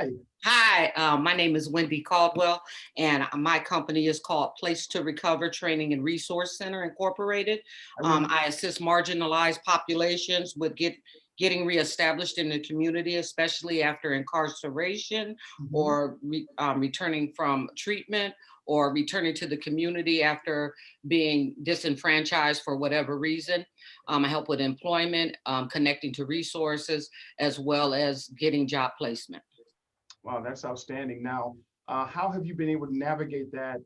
Hi. Hi, my name is Wendy Caldwell, and my company is called Place to Recover Training and Resource Center Incorporated. I assist marginalized populations with getting reestablished in the community, especially after incarceration Mhm. or returning from treatment or returning to the community after being disenfranchised for whatever reason. I help with employment, connecting to resources, as well as getting job placement. Wow, that's outstanding. Now, how have you been able to navigate that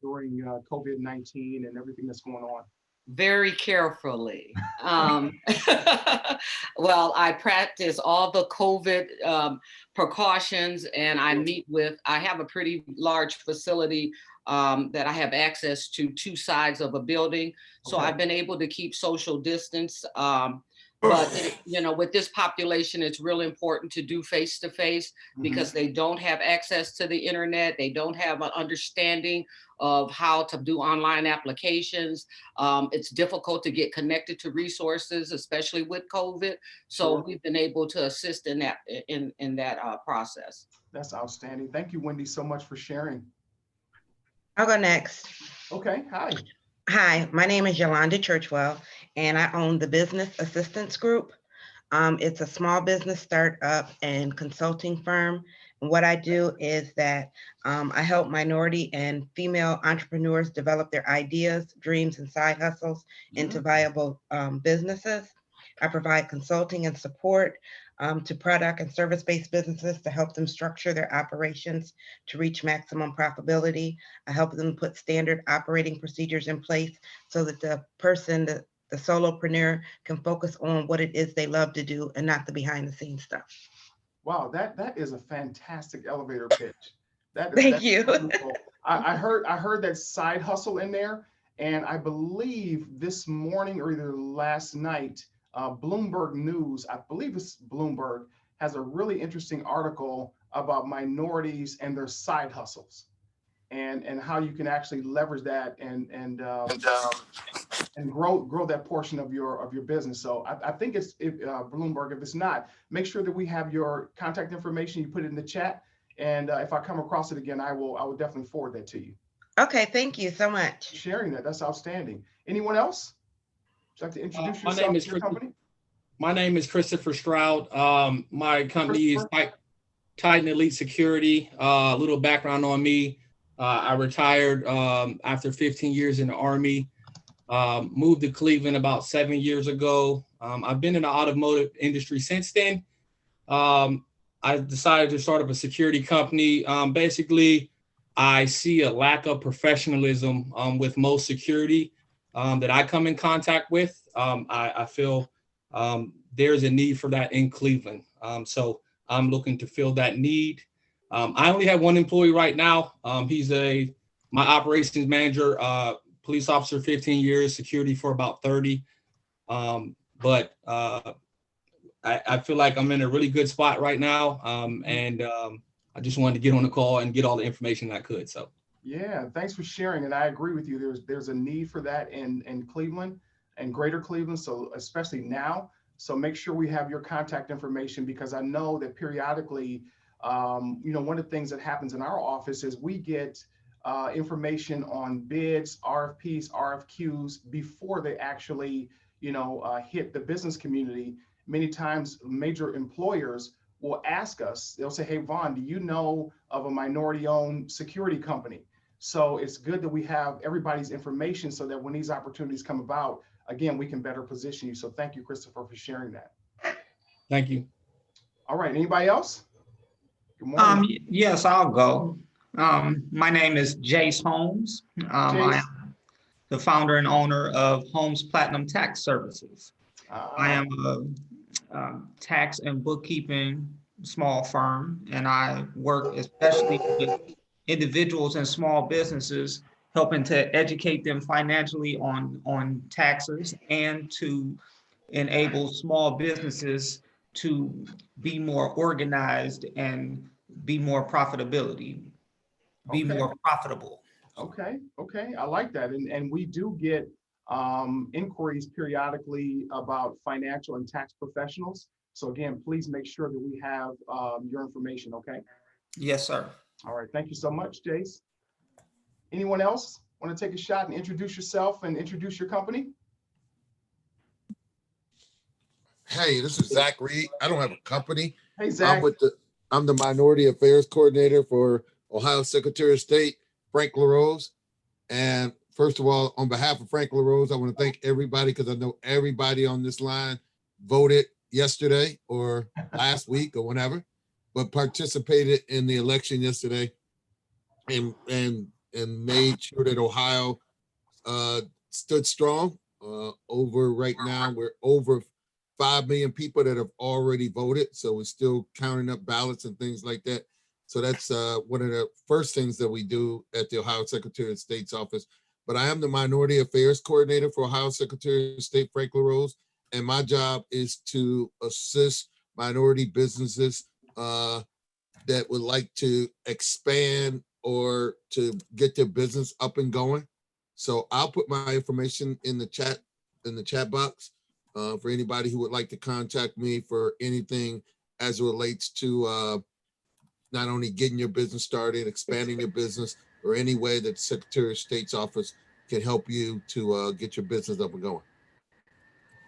during COVID-19 and everything that's going on? Very carefully. Well, I practice all the COVID precautions, and I have a pretty large facility that I have access to two sides of a building. So Okay. I've been able to keep social distance. But with this population, it's really important to do face to face Hmm. because they don't have access to the internet. They don't have an understanding of how to do online applications. It's difficult to get connected to resources, especially with COVID. So Sure. we've been able to assist in that process. That's outstanding. Thank you, Wendy, so much for sharing. I'll go next. Okay. Hi. Hi, my name is Yolanda Churchwell, and I own the Business Assistance Group. It's a small business startup and consulting firm. And what I do is that I help minority and female entrepreneurs develop their ideas, dreams, and side hustles into Mhm. viable businesses. I provide consulting and support to product and service-based businesses to help them structure their operations to reach maximum profitability. I help them put standard operating procedures in place so that the solopreneur can focus on what it is they love to do and not the behind the scenes stuff. Wow, that is a fantastic elevator pitch. Thank That's you. wonderful. I heard that side hustle in there, and I believe this morning or either last night, Bloomberg News, I believe it's Bloomberg, has a really interesting article about minorities and their side hustles, and how you can actually leverage that and grow that portion of your business. So I think it's Bloomberg. If it's not, make sure that we have your contact information. You put it in the chat, and if I come across it again, I will definitely forward that to you. Okay, thank you so much. Sharing that's outstanding. Anyone else? Would you like to Uh, introduce my name yourself is and your Chris- company? my name is Christopher Stroud. My company is Christopher. Titan Elite Security. A little background on me. I retired after 15 years in the Army. Moved to Cleveland about 7 years ago. I've been in the automotive industry since then. Um, I decided to start up a security company. Basically, I see a lack of professionalism with most security that I come in contact with. I feel there's a need for that in Cleveland. So I'm looking to fill that need. I only have one employee right now. He's my operations manager, police officer, 15 years, security for about 30. But I feel like I'm in a really good spot right now. And I just wanted to get on the call and get all the information I could. So Yeah, thanks for sharing. And I agree with you. There's a need for that in Cleveland and Greater Cleveland, so especially now. So make sure we have your contact information because I know that periodically, one of the things that happens in our office is we get information on bids, RFPs, RFQs before they actually, hit the business community. Many times, major employers will ask us. They'll say, "Hey, Vaughn, do you know of a minority-owned security company?" So it's good that we have everybody's information so that when these opportunities come about, again, we can better position you. So thank you, Christopher, for sharing that. thank you. All right, anybody else? Good morning, Yes, I'll go. My name is Jace Holmes. I Jace. am the founder and owner of Holmes Platinum Tax Services. I Uh, am a tax and bookkeeping small firm, and I work especially with individuals and small businesses, helping to educate them financially on taxes and to enable small businesses to be more organized and be more profitability, be okay, more profitable. okay. I like that. And we do get inquiries periodically about financial and tax professionals. So again, please make sure that we have your information, okay? Yes, sir. All right, thank you so much, Jace. Anyone else want to take a shot and introduce yourself and introduce your company? Hey, this is Zach Reed. I don't have a company. Hey, Zach. I'm the Minority Affairs Coordinator for Ohio Secretary of State, Frank LaRose. And first of all, on behalf of Frank LaRose, I want to thank everybody because I know everybody on this line voted yesterday or last week or whenever, but participated in the election yesterday and made sure that Ohio stood strong. Right now, we're over 5 million people that have already voted. So we're still counting up ballots and things like that. So that's one of the first things that we do at the Ohio Secretary of State's office. But I am the Minority Affairs Coordinator for Ohio Secretary of State, Frank LaRose. And my job is to assist minority businesses that would like to expand or to get their business up and going. So I'll put my information in the chat box for anybody who would like to contact me for anything as it relates to not only getting your business started, expanding your business, or any way that the Secretary of State's office can help you to get your business up and going.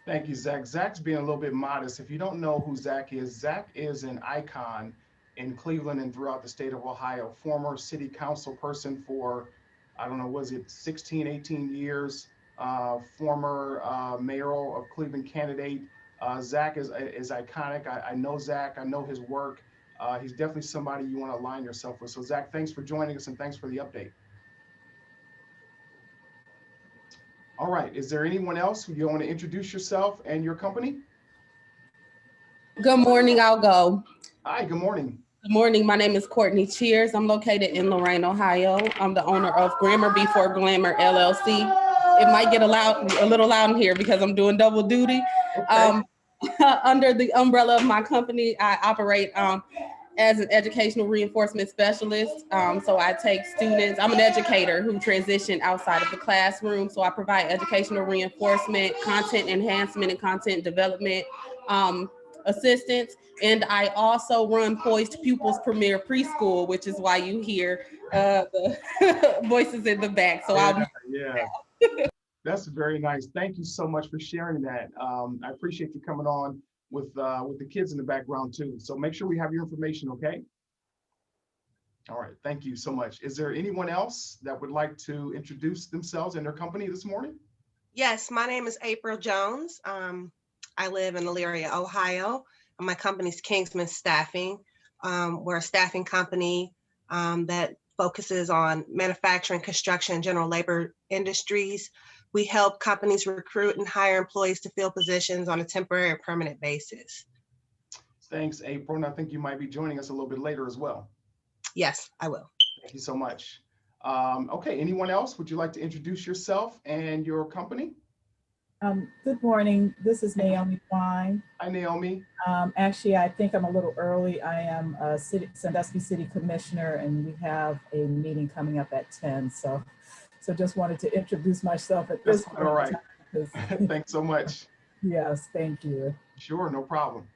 Thank you, Zach. Zach's being a little bit modest. If you don't know who Zach is an icon in Cleveland and throughout the state of Ohio, former city council person for, I don't know, was it 16, 18 years, former mayoral of Cleveland candidate. Zach is iconic. I know Zach, I know his work. He's definitely somebody you want to align yourself with. So Zach, thanks for joining us and thanks for the update. All right, is there anyone else who you want to introduce yourself and your company? Good morning, I'll go. Hi, good morning. Good morning, my name is Courtney Cheers. I'm located in Lorain, Ohio. I'm the owner of Grammar Before Glamour, LLC. It might get a little loud in here because I'm doing double duty. Okay. Under the umbrella of my company, I operate as an educational reinforcement specialist. So I take students, I'm an educator who transitioned outside of the classroom. So I provide educational reinforcement, content enhancement, and content development assistance. And I also run Poised Pupils Premier Preschool, which is why you hear the voices in the back. So yeah. That's very nice. Thank you so much for sharing that. I appreciate you coming on with the kids in the background too. So make sure we have your information, okay? All right, thank you so much. Is there anyone else that would like to introduce themselves and their company this morning? Yes, my name is April Jones. I live in Elyria, Ohio. My company's Kingsman Staffing. We're a staffing company that focuses on manufacturing, construction, and general labor industries. We help companies recruit and hire employees to fill positions on a temporary or permanent basis. Thanks, April. And I think you might be joining us a little bit later as well. Yes, I will. Thank you so much. Okay, anyone else? Would you like to introduce yourself and your company? Good morning. This is Naomi Wine. Hi, Naomi. Actually, I think I'm a little early. I am a Sandusky City Commissioner, and we have a meeting coming up at 10. So just wanted to introduce myself at this point. All right. Thanks so much. Yes, thank you. Sure, no problem.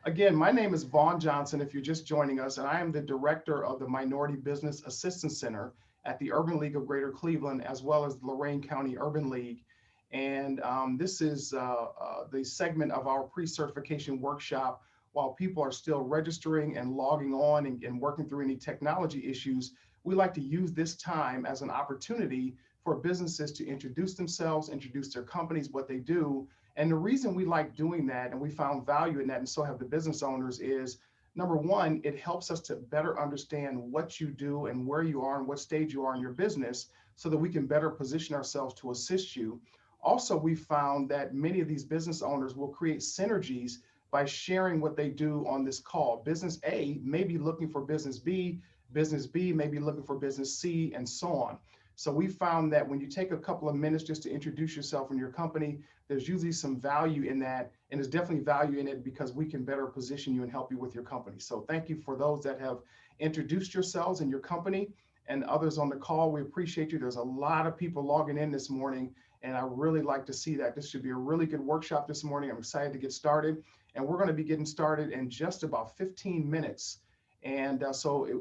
Again, my name is Vaughn Johnson, if you're just joining us, and I am the director of the Minority Business Assistance Center at the Urban League of Greater Cleveland, as well as the Lorain County Urban League. And this is the segment of our pre-certification workshop. While people are still registering and logging on and working through any technology issues, we like to use this time as an opportunity for businesses to introduce themselves, introduce their companies, what they do. And the reason we like doing that, and we found value in that, and so have the business owners, is number one, it helps us to better understand what you do and where you are and what stage you are in your business so that we can better position ourselves to assist you. Also, we found that many of these business owners will create synergies by sharing what they do on this call. Business A may be looking for business B may be looking for business C, and so on. So we found that when you take a couple of minutes just to introduce yourself and your company, there's usually some value in that, and there's definitely value in it because we can better position you and help you with your company. So thank you for those that have introduced yourselves and your company, and others on the call. We appreciate you. There's a lot of people logging in this morning, And I really like to see that. This should be a really good workshop this morning. I'm excited to get started. And we're going to be getting started in just about 15 minutes. And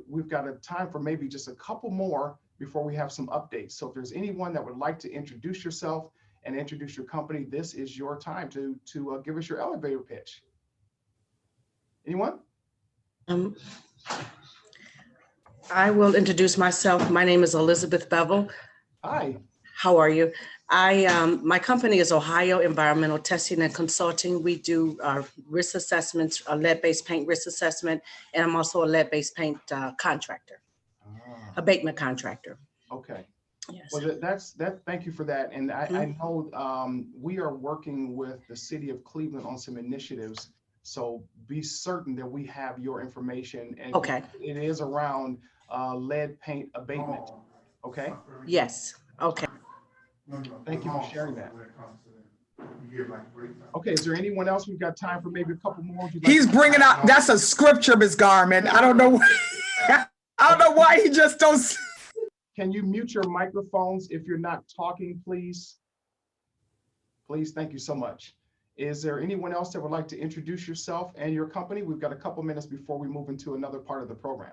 we've got a time for maybe just a couple more before we have some updates. So if there's anyone that would like to introduce yourself and introduce your company, this is your time to give us your elevator pitch. Anyone? I will introduce myself. My name is Elizabeth Bevel. Hi. How are you? My company is Ohio Environmental Testing and Consulting. We do risk assessments, a lead-based paint risk assessment, and I'm also a lead-based paint contractor, abatement contractor. Okay. Yes. Well, thank you for that. And I know we are working with the city of Cleveland on some initiatives. So be certain that we have your information. And okay. It is around lead paint abatement. Okay. Yes. Okay. Thank you for sharing that. Okay, is there anyone else? We've got time for maybe a couple more. He's bringing out, that's a scripture, Ms. Garman. I don't know. I don't know why he just don't. Can you mute your microphones if you're not talking, please? Please, thank you so much. Is there anyone else that would like to introduce yourself and your company? We've got a couple minutes before we move into another part of the program.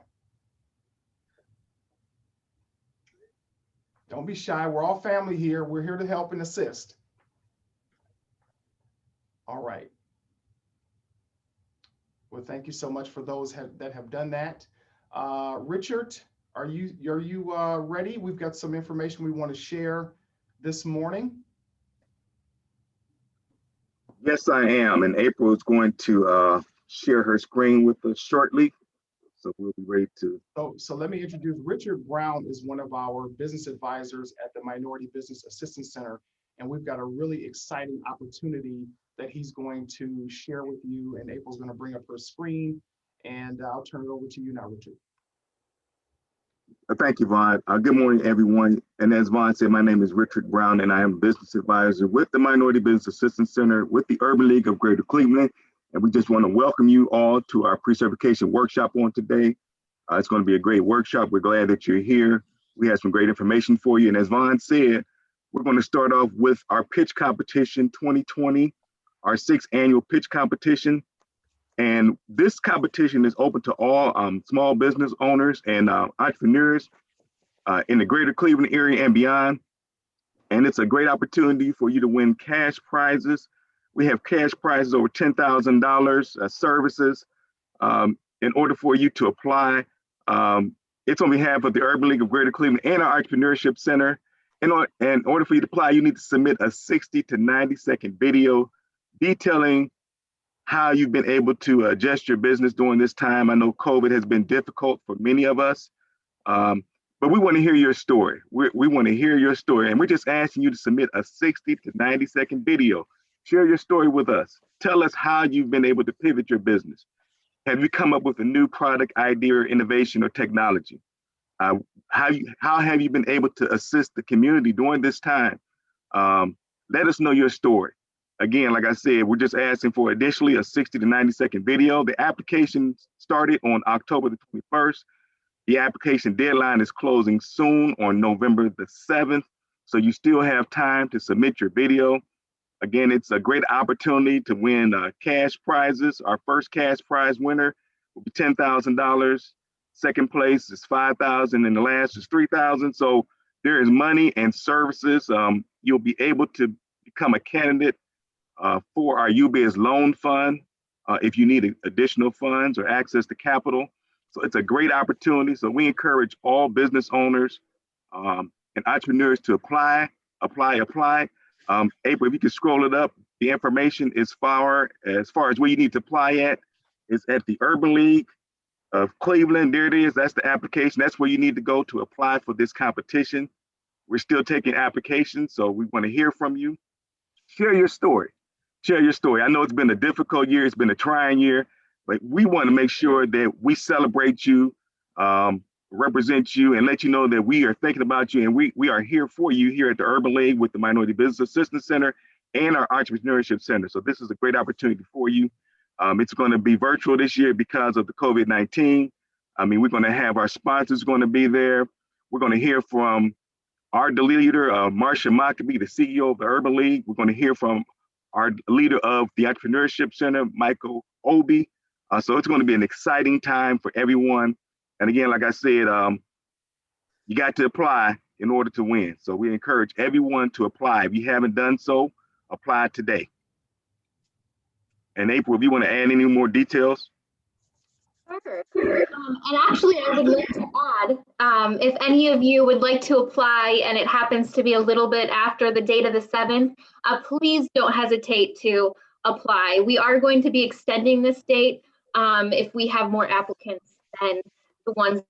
Don't be shy. We're all family here. We're here to help and assist. All right. Well, thank you so much for those that have done that. Richard, are you ready? We've got some information we want to share this morning. Yes, I am. And April is going to share her screen with us shortly. So we'll be ready to. So let me introduce Richard Brown is one of our business advisors at the Minority Business Assistance Center. And we've got a really exciting opportunity that he's going to share with you. And April's going to bring up her screen and I'll turn it over to you now, Richard. Thank you, Vaughn. Good morning, everyone. And as Vaughn said, my name is Richard Brown and I am business advisor with the Minority Business Assistance Center with the Urban League of Greater Cleveland. And we just want to welcome you all to our pre-certification workshop on today. It's going to be a great workshop. We're glad that you're here. We have some great information for you. And as Vaughn said, we're going to start off with our pitch competition 2020, our 6th annual pitch competition. And this competition is open to all small business owners and entrepreneurs in the greater Cleveland area and beyond. And it's a great opportunity for you to win cash prizes. We have cash prizes over $10,000, services. In order for you to apply, it's on behalf of the Urban League of Greater Cleveland and our Entrepreneurship Center. In order for you to apply, you need to submit a 60 to 90-second video detailing how you've been able to adjust your business during this time. I know COVID has been difficult for many of us, but we want to hear your story. We want to hear your story, and we're just asking you to submit a 60 to 90-second video. Share your story with us. Tell us how you've been able to pivot your business. Have you come up with a new product idea or innovation or technology? How have you been able to assist the community during this time? Let us know your story. Again, like I said, we're just asking for additionally a 60 to 90-second video. The application started on October the 21st. The application deadline is closing soon on November the 7th. So you still have time to submit your video. Again, it's a great opportunity to win cash prizes. Our first cash prize winner will be $10,000. Second place is $5,000 and the last is $3,000. So there is money and services. You'll be able to become a candidate for our UBIZ loan fund if you need additional funds or access to capital. So it's a great opportunity. So we encourage all business owners and entrepreneurs to apply. April, if you can scroll it up, the information is as far as where you need to apply at is at the Urban League of Cleveland. There it is. That's the application. That's where you need to go to apply for this competition. We're still taking applications, so we want to hear from you. Share your story. Share your story. I know it's been a difficult year. It's been a trying year, but we want to make sure that we celebrate you, represent you, and let you know that we are thinking about you and we are here for you here at the Urban League with the Minority Business Assistance Center and our Entrepreneurship Center. So this is a great opportunity for you. It's going to be virtual this year because of the COVID-19. I mean, we're going to have our sponsors going to be there. We're going to hear from our leader, Marsha Mockaby, the CEO of the Urban League. We're going to hear from our leader of the Entrepreneurship Center, Michael Obi. So it's going to be an exciting time for everyone. And again, like I said, you got to apply in order to win. So we encourage everyone to apply. If you haven't done so, apply today. And April, if you want to add any more details. Sure. And actually, I would like to add, if any of you would like to apply and it happens to be a little bit after the date of the 7th, please don't hesitate to apply. We are going to be extending this date if we have more applicants than the ones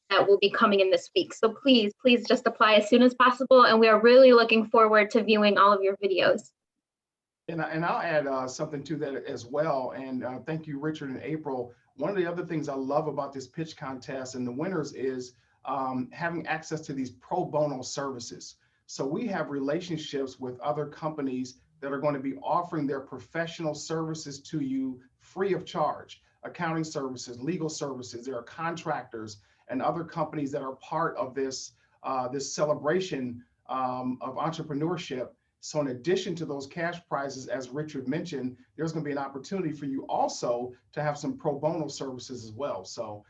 that will be coming in this week. So please just apply as soon as possible. And we are really looking forward to viewing all of your videos. And I'll add something to that as well. And thank you, Richard and April. One of the other things I love about this pitch contest and the winners is having access to these pro bono services. So we have relationships with other companies that are going to be offering their professional services to you free of charge. Accounting services, legal services, there are contractors and other companies that are part of this, this celebration of entrepreneurship. So in addition to those cash prizes, as Richard mentioned, there's going to be an opportunity for you also to have some pro bono services as well. So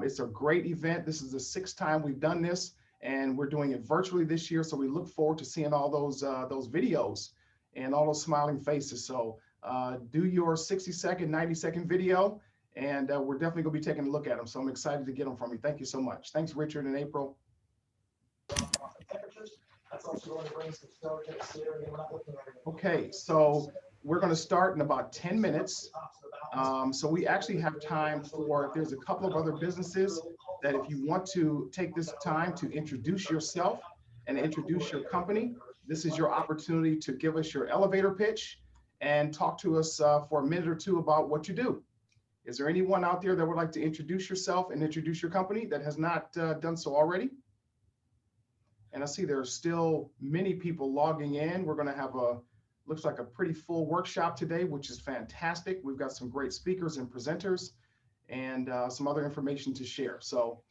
it's a great event. This is the 6th time we've done this, and we're doing it virtually this year. So we look forward to seeing all those videos and all those smiling faces. So do your 60-second, 90-second video, and we're definitely going to be taking a look at them. So I'm excited to get them from you. Thank you so much. Thanks, Richard and April. Okay, so we're going to start in about 10 minutes. So we actually have time for, there's a couple of other businesses that if you want to take this time to introduce yourself and introduce your company, this is your opportunity to give us your elevator pitch and talk to us for a minute or two about what you do. Is there anyone out there that would like to introduce yourself and introduce your company that has not done so already? And I see there are still many people logging in. We're going to have looks like a pretty full workshop today, which is fantastic. We've got some great speakers and presenters and some other information to share. So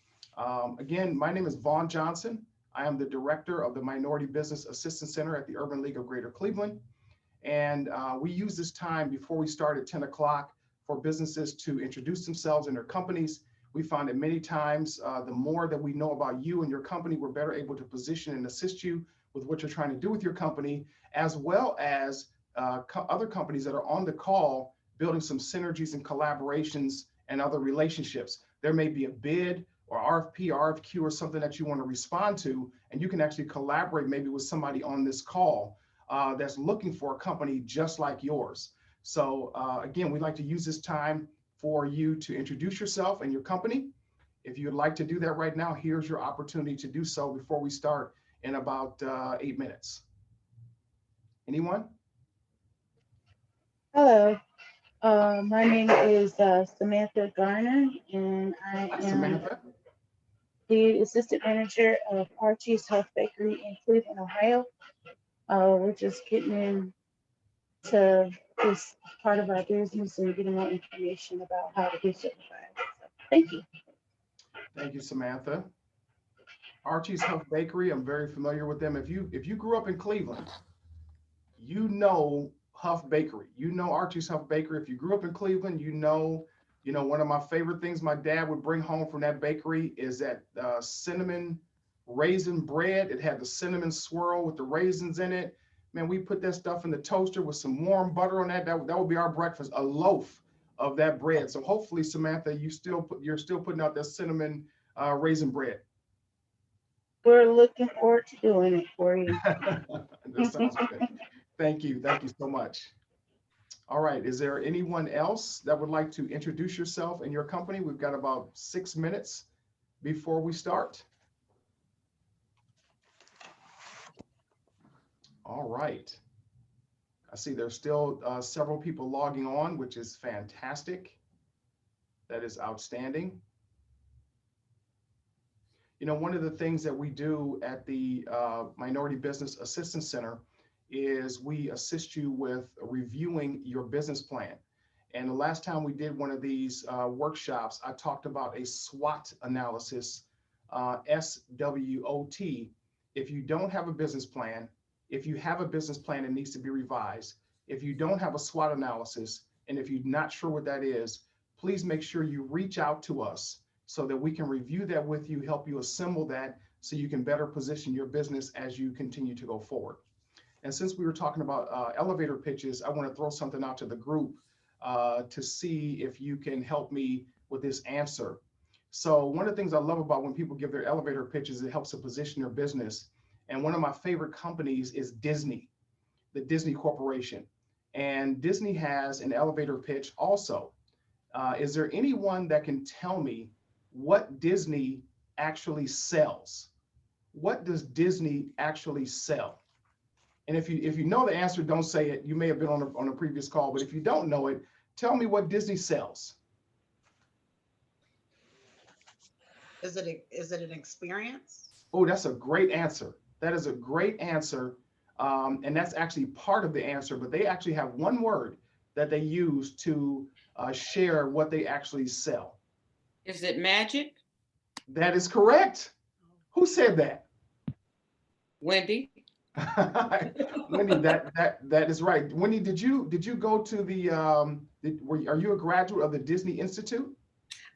again, my name is Vaughn Johnson. I am the director of the Minority Business Assistance Center at the Urban League of Greater Cleveland. And we use this time before we start at 10 o'clock for businesses to introduce themselves and their companies. We found that many times, the more that we know about you and your company, we're better able to position and assist you with what you're trying to do with your company, as well as other companies that are on the call, building some synergies and collaborations and other relationships. There may be a bid or RFP, RFQ, or something that you want to respond to, and you can actually collaborate maybe with somebody on this call that's looking for a company just like yours. So again, we'd like to use this time for you to introduce yourself and your company. If you'd like to do that right now, here's your opportunity to do so before we start in about 8 minutes. Anyone? Hello, my name is Samantha Garner, and I am Samantha, the assistant manager of Archie's Health Bakery in Cleveland, Ohio. We're just getting into this part of our business and getting more information about how to get certified. So, thank you. thank you, Samantha. Archie's Health Bakery, I'm very familiar with them. If you grew up in Cleveland, you know Huff Bakery. You know Archie's Huff Bakery. If you grew up in Cleveland, you know, one of my favorite things my dad would bring home from that bakery is that cinnamon raisin bread. It had the cinnamon swirl with the raisins in it. Man, we put that stuff in the toaster with some warm butter on that. That would be our breakfast, a loaf of that bread. So hopefully, Samantha, you're still putting out that cinnamon raisin bread. We're looking forward to doing it for you. That sounds good. Thank you so much. All right, is there anyone else that would like to introduce yourself and your company? We've got about 6 minutes before we start. All right. I see there's still several people logging on, which is fantastic. That is outstanding. One of the things that we do at the Minority Business Assistance Center is we assist you with reviewing your business plan. And the last time we did one of these workshops, I talked about a SWOT analysis, SWOT. If you don't have a business plan, if you have a business plan that needs to be revised, if you don't have a SWOT analysis, and if you're not sure what that is, please make sure you reach out to us so that we can review that with you, help you assemble that so you can better position your business as you continue to go forward. And since we were talking about elevator pitches, I want to throw something out to the group to see if you can help me with this answer. So one of the things I love about when people give their elevator pitches, it helps to position their business. And one of my favorite companies is Disney, the Disney Corporation. And Disney has an elevator pitch also. Is there anyone that can tell me what Disney actually sells? What does Disney actually sell? And if you know the answer, don't say it. You may have been on a previous call, but if you don't know it, tell me what Disney sells. Is it an experience? Oh, that's a great answer. That is a great answer. And that's actually part of the answer, but they actually have one word that they use to share what they actually sell. Is it magic? That is correct. Who said that? Wendy. Wendy, that is right. Wendy, did you go to the are you a graduate of the Disney Institute?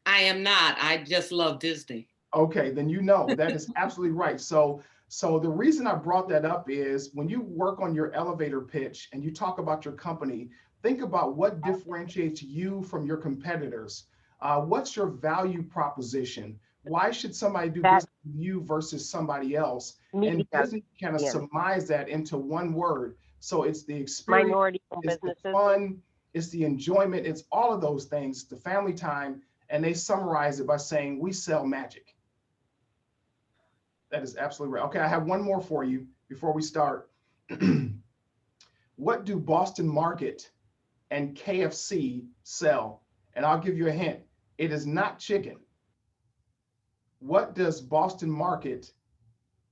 I am not. I just love Disney. Okay, then you know that is absolutely right. So the reason I brought that up is when you work on your elevator pitch and you talk about your company, think about what differentiates you from your competitors. What's your value proposition? Why should somebody do business with you versus somebody else? And Disney kind of surmise that into one word. So it's the experience, it's the fun, it's the enjoyment, it's all of those things, the family time, and they summarize it by saying, we sell magic. That is absolutely right. Okay, I have one more for you before we start. What do Boston Market and KFC sell? And I'll give you a hint. It is not chicken. What does Boston Market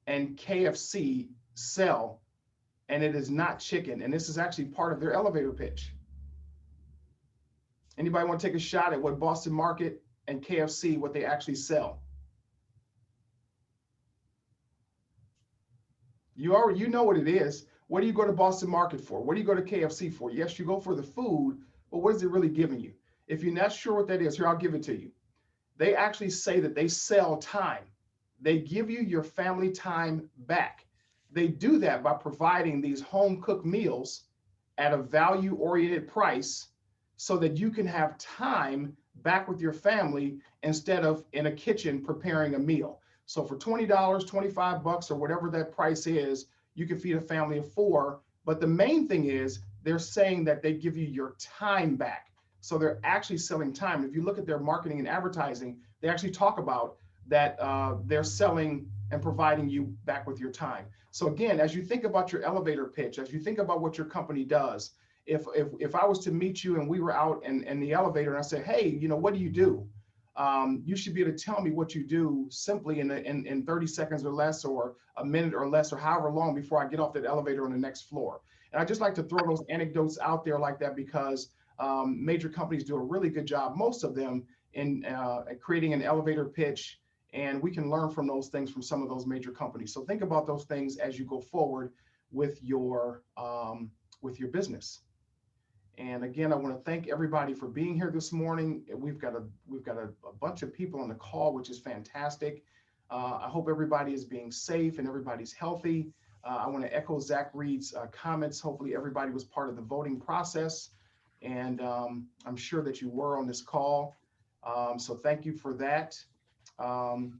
and KFC sell? And it is not chicken. And this is actually part of their elevator pitch. Anybody want to take a shot at what Boston Market and KFC, what they actually sell? You know what it is. What do you go to Boston Market for? What do you go to KFC for? Yes, you go for the food, but what is it really giving you? If you're not sure what that is, here, I'll give it to you. They actually say that they sell time. They give you your family time back. They do that by providing these home cooked meals at a value oriented price so that you can have time back with your family instead of in a kitchen preparing a meal. So for $20, $25 or whatever that price is, you can feed a family of 4. But the main thing is they're saying that they give you your time back. So they're actually selling time. If you look at their marketing and advertising, they actually talk about that they're selling and providing you back with your time. So again, as you think about your elevator pitch, as you think about what your company does, if I was to meet you and we were out in the elevator and I said, hey, you know, what do you do? You should be able to tell me what you do simply in 30 seconds or less, or a minute or less, or however long before I get off that elevator on the next floor. And I just like to throw those anecdotes out there like that because major companies do a really good job, most of them, in creating an elevator pitch, and we can learn from those things from some of those major companies. So think about those things as you go forward with your business. And again, I want to thank everybody for being here this morning. We've got a bunch of people on the call, which is fantastic. I hope everybody is being safe and everybody's healthy. I want to echo Zach Reed's comments. Hopefully everybody was part of the voting process. And I'm sure that you were on this call. So thank you for that. And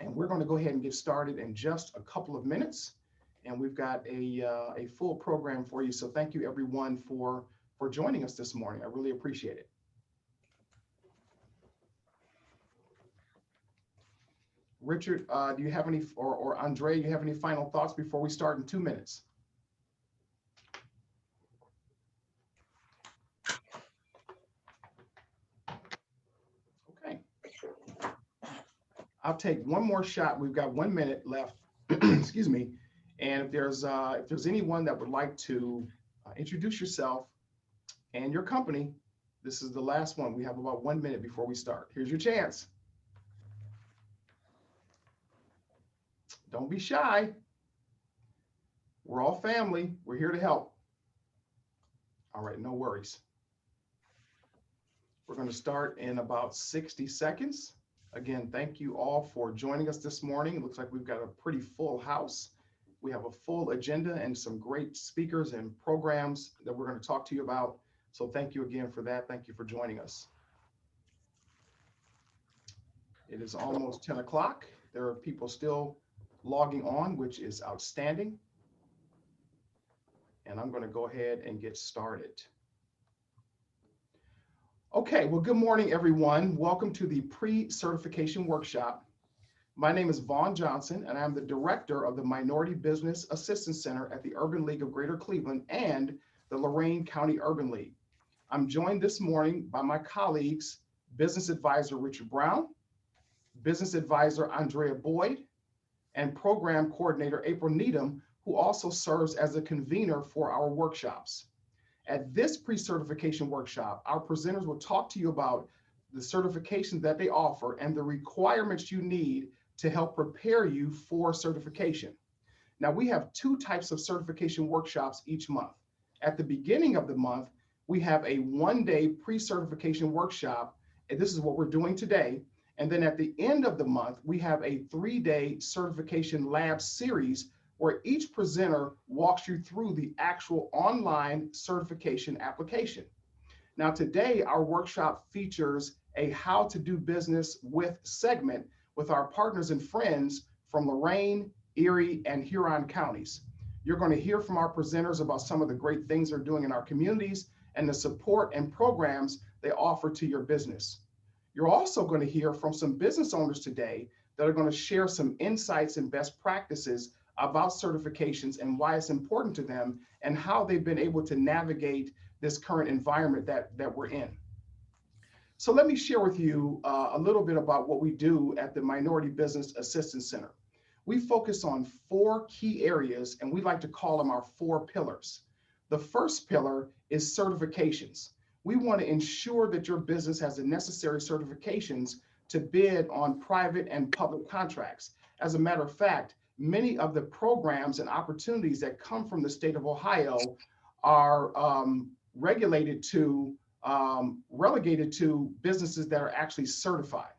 we're going to go ahead and get started in just a couple of minutes. And we've got a full program for you. So thank you everyone for joining us this morning. I really appreciate it. Richard, do you have any, or Andre, you have any final thoughts before we start in 2 minutes? Okay. I'll take one more shot. We've got 1 minute left. Excuse me. And if there's anyone that would like to introduce yourself and your company, this is the last one. We have about 1 minute before we start. Here's your chance. Don't be shy. We're all family. We're here to help. All right, no worries. We're going to start in about 60 seconds. Again, thank you all for joining us this morning. It looks like we've got a pretty full house. We have a full agenda and some great speakers and programs that we're going to talk to you about. So thank you again for that. Thank you for joining us. It is almost 10 o'clock. There are people still logging on, which is outstanding. And I'm going to go ahead and get started. Okay, well, good morning, everyone. Welcome to the pre-certification workshop. My name is Vaughn Johnson, and I'm the director of the Minority Business Assistance Center at the Urban League of Greater Cleveland and the Lorain County Urban League. I'm joined this morning by my colleagues, Business Advisor Richard Brown, Business Advisor Andrea Boyd, and Program Coordinator April Needham, who also serves as a convener for our workshops. At this pre-certification workshop, our presenters will talk to you about the certifications that they offer and the requirements you need to help prepare you for certification. Now, we have two types of certification workshops each month. At the beginning of the month, we have a one-day pre-certification workshop, and this is what we're doing today. And then at the end of the month, we have a 3-day certification lab series where each presenter walks you through the actual online certification application. Now today, our workshop features a how to do business with segment with our partners and friends from Lorain, Erie, and Huron counties. You're going to hear from our presenters about some of the great things they're doing in our communities and the support and programs they offer to your business. You're also going to hear from some business owners today that are going to share some insights and best practices about certifications and why it's important to them and how they've been able to navigate this current environment that we're in. So let me share with you a little bit about what we do at the Minority Business Assistance Center. We focus on 4 key areas, and we like to call them our 4 pillars. The first pillar is certifications. We want to ensure that your business has the necessary certifications to bid on private and public contracts. As a matter of fact, many of the programs and opportunities that come from the state of Ohio are relegated to businesses that are actually certified.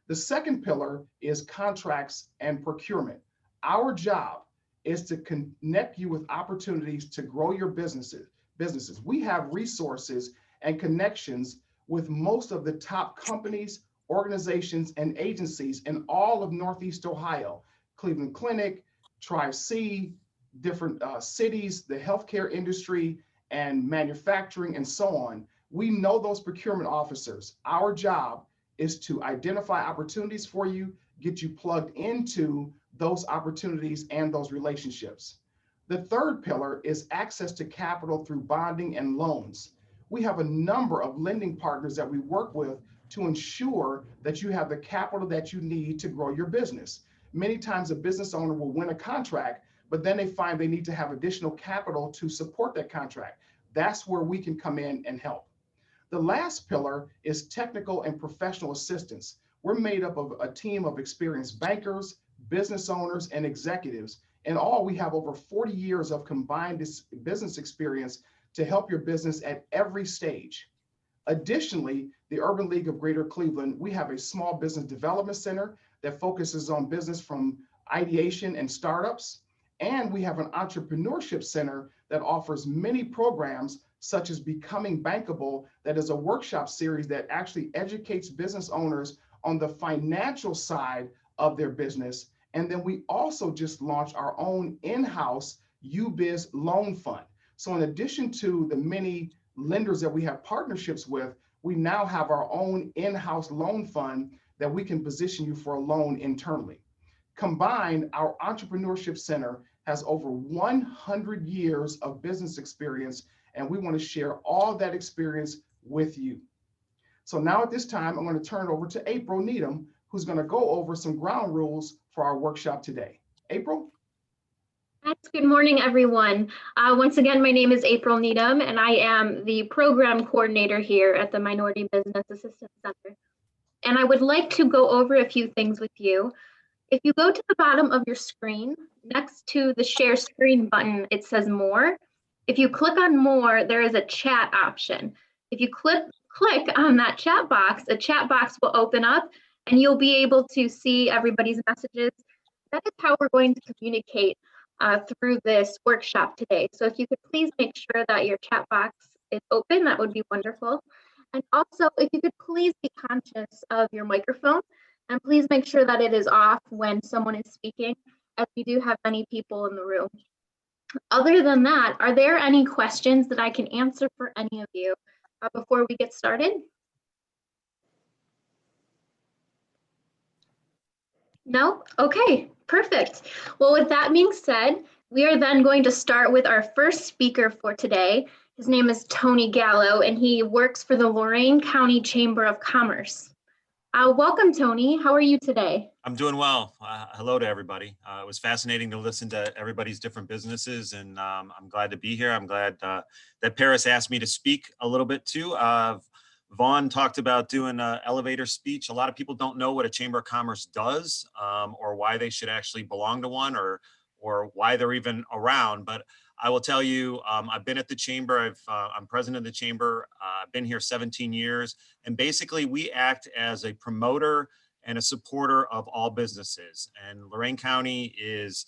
The second pillar is contracts and procurement. Our job is to connect you with opportunities to grow your businesses. We have resources and connections with most of the top companies, organizations, and agencies in all of Northeast Ohio. Cleveland Clinic, Tri-C, different cities, the healthcare industry, and manufacturing, and so on. We know those procurement officers. Our job is to identify opportunities for you, get you plugged into those opportunities and those relationships. The third pillar is access to capital through bonding and loans. We have a number of lending partners that we work with to ensure that you have the capital that you need to grow your business. Many times a business owner will win a contract, but then they find they need to have additional capital to support that contract. That's where we can come in and help. The last pillar is technical and professional assistance. We're made up of a team of experienced bankers, business owners, and executives. In all, we have over 40 years of combined business experience to help your business at every stage. Additionally, the Urban League of Greater Cleveland, we have a small business development center that focuses on business from ideation and startups. And we have an entrepreneurship center that offers many programs such as Becoming Bankable, that is a workshop series that actually educates business owners on the financial side of their business. And then we also just launched our own in-house UBiz loan fund. So in addition to the many lenders that we have partnerships with, we now have our own in-house loan fund that we can position you for a loan internally. Combined, our entrepreneurship center has over 100 years of business experience, and we want to share all that experience with you. So now at this time, I'm going to turn it over to April Needham, who's going to go over some ground rules for our workshop today. April? Yes, good morning, everyone. Once again, my name is April Needham, and I am the program coordinator here at the Minority Business Assistance Center. And I would like to go over a few things with you. If you go to the bottom of your screen, next to the share screen button, it says more. If you click on more, there is a chat option. If you click on that chat box, a chat box will open up and you'll be able to see everybody's messages. That is how we're going to communicate through this workshop today. So if you could please make sure that your chat box is open, that would be wonderful. And also, if you could please be conscious of your microphone and please make sure that it is off when someone is speaking, as we do have many people in the room. Other than that, are there any questions that I can answer for any of you before we get started? No? Okay, perfect. Well, with that being said, we are then going to start with our first speaker for today. His name is Tony Gallo, and he works for the Lorain County Chamber of Commerce. Welcome, Tony. How are you today? I'm doing well. Hello to everybody. It was fascinating to listen to everybody's different businesses, and I'm glad to be here. I'm glad that Paris asked me to speak a little bit too. Vaughn talked about doing an elevator speech. A lot of people don't know what a Chamber of Commerce does, or why they should actually belong to one, or why they're even around. But I will tell you, I've been at the Chamber. I'm president of the Chamber. I've been here 17 years. And basically, we act as a promoter and a supporter of all businesses. And Lorain County is,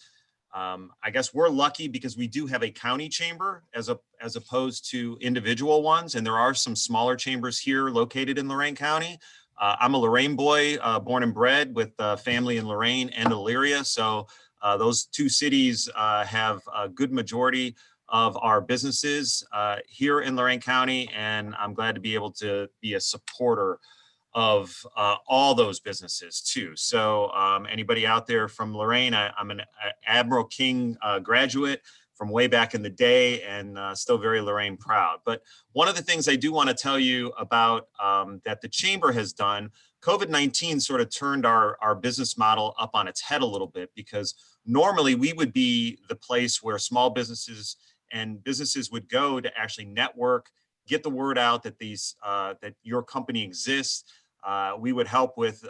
I guess we're lucky because we do have a county chamber as opposed to individual ones. And there are some smaller chambers here located in Lorain County. I'm a Lorain boy, born and bred with family in Lorain and Elyria. So those two cities have a good majority of our businesses here in Lorain County, and I'm glad to be able to be a supporter of all those businesses too. So anybody out there from Lorain, I'm an Admiral King graduate from way back in the day, and still very Lorain proud. But one of the things I do want to tell you about that the Chamber has done, COVID-19 sort of turned our business model up on its head a little bit, because normally we would be the place where small businesses and businesses would go to actually network, get the word out that that your company exists. We would help with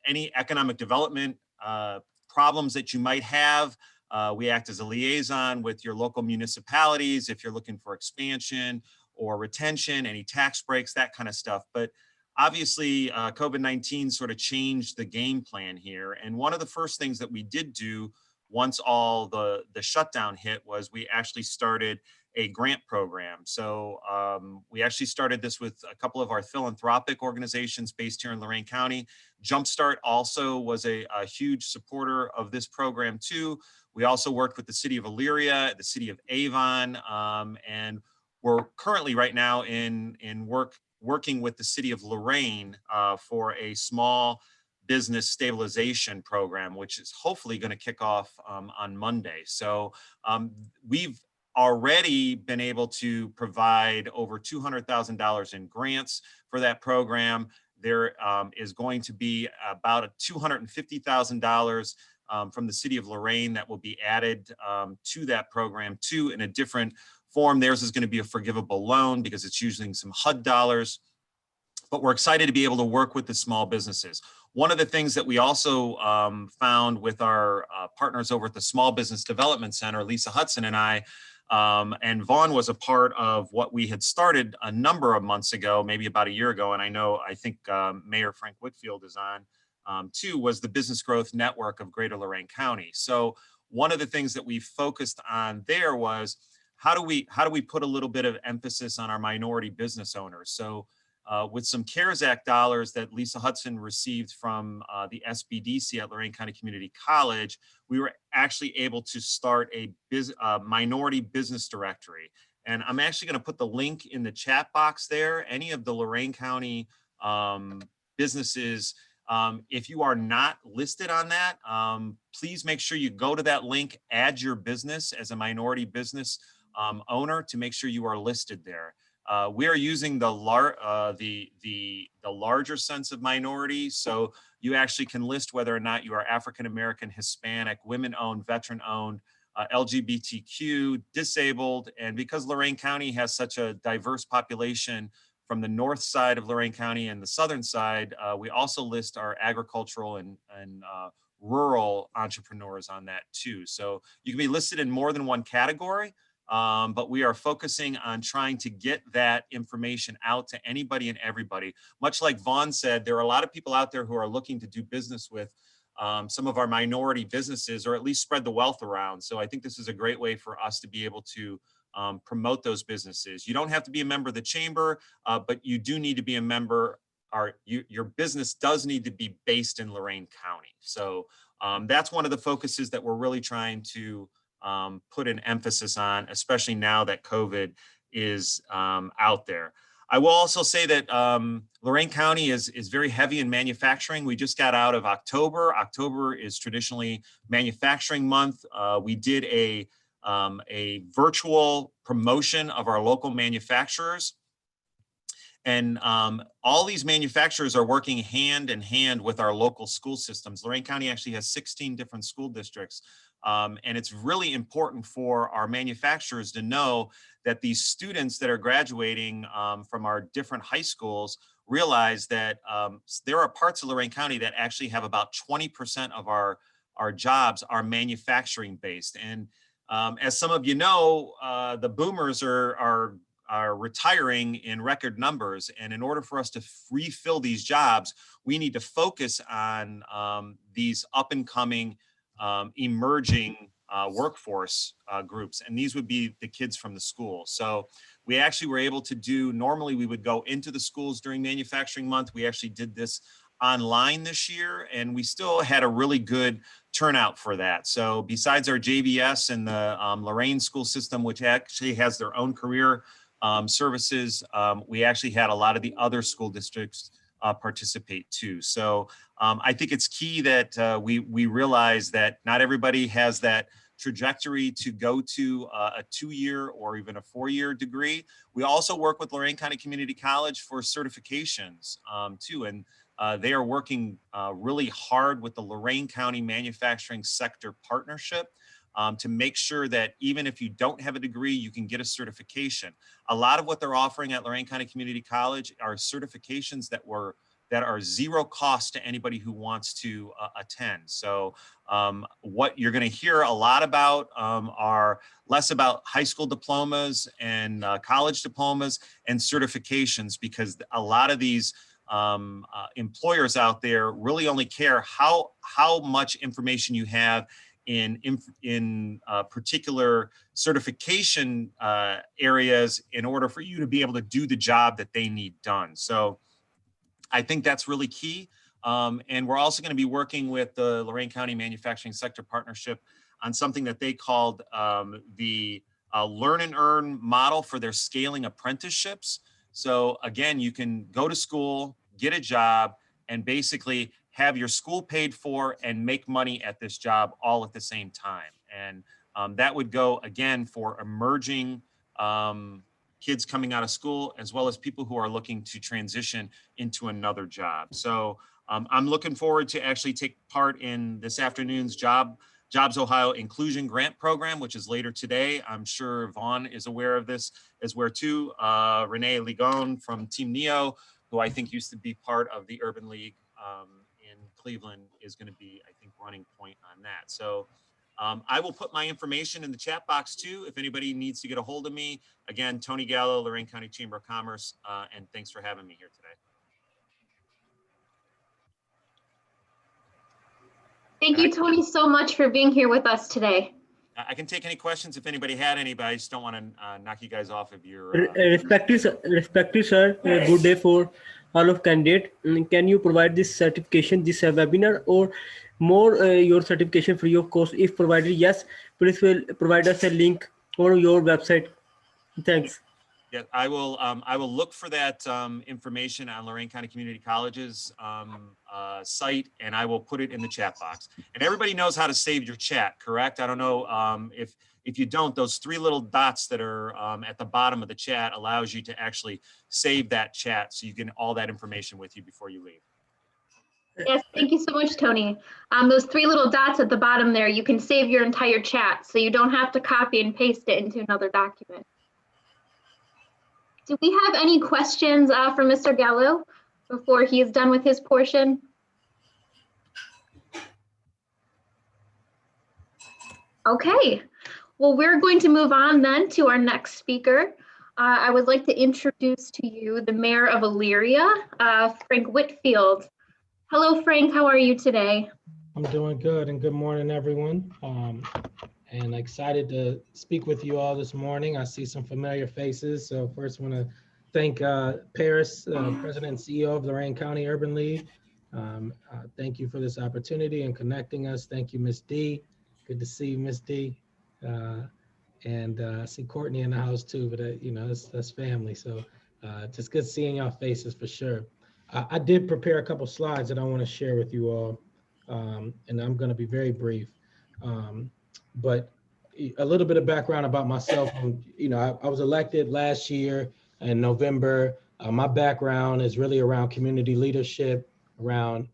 any economic development problems that you might have. We act as a liaison with your local municipalities if you're looking for expansion or retention, any tax breaks, that kind of stuff. But obviously, COVID-19 sort of changed the game plan here. And one of the first things that we did do once all the shutdown hit was we actually started a grant program. So we actually started this with a couple of our philanthropic organizations based here in Lorain County. Jumpstart also was a huge supporter of this program too. We also worked with the city of Elyria, the city of Avon, and we're currently right now working with the city of Lorain for a small business stabilization program, which is hopefully going to kick off on Monday. So we've already been able to provide over $200,000 in grants for that program. There is going to be about $250,000 from the city of Lorain that will be added to that program too, in a different form. Theirs is going to be a forgivable loan because it's using some HUD dollars. But we're excited to be able to work with the small businesses. One of the things that we also found with our partners over at the Small Business Development Center, Lisa Hudson and I, and Vaughn was a part of what we had started a number of months ago, maybe about a year ago. And I think Mayor Frank Whitfield is on too, was the Business Growth Network of Greater Lorain County. So one of the things that we focused on there was how do we put a little bit of emphasis on our minority business owners? So with some CARES Act dollars that Lisa Hudson received from the SBDC at Lorain County Community College, we were actually able to start a minority business directory. And I'm actually going to put the link in the chat box there. Any of the Lorain County businesses, if you are not listed on that, please make sure you go to that link, add your business as a minority business owner to make sure you are listed there. We are using the larger sense of minority, so you actually can list whether or not you are African American, Hispanic, women-owned, veteran-owned, LGBTQ, disabled, and because Lorain County has such a diverse population from the north side of Lorain County and the southern side, we also list our agricultural and rural entrepreneurs on that too. So you can be listed in more than one category, but we are focusing on trying to get that information out to anybody and everybody. Much like Vaughn said, there are a lot of people out there who are looking to do business with some of our minority businesses, or at least spread the wealth around. So I think this is a great way for us to be able to promote those businesses. You don't have to be a member of the chamber, but you do need to be a member. Your business does need to be based in Lorain County. So that's one of the focuses that we're really trying to put an emphasis on, especially now that COVID is out there. I will also say that Lorain County is very heavy in manufacturing. We just got out of October. October is traditionally manufacturing month. We did a virtual promotion of our local manufacturers. And all these manufacturers are working hand in hand with our local school systems. Lorain County actually has 16 different school districts. And it's really important for our manufacturers to know that these students that are graduating from our different high schools realize that there are parts of Lorain County that actually have about 20% of our jobs are manufacturing based. And as some of you know, the boomers are retiring in record numbers. And in order for us to refill these jobs, we need to focus on these up and coming emerging workforce groups. And these would be the kids from the school. So we actually were able to do, normally we would go into the schools during manufacturing month. We actually did this online this year, and we still had a really good turnout for that. So besides our JVS and the Lorain school system, which actually has their own career services, we actually had a lot of the other school districts participate too. So I think it's key that we realize that not everybody has that trajectory to go to a 2-year or even a 4-year degree. We also work with Lorain County Community College for certifications too. And they are working really hard with the Lorain County Manufacturing Sector Partnership to make sure that even if you don't have a degree, you can get a certification. A lot of what they're offering at Lorain County Community College are certifications that are zero cost to anybody who wants to attend. So what you're going to hear a lot about are less about high school diplomas and college diplomas and certifications, because a lot of these employers out there really only care how much information you have in particular certification areas in order for you to be able to do the job that they need done. So I think that's really key. And we're also going to be working with the Lorain County Manufacturing Sector Partnership on something that they called the Learn and Earn model for their scaling apprenticeships. So again, you can go to school, get a job, and basically have your school paid for and make money at this job all at the same time. And that would go again for emerging kids coming out of school, as well as people who are looking to transition into another job. So I'm looking forward to actually take part in this afternoon's Jobs Ohio Inclusion Grant Program, which is later today. I'm sure Vaughn is aware of this as well too. Renee Ligon from Team NEO, who I think used to be part of the Urban League in Cleveland, is going to be, I think, running point on that. So I will put my information in the chat box too, if anybody needs to get a hold of me. Again, Tony Gallo, Lorain County Chamber of Commerce, and thanks for having me here today. Thank you, Tony, so much for being here with us today. I can take any questions if anybody had any, but I just don't want to knock you guys off of your. Respected sir, good day for all of candidates. Can you provide this certification, this webinar, or more your certification free of cost? If provided, yes, please will provide us a link on your website. Thanks. Yeah, I will look for that information on Lorain County Community College's site, and I will put it in the chat box. And everybody knows how to save your chat, correct? I don't know if you don't, those 3 little dots that are at the bottom of the chat allows you to actually save that chat, so you get all that information with you before you leave. Yes, thank you so much, Tony. Those 3 little dots at the bottom there, you can save your entire chat, so you don't have to copy and paste it into another document. Do we have any questions from Mr. Gallo before he is done with his portion? Okay, well, we're going to move on then to our next speaker. I would like to introduce to you the Mayor of Elyria, Frank Whitfield. Hello, Frank, how are you today? I'm doing good, and good morning, everyone. And excited to speak with you all this morning. I see some familiar faces. So first, I want to thank Paris, President and CEO of Lorain County Urban League. Thank you for this opportunity and connecting us. Thank you, Ms. D. Good to see you, Ms. D. And I see Courtney in the house too, but you know, that's family. So just good seeing y'all faces for sure. I did prepare a couple slides that I want to share with you all. And I'm going to be very brief. But a little bit of background about myself. You know, I was elected last year in November. My background is really around community leadership, around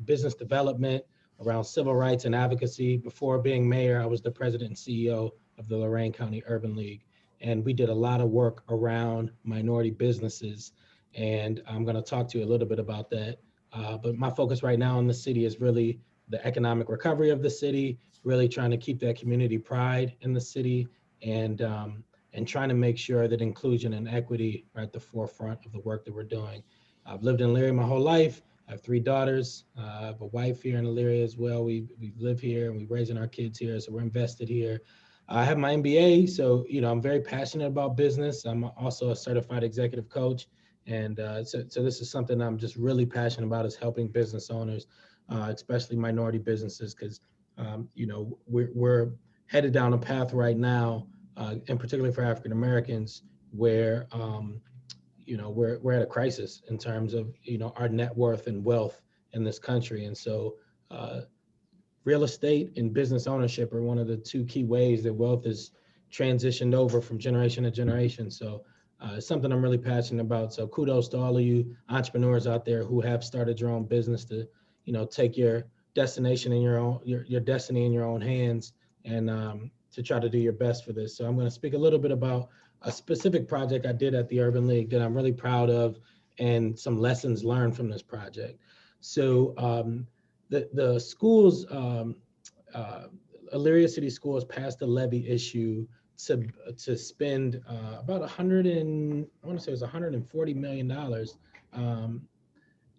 business development, around civil rights and advocacy. Before being mayor, I was the president and CEO of the Lorain County Urban League. And we did a lot of work around minority businesses. And I'm going to talk to you a little bit about that. But my focus right now in the city is really the economic recovery of the city, really trying to keep that community pride in the city, and trying to make sure that inclusion and equity are at the forefront of the work that we're doing. I've lived in Erie my whole life. I have 3 daughters. I have a wife here in Erie as well. We live here and we're raising our kids here, so we're invested here. I have my MBA, so you know I'm very passionate about business. I'm also a certified executive coach. And so this is something I'm just really passionate about, is helping business owners, especially minority businesses, because you know we're headed down a path right now, and particularly for African Americans, where you know we're at a crisis in terms of you know our net worth and wealth in this country, and so real estate and business ownership are one of the 2 key ways that wealth is transitioned over from generation to generation. So. It's something I'm really passionate about. So kudos to all of you entrepreneurs out there who have started your own business to, you know, take your destination in your destiny in your own hands, and to try to do your best for this. So I'm going to speak a little bit about a specific project I did at the Urban League that I'm really proud of, and some lessons learned from this project. So the schools, Elyria City Schools passed a levy issue to spend about $140 million,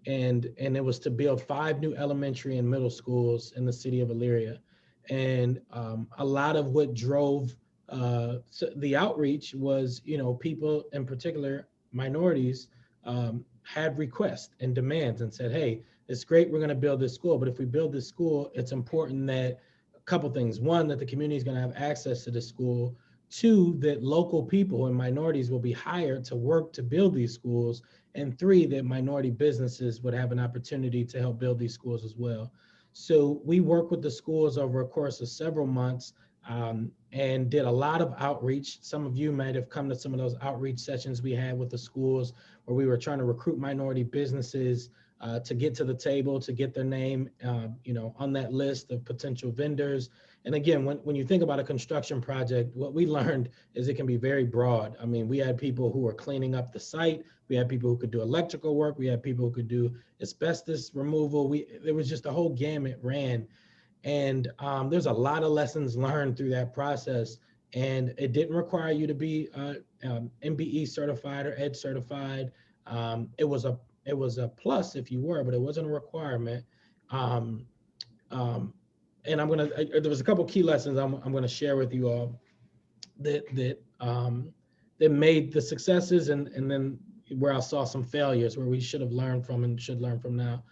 and it was to build 5 new elementary and middle schools in the city of Elyria. And a lot of what drove the outreach was, you know, people, in particular minorities, had requests and demands and said, hey, it's great, we're going to build this school, but if we build this school, it's important that a couple things. 1, that the community is going to have access to the school. 2, that local people and minorities will be hired to work to build these schools. And 3, that minority businesses would have an opportunity to help build these schools as well. So we worked with the schools over a course of several months, and did a lot of outreach. Some of you might have come to some of those outreach sessions we had with the schools, where we were trying to recruit minority businesses to get to the table, to get their name, you know, on that list of potential vendors. And again, when you think about a construction project, what we learned is it can be very broad. I mean, we had people who were cleaning up the site. We had people who could do electrical work. We had people who could do asbestos removal. There was just a whole gamut ran. And there's a lot of lessons learned through that process. And it didn't require you to be MBE certified or ED certified. It was a plus if you were, but it wasn't a requirement. And there was a couple key lessons I'm gonna share with you all that made the successes, and then where I saw some failures where we should have learned from and should learn from now.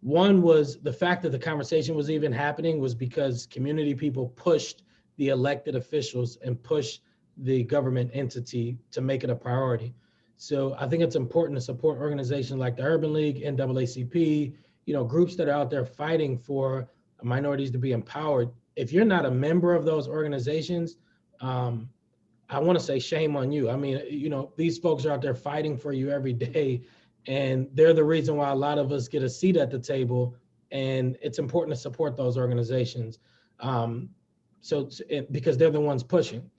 One was the fact that the conversation was even happening was because community people pushed the elected officials and pushed the government entity to make it a priority. So I think it's important to support organizations like the Urban League, NAACP, you know, groups that are out there fighting for minorities to be empowered. If you're not a member of those organizations, I want to say shame on you. I mean, you know, these folks are out there fighting for you every day, and they're the reason why a lot of us get a seat at the table. And it's important to support those organizations, because they're the ones pushing.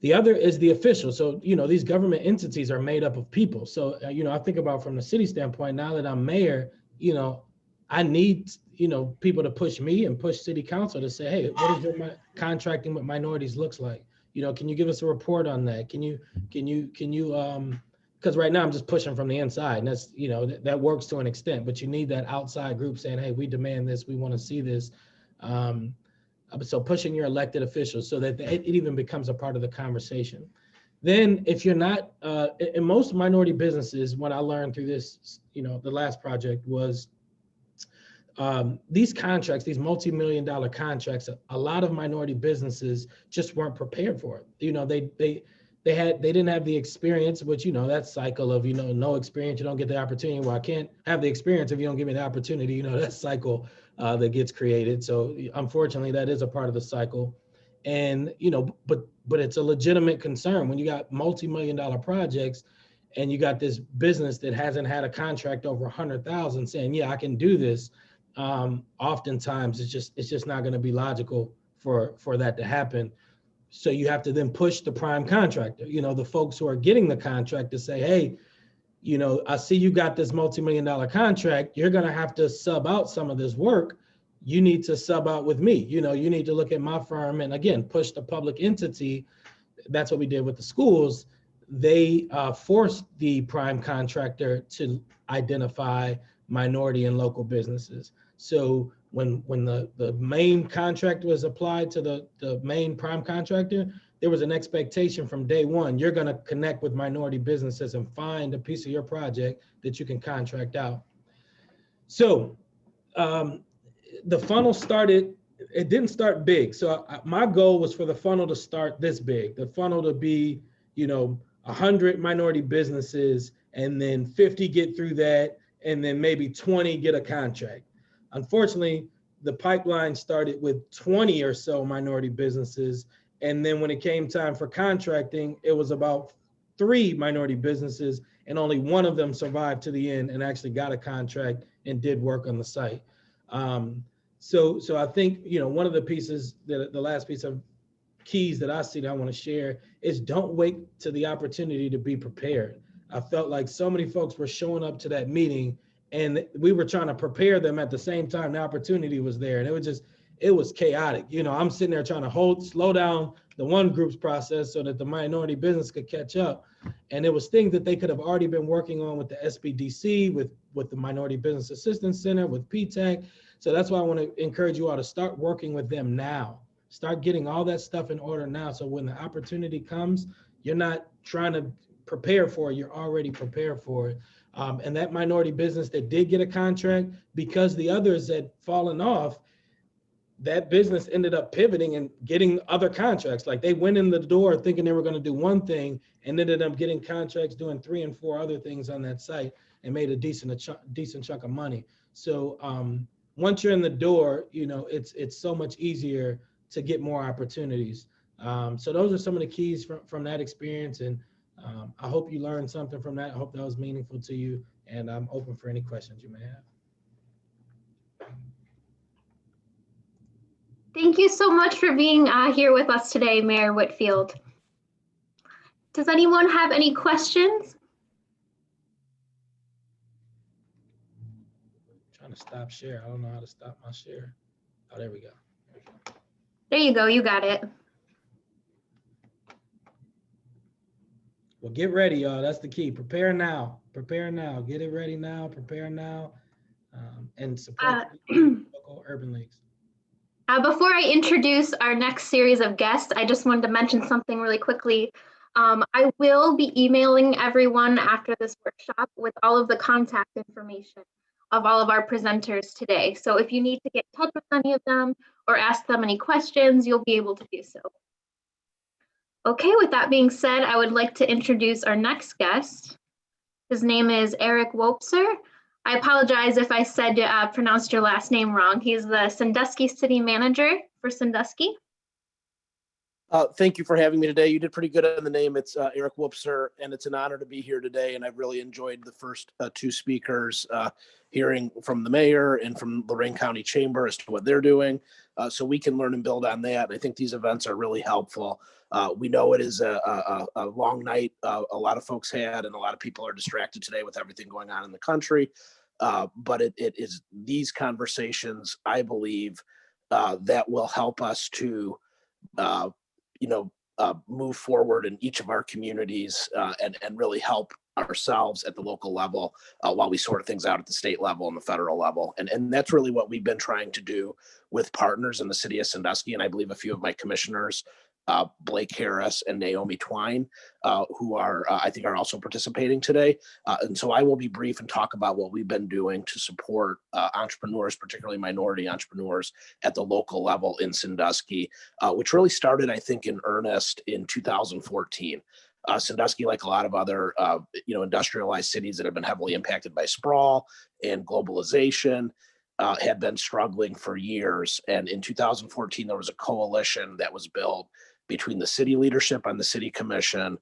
The other is the official. So, these government entities are made up of people. So, I think about from the city standpoint, now that I'm mayor, I need, people to push me and push city council to say, hey, what is your contracting with minorities looks like? Can you give us a report on that? Can you, because right now I'm just pushing from the inside, and that's, that works to an extent, but you need that outside group saying, hey, we demand this, we want to see this. So pushing your elected officials so that it even becomes a part of the conversation. Then if you're not, in most minority businesses, what I learned through this, the last project was these contracts, these multi-million-dollar contracts, a lot of minority businesses just weren't prepared for it. They didn't have the experience, which, that cycle of, no experience, you don't get the opportunity. Well, I can't have the experience if you don't give me the opportunity, that cycle that gets created. So unfortunately, that is a part of the cycle. And, but it's a legitimate concern when you got multi-million-dollar projects and you got this business that hasn't had a contract over 100,000 saying, yeah, I can do this. Oftentimes it's just not going to be logical for that to happen. So you have to then push the prime contractor, the folks who are getting the contract to say, hey, I see you got this multi-million-dollar contract. You're going to have to sub out some of this work. You need to sub out with me. You need to look at my firm and again, push the public entity. That's what we did with the schools. They forced the prime contractor to identify minority and local businesses. So when the main contract was applied to the main prime contractor, there was an expectation from day one, you're going to connect with minority businesses and find a piece of your project that you can contract out. So the funnel started, it didn't start big. So my goal was for the funnel to start this big, the funnel to be, 100 minority businesses, and then 50 get through that, and then maybe 20 get a contract. Unfortunately, the pipeline started with 20 or so minority businesses. And then when it came time for contracting, it was about 3 minority businesses, and only one of them survived to the end and actually got a contract and did work on the site. So I think, one of the pieces, the last piece of keys that I see that I want to share is don't wait to the opportunity to be prepared. I felt like so many folks were showing up to that meeting and we were trying to prepare them at the same time the opportunity was there. And it was chaotic. I'm sitting there trying to slow down the one group's process so that the minority business could catch up. And it was things that they could have already been working on with the SBDC, with the Minority Business Assistance Center, with PTAC. So that's why I want to encourage you all to start working with them now. Start getting all that stuff in order now. So when the opportunity comes, you're not trying to prepare for it, you're already prepared for it. And that minority business that did get a contract, because the others had fallen off, that business ended up pivoting and getting other contracts. Like they went in the door thinking they were going to do one thing and ended up getting contracts doing 3 and 4 other things on that site and made a decent chunk of money. So once you're in the door, it's so much easier to get more opportunities. So those are some of the keys from that experience. And I hope you learned something from that. I hope that was meaningful to you. And I'm open for any questions you may have. Thank you so much for being here with us today, Mayor Whitfield. Does anyone have any questions? I'm trying to stop share. I don't know how to stop my share. Oh, there we go. There you go. You got it. Well, get ready, y'all. That's the key. Prepare now. Prepare now. Get it ready now. Prepare now. And support local urban leagues. Before I introduce our next series of guests, I just wanted to mention something really quickly. I will be emailing everyone after this workshop with all of the contact information of all of our presenters today. So if you need to get in touch with any of them or ask them any questions, you'll be able to do so. Okay, with that being said, I would like to introduce our next guest. His name is Eric Wopser. I apologize if I said pronounced your last name wrong. He's the Sandusky City Manager for Sandusky. Thank you for having me today. You did pretty good on the name. It's Eric Whoopser, and it's an honor to be here today. And I've really enjoyed the first two speakers, hearing from the mayor and from Lorain County Chamber as to what they're doing, so we can learn and build on that. I think these events are really helpful. We know it is a long night a lot of folks had, and a lot of people are distracted today with everything going on in the country. But it is these conversations, I believe, that will help us to move forward in each of our communities, and really help ourselves at the local level while we sort things out at the state level and the federal level. And that's really what we've been trying to do with partners in the city of Sandusky. And I believe a few of my commissioners, Blake Harris and Naomi Twine, who are, I think, are also participating today. And so I will be brief and talk about what we've been doing to support entrepreneurs, particularly minority entrepreneurs at the local level in Sandusky, which really started, I think, in earnest in 2014. Sandusky, like a lot of other, industrialized cities that have been heavily impacted by sprawl and globalization, had been struggling for years. And in 2014, there was a coalition that was built between the city leadership on the city commission,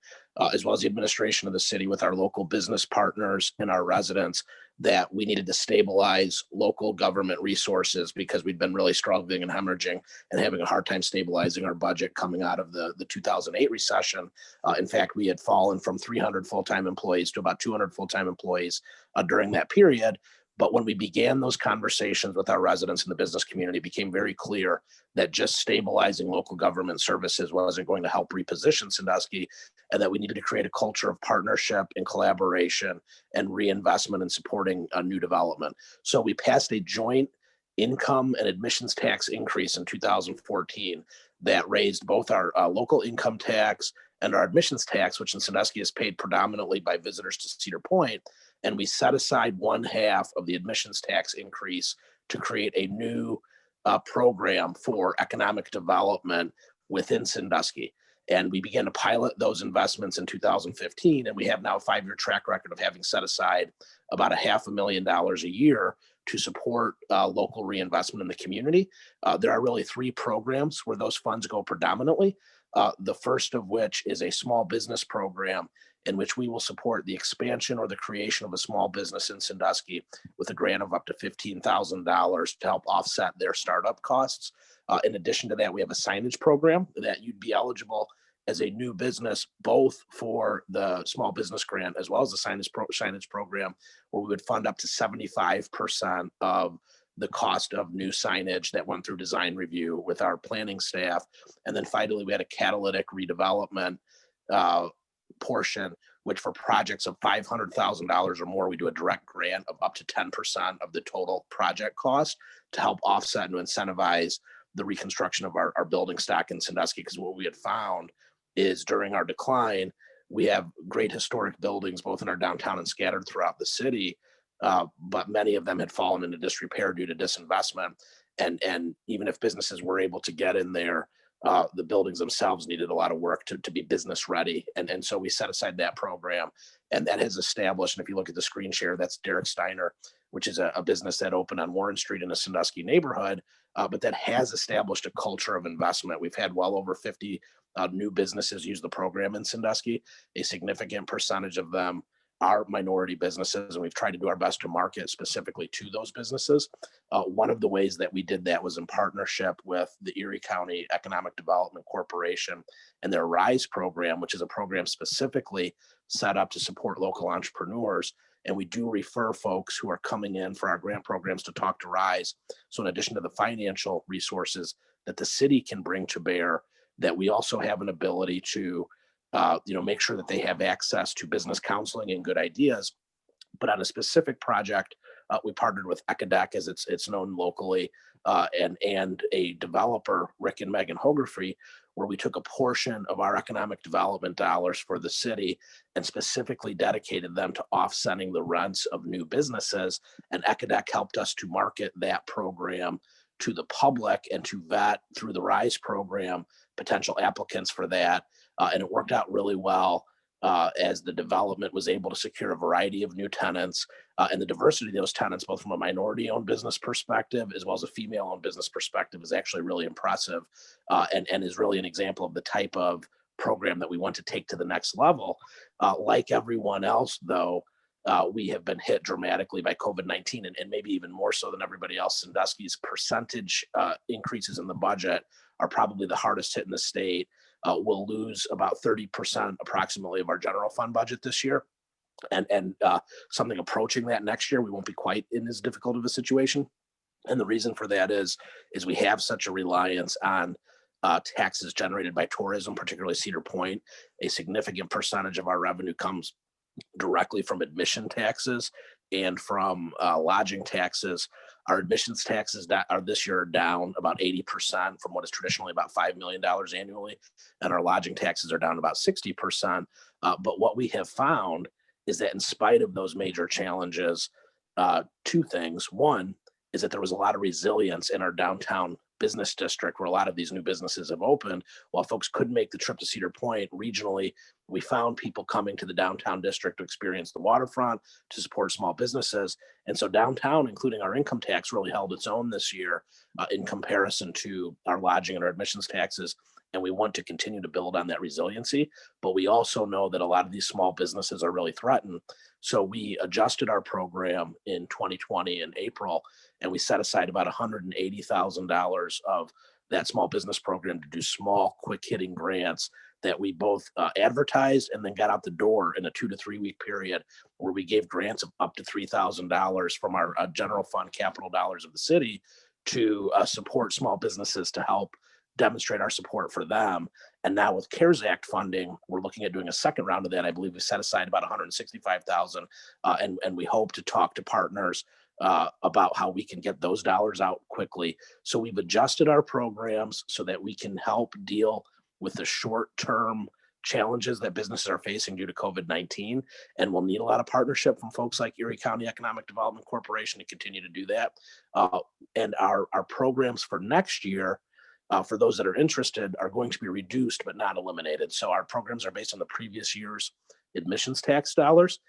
as well as the administration of the city, with our local business partners and our residents, that we needed to stabilize local government resources because we'd been really struggling and hemorrhaging and having a hard time stabilizing our budget coming out of the 2008 recession. In fact, we had fallen from 300 full-time employees to about 200 full-time employees during that period. But when we began those conversations with our residents in the business community, it became very clear that just stabilizing local government services wasn't going to help reposition Sandusky, and that we needed to create a culture of partnership and collaboration and reinvestment in supporting new development. So we passed a joint income and admissions tax increase in 2014 that raised both our local income tax and our admissions tax, which in Sandusky is paid predominantly by visitors to Cedar Point. And we set aside 1/2 of the admissions tax increase to create a new program for economic development within Sandusky. And we began to pilot those investments in 2015. And we have now a 5-year track record of having set aside about $500,000 a year to support local reinvestment in the community. There are really 3 programs where those funds go predominantly. The first of which is a small business program in which we will support the expansion or the creation of a small business in Sandusky with a grant of up to $15,000 to help offset their startup costs. In addition to that, we have a signage program that you'd be eligible as a new business, both for the small business grant as well as the signage program, where we would fund up to 75% of the cost of new signage that went through design review with our planning staff. And then finally, we had a catalytic redevelopment portion, which for projects of $500,000 or more, we do a direct grant of up to 10% of the total project cost to help offset and incentivize the reconstruction of our building stock in Sandusky. Because what we had found is during our decline, we have great historic buildings, both in our downtown and scattered throughout the city. But many of them had fallen into disrepair due to disinvestment. And even if businesses were able to get in there, the buildings themselves needed a lot of work to be business ready. And so we set aside that program, and that has established, and if you look at the screen share, that's Derek Steiner, which is a business that opened on Warren Street in a Sandusky neighborhood, but that has established a culture of investment. We've had well over 50 new businesses use the program in Sandusky. A significant percentage of them are minority businesses, and we've tried to do our best to market specifically to those businesses. One of the ways that we did that was in partnership with the Erie County Economic Development Corporation and their RISE program, which is a program specifically set up to support local entrepreneurs. And we do refer folks who are coming in for our grant programs to talk to RISE. So in addition to the financial resources that the city can bring to bear, that we also have an ability to make sure that they have access to business counseling and good ideas. But on a specific project, we partnered with Ecodec, as it's known locally, and a developer, Rick and Megan Hogrefree, where we took a portion of our economic development dollars for the city and specifically dedicated them to offsetting the rents of new businesses. And Ecodec helped us to market that program to the public and to vet through the RISE program potential applicants for that. And it worked out really well. as the development was able to secure a variety of new tenants, and the diversity of those tenants, both from a minority-owned business perspective as well as a female-owned business perspective, is actually really impressive, and is really an example of the type of program that we want to take to the next level. Like everyone else, though, we have been hit dramatically by COVID-19, and maybe even more so than everybody else. Sandusky's percentage increases in the budget are probably the hardest hit in the state. We'll lose about 30% approximately of our general fund budget this year, and something approaching that next year. We won't be quite in as difficult of a situation. And the reason for that is we have such a reliance on taxes generated by tourism, particularly Cedar Point. A significant percentage of our revenue comes directly from admission taxes and from lodging taxes. Our admissions taxes that are this year down about 80% from what is traditionally about $5 million annually. And our lodging taxes are down about 60%. But what we have found is that in spite of those major challenges, two things. One is that there was a lot of resilience in our downtown business district where a lot of these new businesses have opened. While folks couldn't make the trip to Cedar Point regionally, we found people coming to the downtown district to experience the waterfront, to support small businesses. And so downtown, including our income tax, really held its own this year in comparison to our lodging and our admissions taxes. And we want to continue to build on that resiliency. But we also know that a lot of these small businesses are really threatened. So we adjusted our program in 2020 in April, and we set aside about $180,000 of that small business program to do small, quick hitting grants that we both advertised and then got out the door in a 2 to 3 week period, where we gave grants of up to $3,000 from our general fund capital dollars of the city to support small businesses, to help demonstrate our support for them. And now with CARES Act funding, we're looking at doing a second round of that. I believe we set aside about $165,000, and we hope to talk to partners about how we can get those dollars out quickly. So we've adjusted our programs so that we can help deal with the short-term challenges that businesses are facing due to COVID-19. And we'll need a lot of partnership from folks like Erie County Economic Development Corporation to continue to do that. And our programs for next year, for those that are interested, are going to be reduced but not eliminated. So our programs are based on the previous year's admissions tax dollars.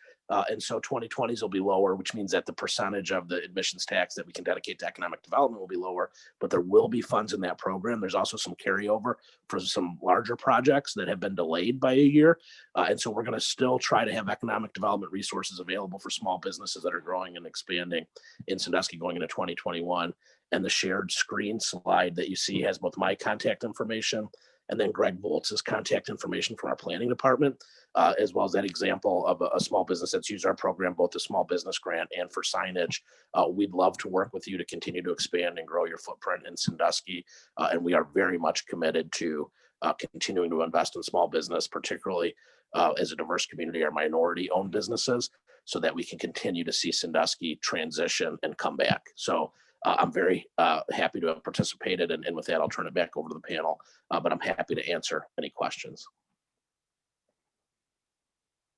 And so 2020s will be lower, which means that the percentage of the admissions tax that we can dedicate to economic development will be lower, but there will be funds in that program. There's also some carryover for some larger projects that have been delayed by a year. And so we're going to still try to have economic development resources available for small businesses that are growing and expanding in Sandusky going into 2021. And the shared screen slide that you see has both my contact information and then Greg Voltz's contact information from our planning department, as well as that example of a small business that's used our program, both the small business grant and for signage. We'd love to work with you to continue to expand and grow your footprint in Sandusky. And we are very much committed to continuing to invest in small business, particularly as a diverse community, our minority-owned businesses, so that we can continue to see Sandusky transition and come back. So I'm very happy to have participated, and with that, I'll turn it back over to the panel, but I'm happy to answer any questions.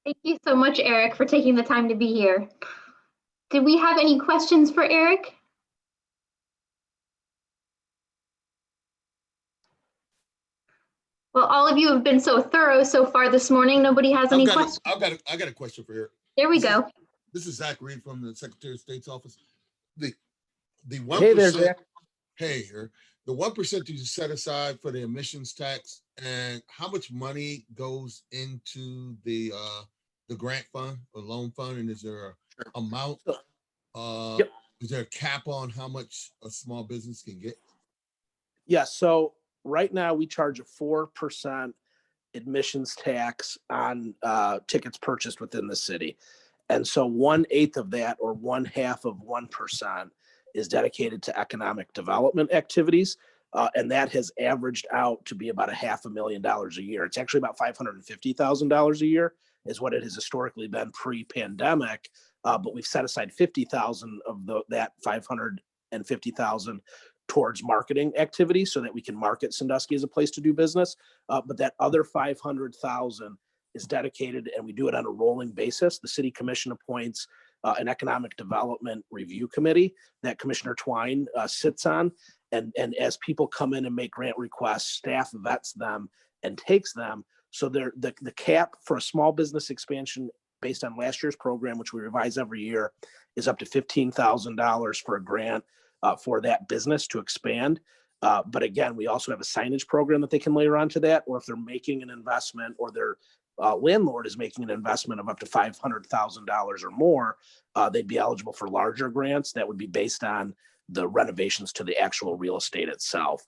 Thank you so much, Eric, for taking the time to be here. Did we have any questions for Eric? Well, all of you have been so thorough so far this morning. Nobody has any questions. I got a question for Eric. There we go. This is Zach Reed from the Secretary of State's office. The 1%. Hey there, Zach. Hey, Eric. The 1% that you set aside for the emissions tax, and how much money goes into the grant fund or loan fund, and is there an amount? Yep. Is there a cap on how much a small business can get? Yeah, so right now we charge a 4% admissions tax on tickets purchased within the city. And so 1/8 of that, or 1/2 of 1%, is dedicated to economic development activities. And that has averaged out to be about $500,000 a year. It's actually about $550,000 a year is what it has historically been pre-pandemic. But we've set aside $50,000 of that $550,000 towards marketing activities so that we can market Sandusky as a place to do business. But that other $500,000 is dedicated, and we do it on a rolling basis. The city commission appoints an economic development review committee that Commissioner Twine sits on. And as people come in and make grant requests, staff vets them and takes them So the cap for a small business expansion based on last year's program, which we revise every year, is up to $15,000 for a grant for that business to expand. But again, we also have a signage program that they can layer onto that, or if they're making an investment or their landlord is making an investment of up to $500,000 or more, they'd be eligible for larger grants that would be based on the renovations to the actual real estate itself.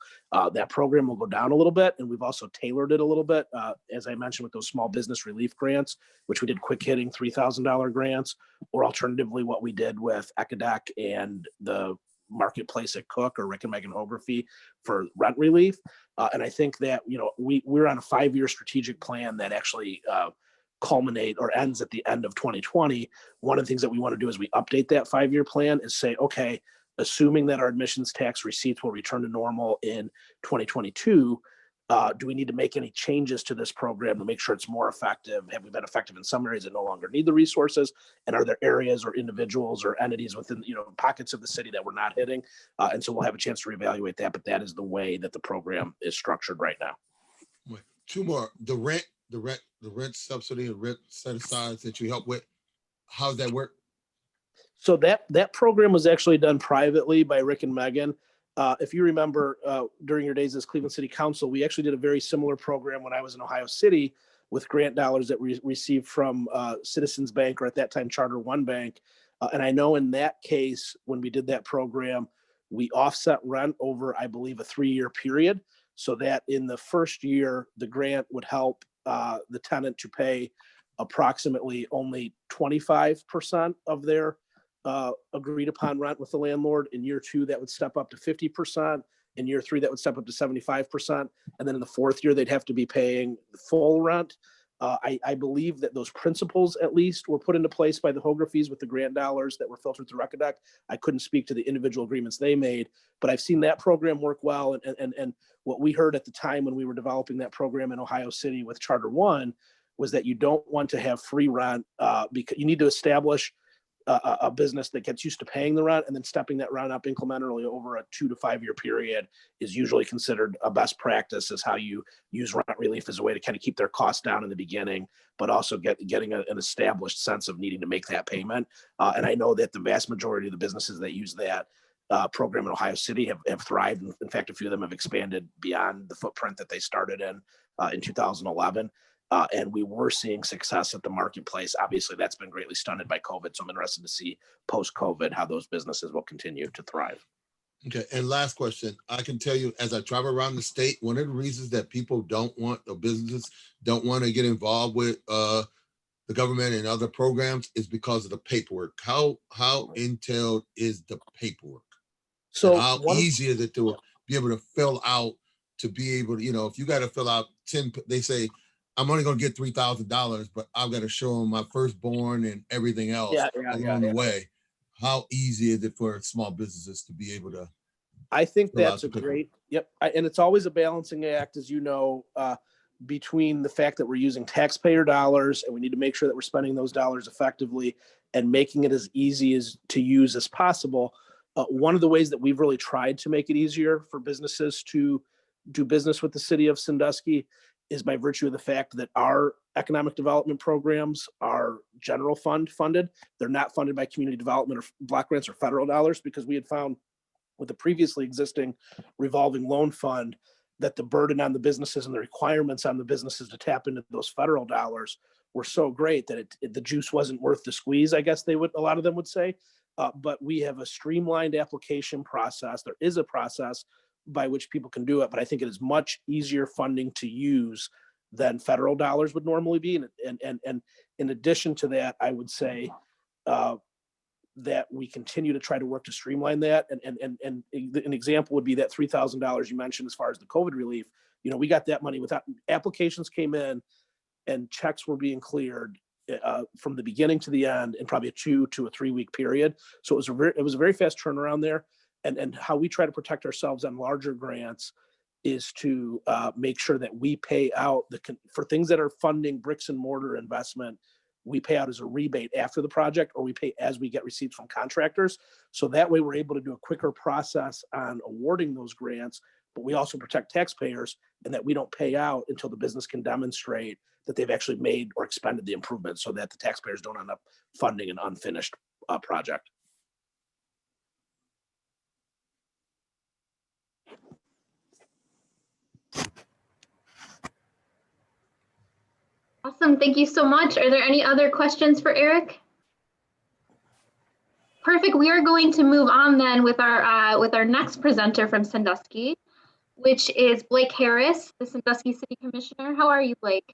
That program will go down a little bit, and we've also tailored it a little bit, as I mentioned, with those small business relief grants, which we did quick hitting $3,000 grants, or alternatively what we did with Ecadec and the marketplace at Cook or Rick and Megan Hography for rent relief. And I think that, we're on a 5-year strategic plan that actually culminate or ends at the end of 2020. One of the things that we want to do as we update that 5-year plan is say, okay, assuming that our admissions tax receipts will return to normal in 2022, do we need to make any changes to this program to make sure it's more effective? Have we been effective in some areas that no longer need the resources? And are there areas or individuals or entities within, pockets of the city that we're not hitting? And so we'll have a chance to reevaluate that, but that is the way that the program is structured right now. Wait, 2 more. The rent subsidy, the rent set aside that you help with, how's that work? So that program was actually done privately by Rick and Megan. If you remember, during your days as Cleveland City Council, we actually did a very similar program when I was in Ohio City with grant dollars that we received from Citizens Bank, or at that time Charter One Bank. And I know in that case, when we did that program, we offset rent over, I believe, a 3-year period, so that in the first year, the grant would help the tenant to pay approximately only 25% of their agreed upon rent with the landlord. In year 2, that would step up to 50%. In year 3, that would step up to 75%. And then in the 4th year, they'd have to be paying full rent. I believe that those principles at least were put into place by the Hographies with the grant dollars that were filtered through Ecadec. I couldn't speak to the individual agreements they made, but I've seen that program work well. And what we heard at the time when we were developing that program in Ohio City with Charter One was that you don't want to have free rent because you need to establish a business that gets used to paying the rent, and then stepping that rent up incrementally over a 2 to 5 year period is usually considered a best practice, is how you use rent relief as a way to kind of keep their costs down in the beginning, but also getting an established sense of needing to make that payment. And I know that the vast majority of the businesses that use that program in Ohio City have thrived. In fact, a few of them have expanded beyond the footprint that they started in 2011. And we were seeing success at the marketplace. Obviously, that's been greatly stunted by COVID. So I'm interested to see post-COVID how those businesses will continue to thrive. Okay. And last question. I can tell you, as I travel around the state, one of the reasons that people don't want, or businesses don't want to get involved with the government and other programs is because of the paperwork. How entailed is the paperwork? So how easy is it to be able to fill out, to be able to, if you got to fill out 10, they say, I'm only going to get $3,000, but I've got to show them my firstborn and everything else along the way. How easy is it for small businesses to be able to? I think that's a great, and it's always a balancing act, as you know, between the fact that we're using taxpayer dollars and we need to make sure that we're spending those dollars effectively and making it as easy as to use as possible. One of the ways that we've really tried to make it easier for businesses to do business with the city of Sandusky is by virtue of the fact that our economic development programs are general fund funded. They're not funded by community development or block grants or federal dollars, because we had found with the previously existing revolving loan fund that the burden on the businesses and the requirements on the businesses to tap into those federal dollars were so great that the juice wasn't worth the squeeze, I guess a lot of them would say. But we have a streamlined application process. There is a process by which people can do it, but I think it is much easier funding to use than federal dollars would normally be. And in addition to that, I would say that we continue to try to work to streamline that. And an example would be that $3,000 you mentioned as far as the COVID relief. We got that money without applications came in and checks were being cleared from the beginning to the end in probably a 2 to 3 week period. So it was a very fast turnaround there. And how we try to protect ourselves on larger grants is to make sure that we pay out for things that are funding bricks and mortar investment. We pay out as a rebate after the project, or we pay as we get receipts from contractors. So that way we're able to do a quicker process on awarding those grants, but we also protect taxpayers and that we don't pay out until the business can demonstrate that they've actually made or expended the improvements so that the taxpayers don't end up funding an unfinished project. Awesome, thank you so much. Are there any other questions for Eric? Perfect, we are going to move on then with our next presenter from Sandusky, which is Blake Harris, the Sandusky City Commissioner. How are you, Blake?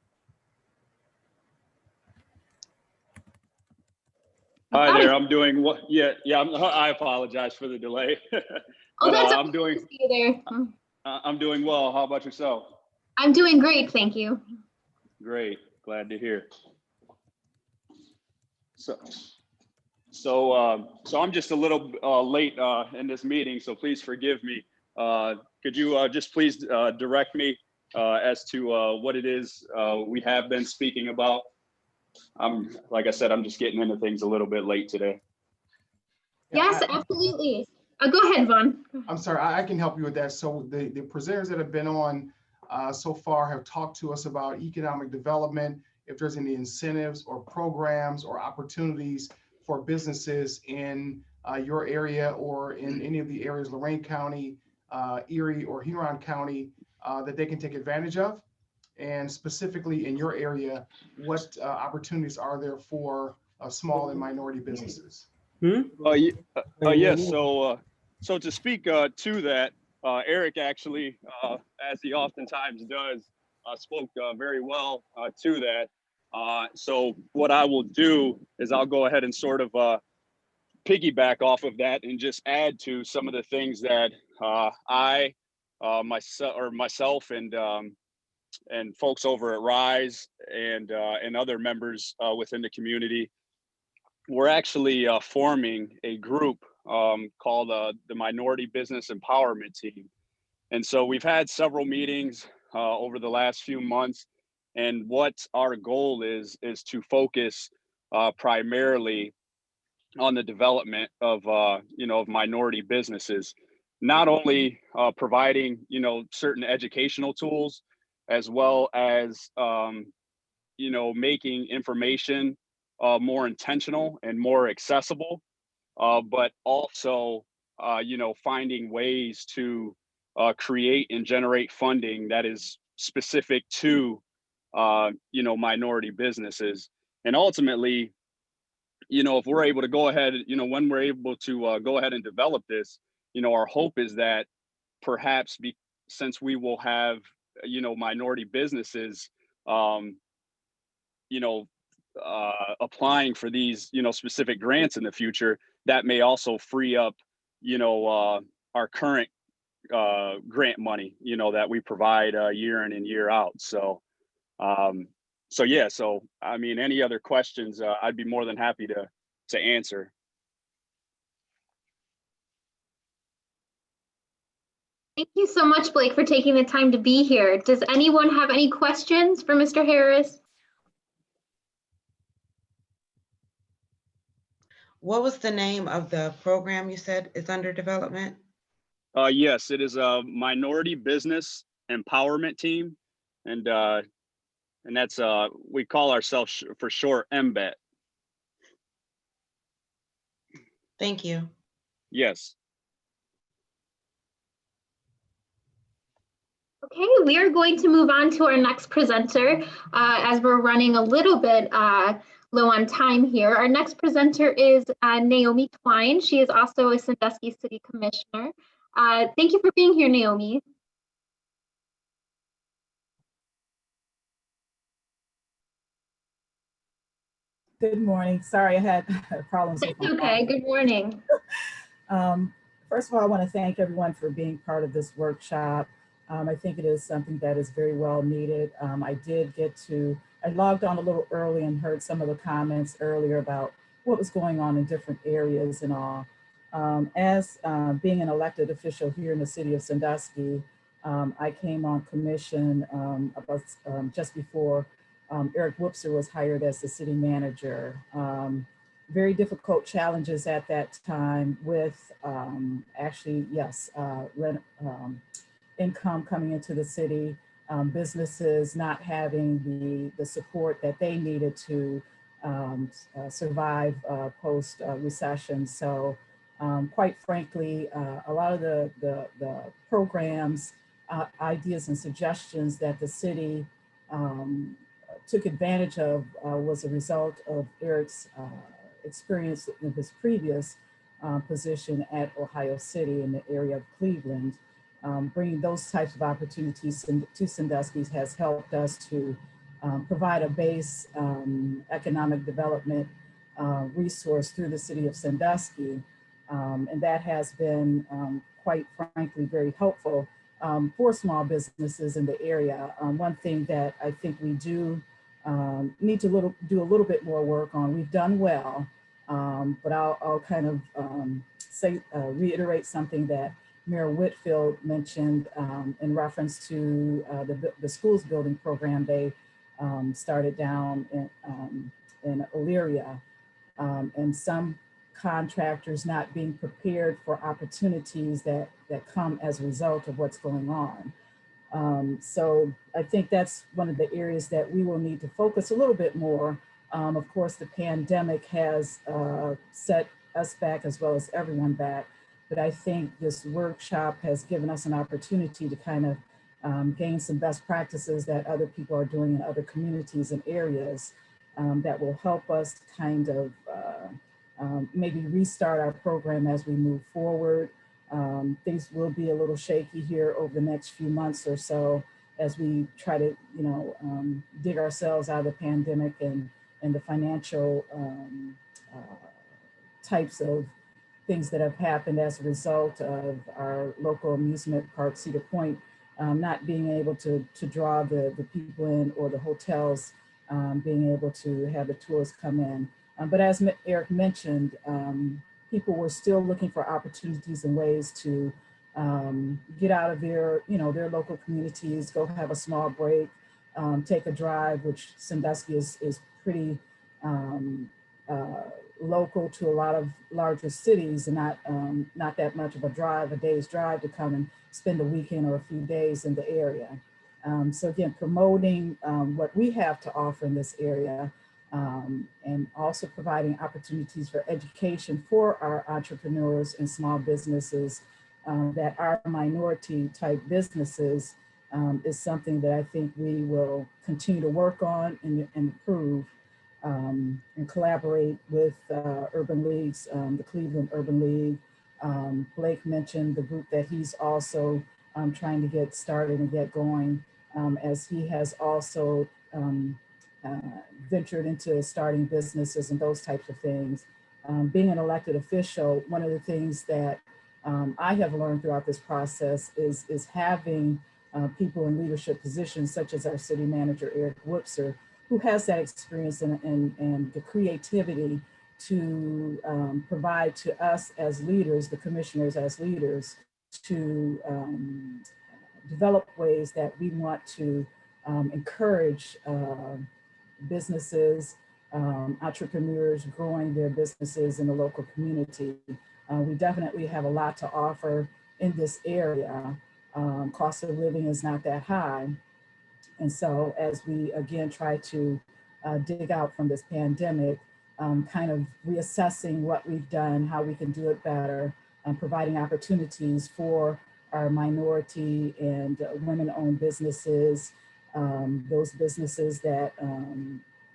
Hi there, I'm doing what? Yeah, I apologize for the delay. Oh, that's okay. I'm doing. To see you there. I'm doing well. How about yourself? I'm doing great, thank you. Great, glad to hear. So I'm just a little late in this meeting, so please forgive me. Could you just please direct me as to what it is we have been speaking about? Like I said, I'm just getting into things a little bit late today. Yes, absolutely. Go ahead, Vaughn. I'm sorry, I can help you with that. So the presenters that have been on so far have talked to us about economic development, if there's any incentives or programs or opportunities for businesses in your area or in any of the areas, Lorain County, Erie, or Huron County, that they can take advantage of. And specifically in your area, what opportunities are there for small and minority businesses? Yes, so to speak to that, Eric actually, as he oftentimes does, spoke very well to that. So what I will do is I'll go ahead and sort of piggyback off of that and just add to some of the things that myself and folks over at Rise and other members within the community, we're actually forming a group called the Minority Business Empowerment Team. And so we've had several meetings over the last few months, and what our goal is to focus primarily on the development of of minority businesses, not only providing certain educational tools, as well as making information more intentional and more accessible, but also finding ways to create and generate funding that is specific to minority businesses. And ultimately, if we're able to go ahead, when we're able to go ahead and develop this, our hope is that perhaps since we will have minority businesses applying for these specific grants in the future, that may also free up our current grant money that we provide year in and year out. So I mean, any other questions I'd be more than happy to answer. Thank you so much, Blake, for taking the time to be here. Does anyone have any questions for Mr. Harris? What was the name of the program you said is under development? Yes, it is a Minority Business Empowerment Team, and that's we call ourselves for short MBET. Thank you. Yes. Okay, we are going to move on to our next presenter as we're running a little bit low on time here. Our next presenter is Naomi Twine. She is also a Sandusky City Commissioner. Thank you for being here, Naomi. Good morning. Sorry, I had problems with my okay. Good morning. First of all, I want to thank everyone for being part of this workshop. I think it is something that is very well needed. I logged on a little early and heard some of the comments earlier about what was going on in different areas and all. As being an elected official here in the city of Sandusky, I came on commission about just before Eric Whoopser was hired as the city manager. Very difficult challenges at that time with income coming into the city, businesses not having the support that they needed to survive post recession. So quite frankly, a lot of the programs, ideas and suggestions that the city took advantage of was a result of Eric's experience in his previous position at Ohio City in the area of Cleveland. Bringing those types of opportunities to Sandusky has helped us to provide a base economic development resource through the city of Sandusky. And that has been quite frankly very helpful for small businesses in the area. One thing that I think we do need to do a little bit more work on, we've done well, but I'll kind of reiterate something that Mayor Whitfield mentioned in reference to the schools building program they started down in Elyria, and some contractors not being prepared for opportunities that come as a result of what's going on. So I think that's one of the areas that we will need to focus a little bit more. Of course, the pandemic has set us back as well as everyone back, but I think this workshop has given us an opportunity to kind of gain some best practices that other people are doing in other communities and areas that will help us kind of maybe restart our program as we move forward. Things will be a little shaky here over the next few months or so as we try to, dig ourselves out of the pandemic and the financial types of things that have happened as a result of our local amusement park, Cedar Point, not being able to draw the people in, or the hotels being able to have the tourists come in. But as Eric mentioned, people were still looking for opportunities and ways to get out of their local communities, go have a small break, take a drive, which Sandusky is pretty local to a lot of larger cities, and not that much of a day's drive to come and spend a weekend or a few days in the area. So again, promoting what we have to offer in this area, and also providing opportunities for education for our entrepreneurs and small businesses that are minority type businesses is something that I think we will continue to work on and improve, and collaborate with urban leagues, the Cleveland Urban League. Blake mentioned the group that he's also trying to get started and get going, as he has also ventured into starting businesses and those types of things. Being an elected official, one of the things that I have learned throughout this process is having people in leadership positions, such as our city manager, Eric Whoopser, who has that experience and the creativity to provide to us as leaders, the commissioners as leaders, to develop ways that we want to encourage businesses, entrepreneurs growing their businesses in the local community. We definitely have a lot to offer in this area. Cost of living is not that high. And so as we, again, try to dig out from this pandemic, kind of reassessing what we've done, how we can do it better, providing opportunities for our minority and women-owned businesses, those businesses that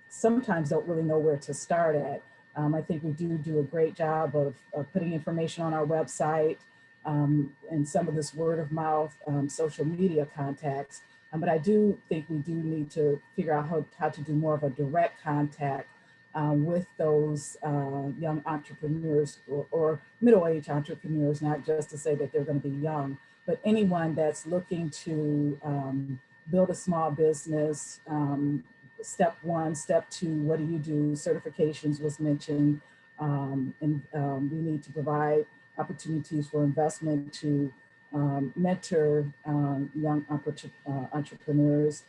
sometimes don't really know where to start at. I think we do a great job of putting information on our website and some of this word of mouth, social media contacts. But I do think we do need to figure out how to do more of a direct contact with those young entrepreneurs or middle-aged entrepreneurs, not just to say that they're going to be young, but anyone that's looking to build a small business. Step one, step two, what do you do? Certifications was mentioned, and we need to provide opportunities for investment to mentor young entrepreneurs,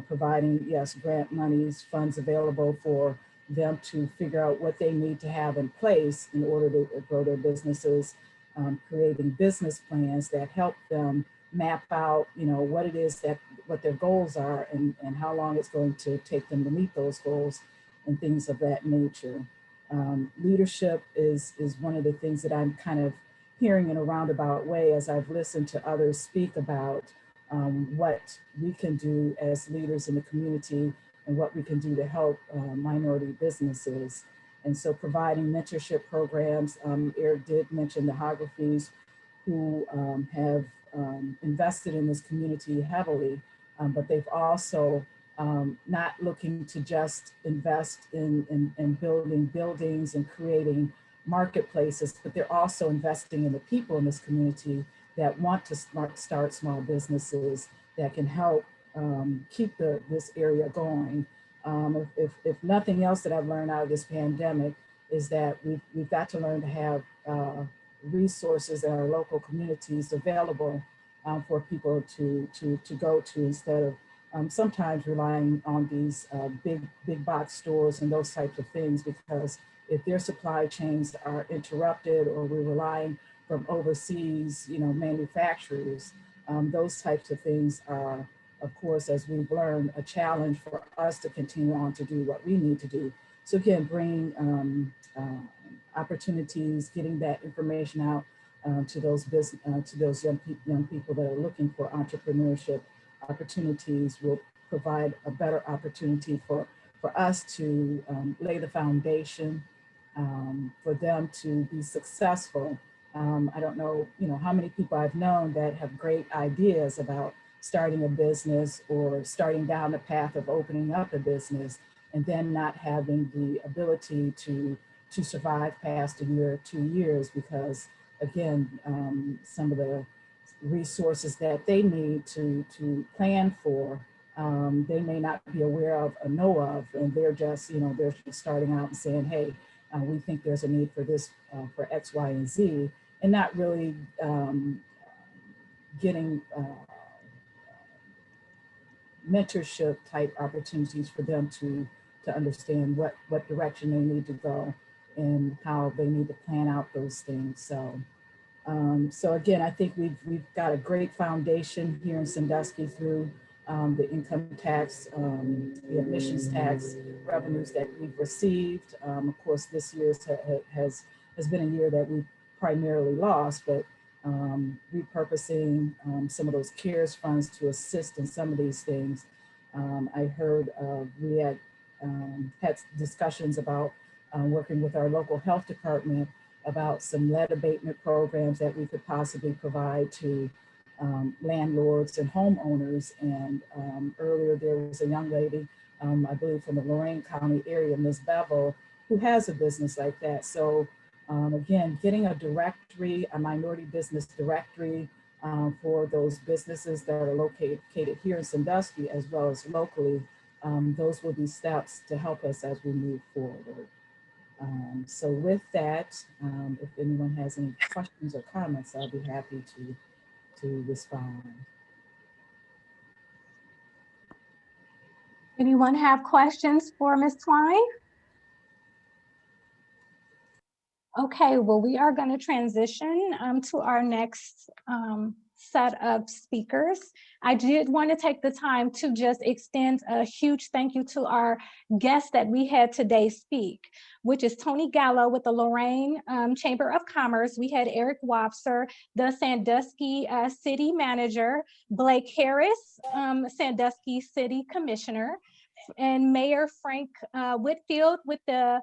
providing, yes, grant monies, funds available for them to figure out what they need to have in place in order to grow their businesses, creating business plans that help them map out, what it is what their goals are and how long it's going to take them to meet those goals and things of that nature. Leadership is one of the things that I'm kind of hearing in a roundabout way as I've listened to others speak about what we can do as leaders in the community and what we can do to help minority businesses. And so providing mentorship programs, Eric did mention the Hographies who have invested in this community heavily, but they've also not looking to just invest in building buildings and creating marketplaces, but they're also investing in the people in this community that want to start small businesses that can help keep this area going. If nothing else that I've learned out of this pandemic is that we've got to learn to have resources in our local communities available for people to go to instead of sometimes relying on these big box stores and those types of things, because if their supply chains are interrupted or we're relying from overseas, manufacturers, those types of things are, of course, as we've learned, a challenge for us to continue on to do what we need to do. So again, bringing opportunities, getting that information out to those young people that are looking for entrepreneurship opportunities will provide a better opportunity for us to lay the foundation for them to be successful. I don't know, how many people I've known that have great ideas about starting a business or starting down the path of opening up a business and then not having the ability to survive past a year or 2 years because, again, some of the resources that they need to plan for, they may not be aware of or know of, and they're just starting out and saying, hey, we think there's a need for this, for X, Y, and Z, and not really getting mentorship type opportunities for them to understand what direction they need to go and how they need to plan out those things. So again, I think we've got a great foundation here in Sandusky through the income tax, the admissions tax revenues that we've received. Of course, this year has been a year that we've primarily lost, but repurposing some of those CARES funds to assist in some of these things. I heard we had discussions about working with our local health department about some lead abatement programs that we could possibly provide to landlords and homeowners. And earlier there was a young lady, I believe from the Lorain County area, Ms. Bevel, who has a business like that. So again, getting a directory, a minority business directory for those businesses that are located here in Sandusky as well as locally, those will be steps to help us as we move forward. So with that, if anyone has any questions or comments, I'll be happy to respond. Anyone have questions for Ms. Twine? Okay, well, we are going to transition to our next set of speakers. I did want to take the time to just extend a huge thank you to our guest that we had today speak, which is Tony Gallo with the Lorain Chamber of Commerce. We had Eric Wobser, the Sandusky City Manager, Blake Harris, Sandusky City Commissioner, and Mayor Frank Whitfield with the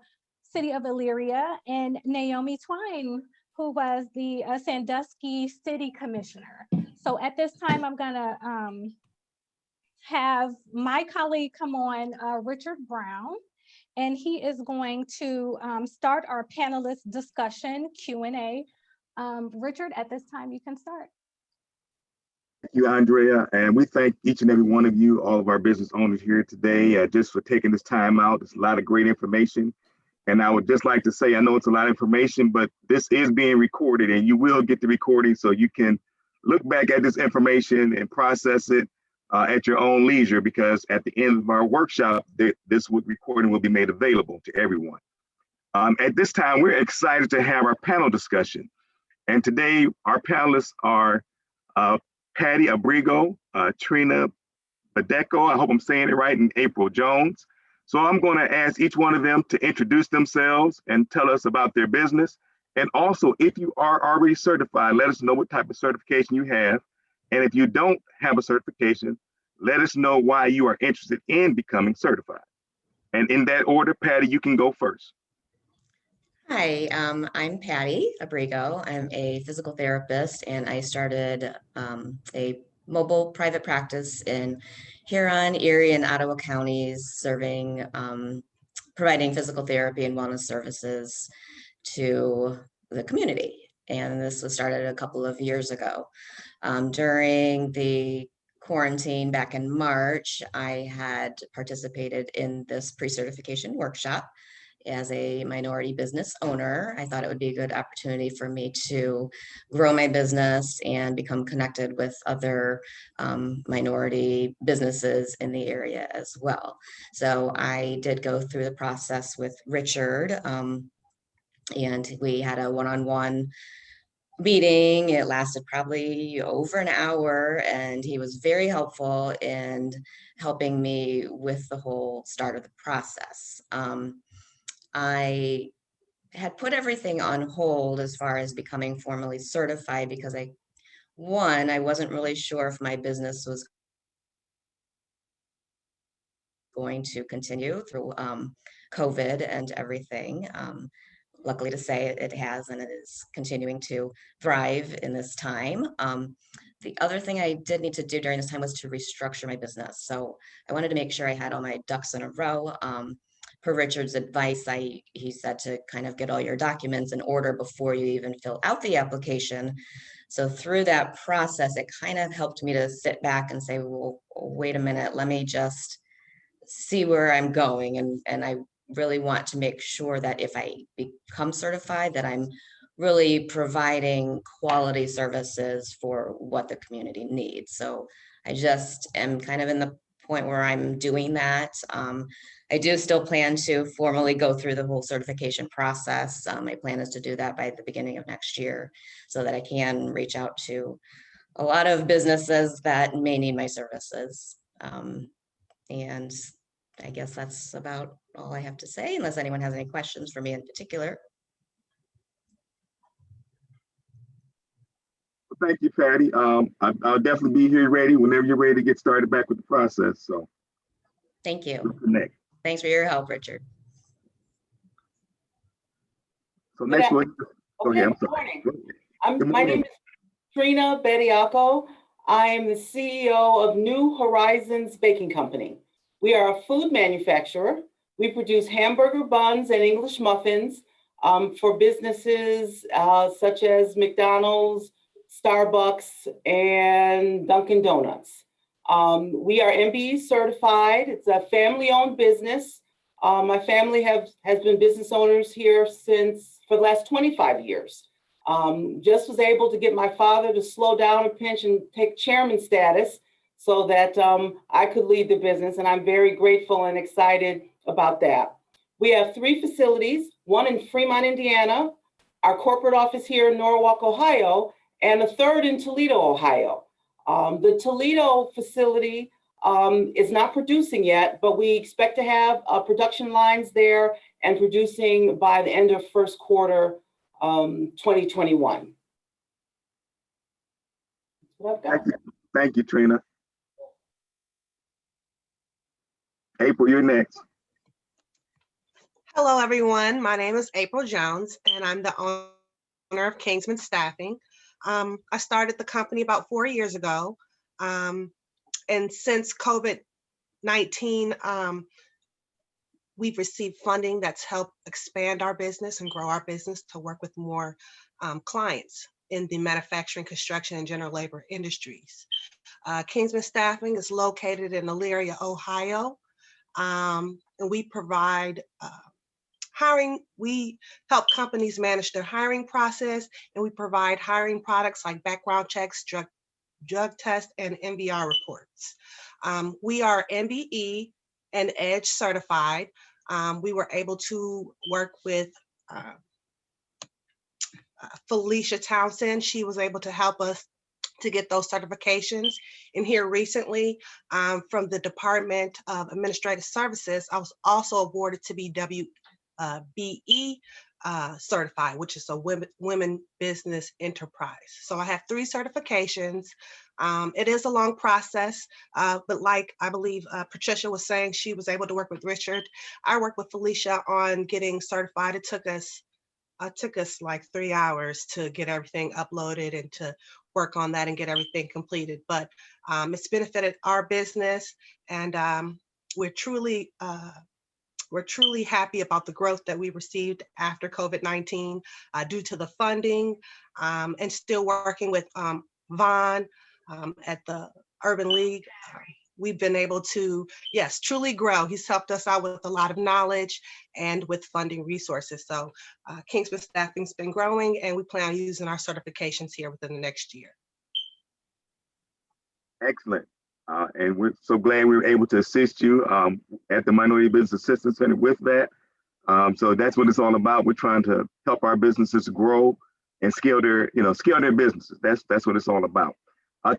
City of Elyria, and Naomi Twine, who was the Sandusky City Commissioner. So at this time, I'm gonna have my colleague come on, Richard Brown, and he is going to start our panelist discussion Q&A. Richard, at this time, you can start. Thank you, Andrea, and we thank each and every one of you, all of our business owners here today, just for taking this time out. There's a lot of great information. And I would just like to say, I know it's a lot of information, but this is being recorded and you will get the recording so you can look back at this information and process it at your own leisure, because at the end of our workshop, this recording will be made available to everyone. At this time, we're excited to have our panel discussion. And today, our panelists are Patty Abrigo, Trina Badeko, I hope I'm saying it right, and April Jones. So I'm going to ask each one of them to introduce themselves and tell us about their business. And also, if you are already certified, let us know what type of certification you have. And if you don't have a certification, let us know why you are interested in becoming certified. And in that order, Patty, you can go first. Hi, I'm Patty Abrigo. I'm a physical therapist, and I started a mobile private practice in Huron, Erie, and Ottawa counties, serving, providing physical therapy and wellness services to the community. And this was started a couple of years ago. During the quarantine back in March, I had participated in this pre-certification workshop. As a minority business owner, I thought it would be a good opportunity for me to grow my business and become connected with other minority businesses in the area as well. So I did go through the process with Richard, and we had a one-on-one meeting. It lasted probably over an hour, and he was very helpful in helping me with the whole start of the process. I had put everything on hold as far as becoming formally certified because I wasn't really sure if my business was going to continue through COVID and everything. Luckily to say it has, and it is continuing to thrive in this time. The other thing I did need to do during this time was to restructure my business. So I wanted to make sure I had all my ducks in a row. Per Richard's advice, he said to kind of get all your documents in order before you even fill out the application. So through that process, it kind of helped me to sit back and say, well, wait a minute, let me just see where I'm going. And I really want to make sure that if I become certified, that I'm really providing quality services for what the community needs. So I just am kind of in the point where I'm doing that. I do still plan to formally go through the whole certification process. My plan is to do that by the beginning of next year so that I can reach out to a lot of businesses that may need my services. And I guess that's about all I have to say, unless anyone has any questions for me in particular. Thank you, Patty. I'll definitely be here ready whenever you're ready to get started back with the process. So thank you. we'll connect. Thanks for your help, Richard. So next one. Go ahead. I'm sorry. My name is Trina Bediaco. I am the CEO of New Horizons Baking Company. We are a food manufacturer. We produce hamburger buns and English muffins for businesses such as McDonald's, Starbucks, and Dunkin' Donuts. We are MBE certified. It's a family-owned business. My family has been business owners here for the last 25 years. Just was able to get my father to slow down a pinch and take chairman status so that I could lead the business, and I'm very grateful and excited about that. We have 3 facilities, one in Fremont, Indiana, our corporate office here in Norwalk, Ohio, and a third in Toledo, Ohio. The Toledo facility is not producing yet, but we expect to have production lines there and producing by the end of first quarter 2021. Thank you, Trina. April, you're next. Hello, everyone. My name is April Jones, and I'm the owner of Kingsman Staffing. I started the company about 4 years ago. And since COVID-19, we've received funding that's helped expand our business and grow our business to work with more clients in the manufacturing, construction, and general labor industries. Kingsman Staffing is located in Elyria, Ohio. And we provide hiring. We help companies manage their hiring process, and we provide hiring products like background checks, drug tests, and MVR reports. We are MBE and EDGE certified. We were able to work with Felicia Townsend. She was able to help us to get those certifications. And here recently, from the Department of Administrative Services, I was also awarded to be WBE certified, which is a women business enterprise. So I have 3 certifications. It is a long process, but like I believe Patricia was saying, she was able to work with Richard. I worked with Felicia on getting certified. It took us like 3 hours to get everything uploaded and to work on that and get everything completed. But it's benefited our business, and we're truly happy about the growth that we received after COVID-19 due to the funding, and still working with Vaughn at the Urban League. We've been able to, yes, truly grow. He's helped us out with a lot of knowledge and with funding resources. So Kingsman Staffing's been growing, and we plan on using our certifications here within the next year. Excellent. And we're so glad we were able to assist you at the Minority Business Assistance Center with that. So that's what it's all about. We're trying to help our businesses grow and scale their businesses. That's what it's all about.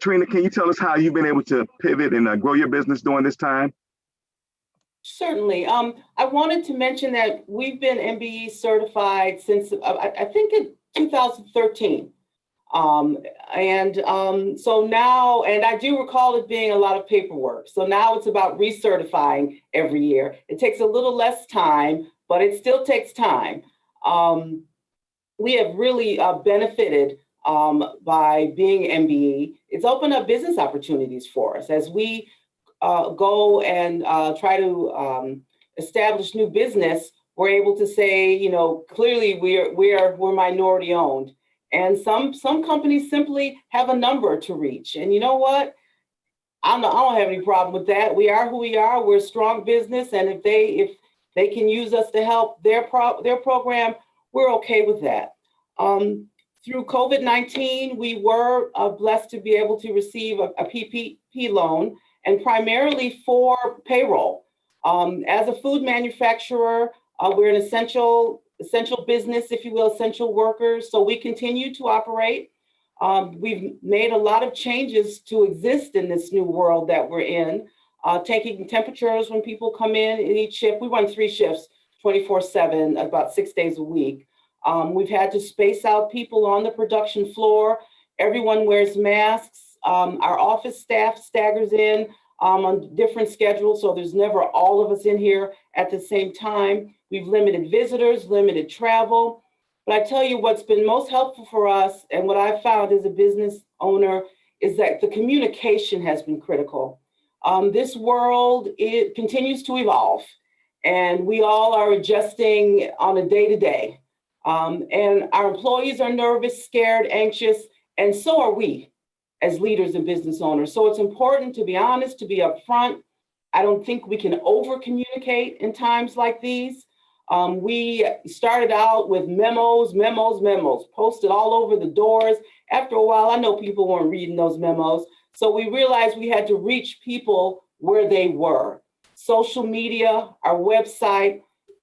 Trina, can you tell us how you've been able to pivot and grow your business during this time? Certainly. I wanted to mention that we've been MBE certified since I think in 2013. So now, and I do recall it being a lot of paperwork. So now it's about recertifying every year. It takes a little less time, but it still takes time. We have really benefited by being MBE. It's opened up business opportunities for us as we go and try to establish new business. We're able to say, clearly we're minority owned. And some companies simply have a number to reach. And you know what? I don't have any problem with that. We are who we are. We're a strong business. And if they can use us to help their program, we're okay with that. Through COVID-19, we were blessed to be able to receive a PPP loan, and primarily for payroll. As a food manufacturer, we're an essential business, if you will, essential workers. So we continue to operate. We've made a lot of changes to exist in this new world that we're in, taking temperatures when people come in each shift. We run 3 shifts, 24/7, about 6 days a week. We've had to space out people on the production floor. Everyone wears masks. Our office staff staggers in on different schedules, so there's never all of us in here at the same time. We've limited visitors, limited travel. But I tell you what's been most helpful for us, and what I've found as a business owner, is that the communication has been critical. This world, it continues to evolve, and we all are adjusting on a day-to-day. And our employees are nervous, scared, anxious, and so are we as leaders and business owners. So it's important to be honest, to be upfront. I don't think we can over-communicate in times like these. We started out with memos, posted all over the doors. After a while, I know people weren't reading those memos. So we realized we had to reach people where they were. Social media, our website,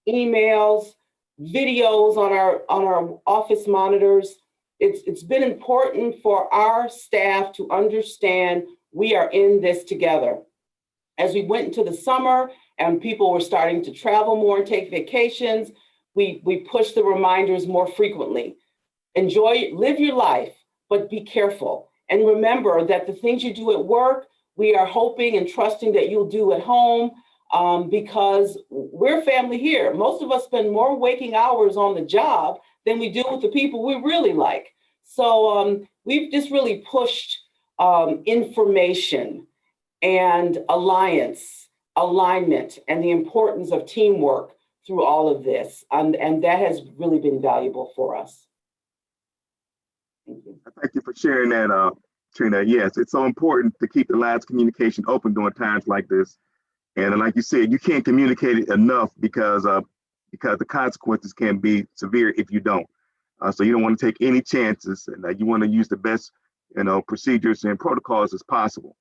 emails, videos on our office monitors. It's been important for our staff to understand we are in this together. As we went into the summer and people were starting to travel more and take vacations, we pushed the reminders more frequently. Live your life, but be careful. And remember that the things you do at work, we are hoping and trusting that you'll do at home, because we're family here. Most of us spend more waking hours on the job than we do with the people we really like. So we've just really pushed information and alignment, and the importance of teamwork through all of this. And that has really been valuable for us. Thank you. Thank you for sharing that, Trina. Yes, it's so important to keep the lines of communication open during times like this. And like you said, you can't communicate it enough because the consequences can be severe if you don't. So you don't want to take any chances, and you want to use the best, procedures and protocols as possible.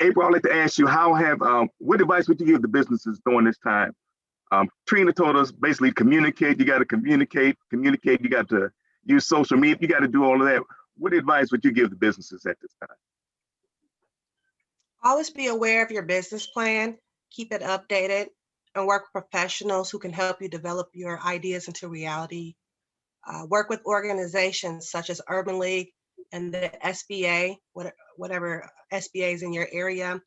April, I'd like to ask you, what advice would you give the businesses during this time? Trina told us basically communicate. You got to communicate. You got to use social media. You got to do all of that. what advice would you give the businesses at this time? Always be aware of your business plan, keep it updated, and work with professionals who can help you develop your ideas into reality. Work with organizations such as Urban League and the SBA, whatever SBA is in your area.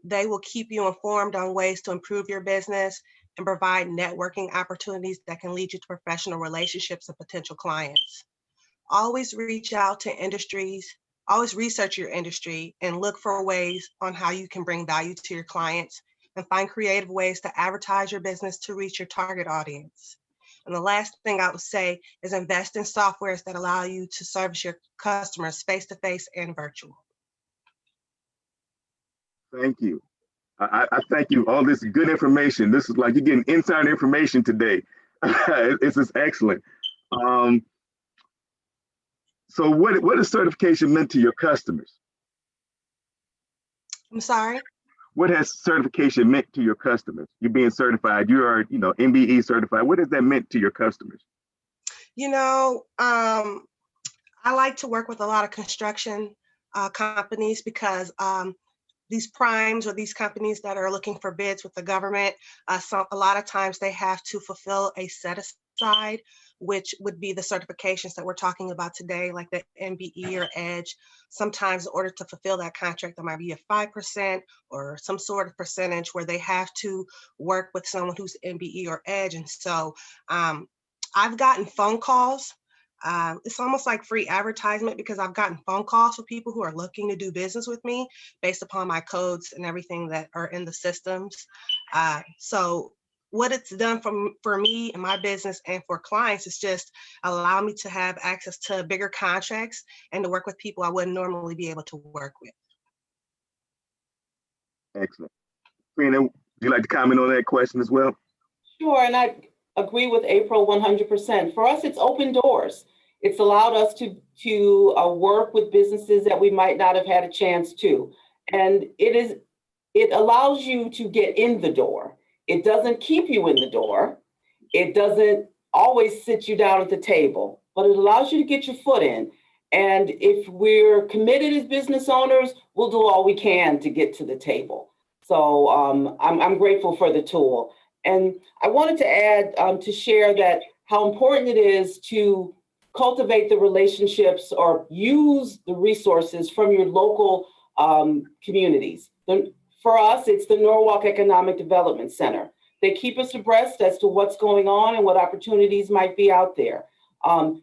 They will keep you informed on ways to improve your business and provide networking opportunities that can lead you to professional relationships and potential clients. Always reach out to industries, always research your industry and look for ways on how you can bring value to your clients and find creative ways to advertise your business to reach your target audience. And the last thing I would say is invest in softwares that allow you to service your customers face-to-face and virtual. Thank you. I thank you. All this good information. This is like you're getting insider information today. This is excellent. So what has certification meant to your customers? I'm sorry? What has certification meant to your customers? You're being certified, you are, MBE certified. What has that meant to your customers? I like to work with a lot of construction companies because these primes or these companies that are looking for bids with the government, a lot of times they have to fulfill a set aside, which would be the certifications that we're talking about today, like the MBE or EDGE. Sometimes in order to fulfill that contract, there might be a 5% or some sort of percentage where they have to work with someone who's MBE or EDGE. And so I've gotten phone calls. It's almost like free advertisement because I've gotten phone calls for people who are looking to do business with me based upon my codes and everything that are in the systems. So what it's done for me and my business and for clients is just allow me to have access to bigger contracts and to work with people I wouldn't normally be able to work with. Excellent. Trina, would you like to comment on that question as well? Sure, and I agree with April 100%. For us, it's open doors. It's allowed us to work with businesses that we might not have had a chance to. And it allows you to get in the door. It doesn't keep you in the door. It doesn't always sit you down at the table, but it allows you to get your foot in. And if we're committed as business owners, we'll do all we can to get to the table. So I'm grateful for the tool. And I wanted to add to share that how important it is to cultivate the relationships or use the resources from your local communities. For us, it's the Norwalk Economic Development Center. They keep us abreast as to what's going on and what opportunities might be out there.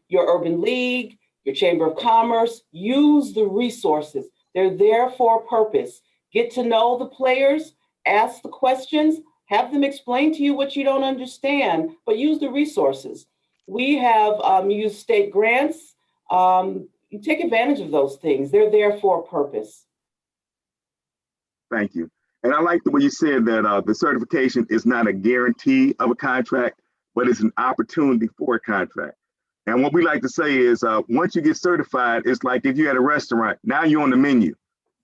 Your Urban League, your Chamber of Commerce, use the resources. They're there for a purpose. Get to know the players, ask the questions, have them explain to you what you don't understand, but use the resources. We have used state grants. You take advantage of those things. They're there for a purpose. Thank you. And I like the way you said that the certification is not a guarantee of a contract, but it's an opportunity for a contract. And what we like to say is once you get certified, it's like if you're at a restaurant, now you're on the menu.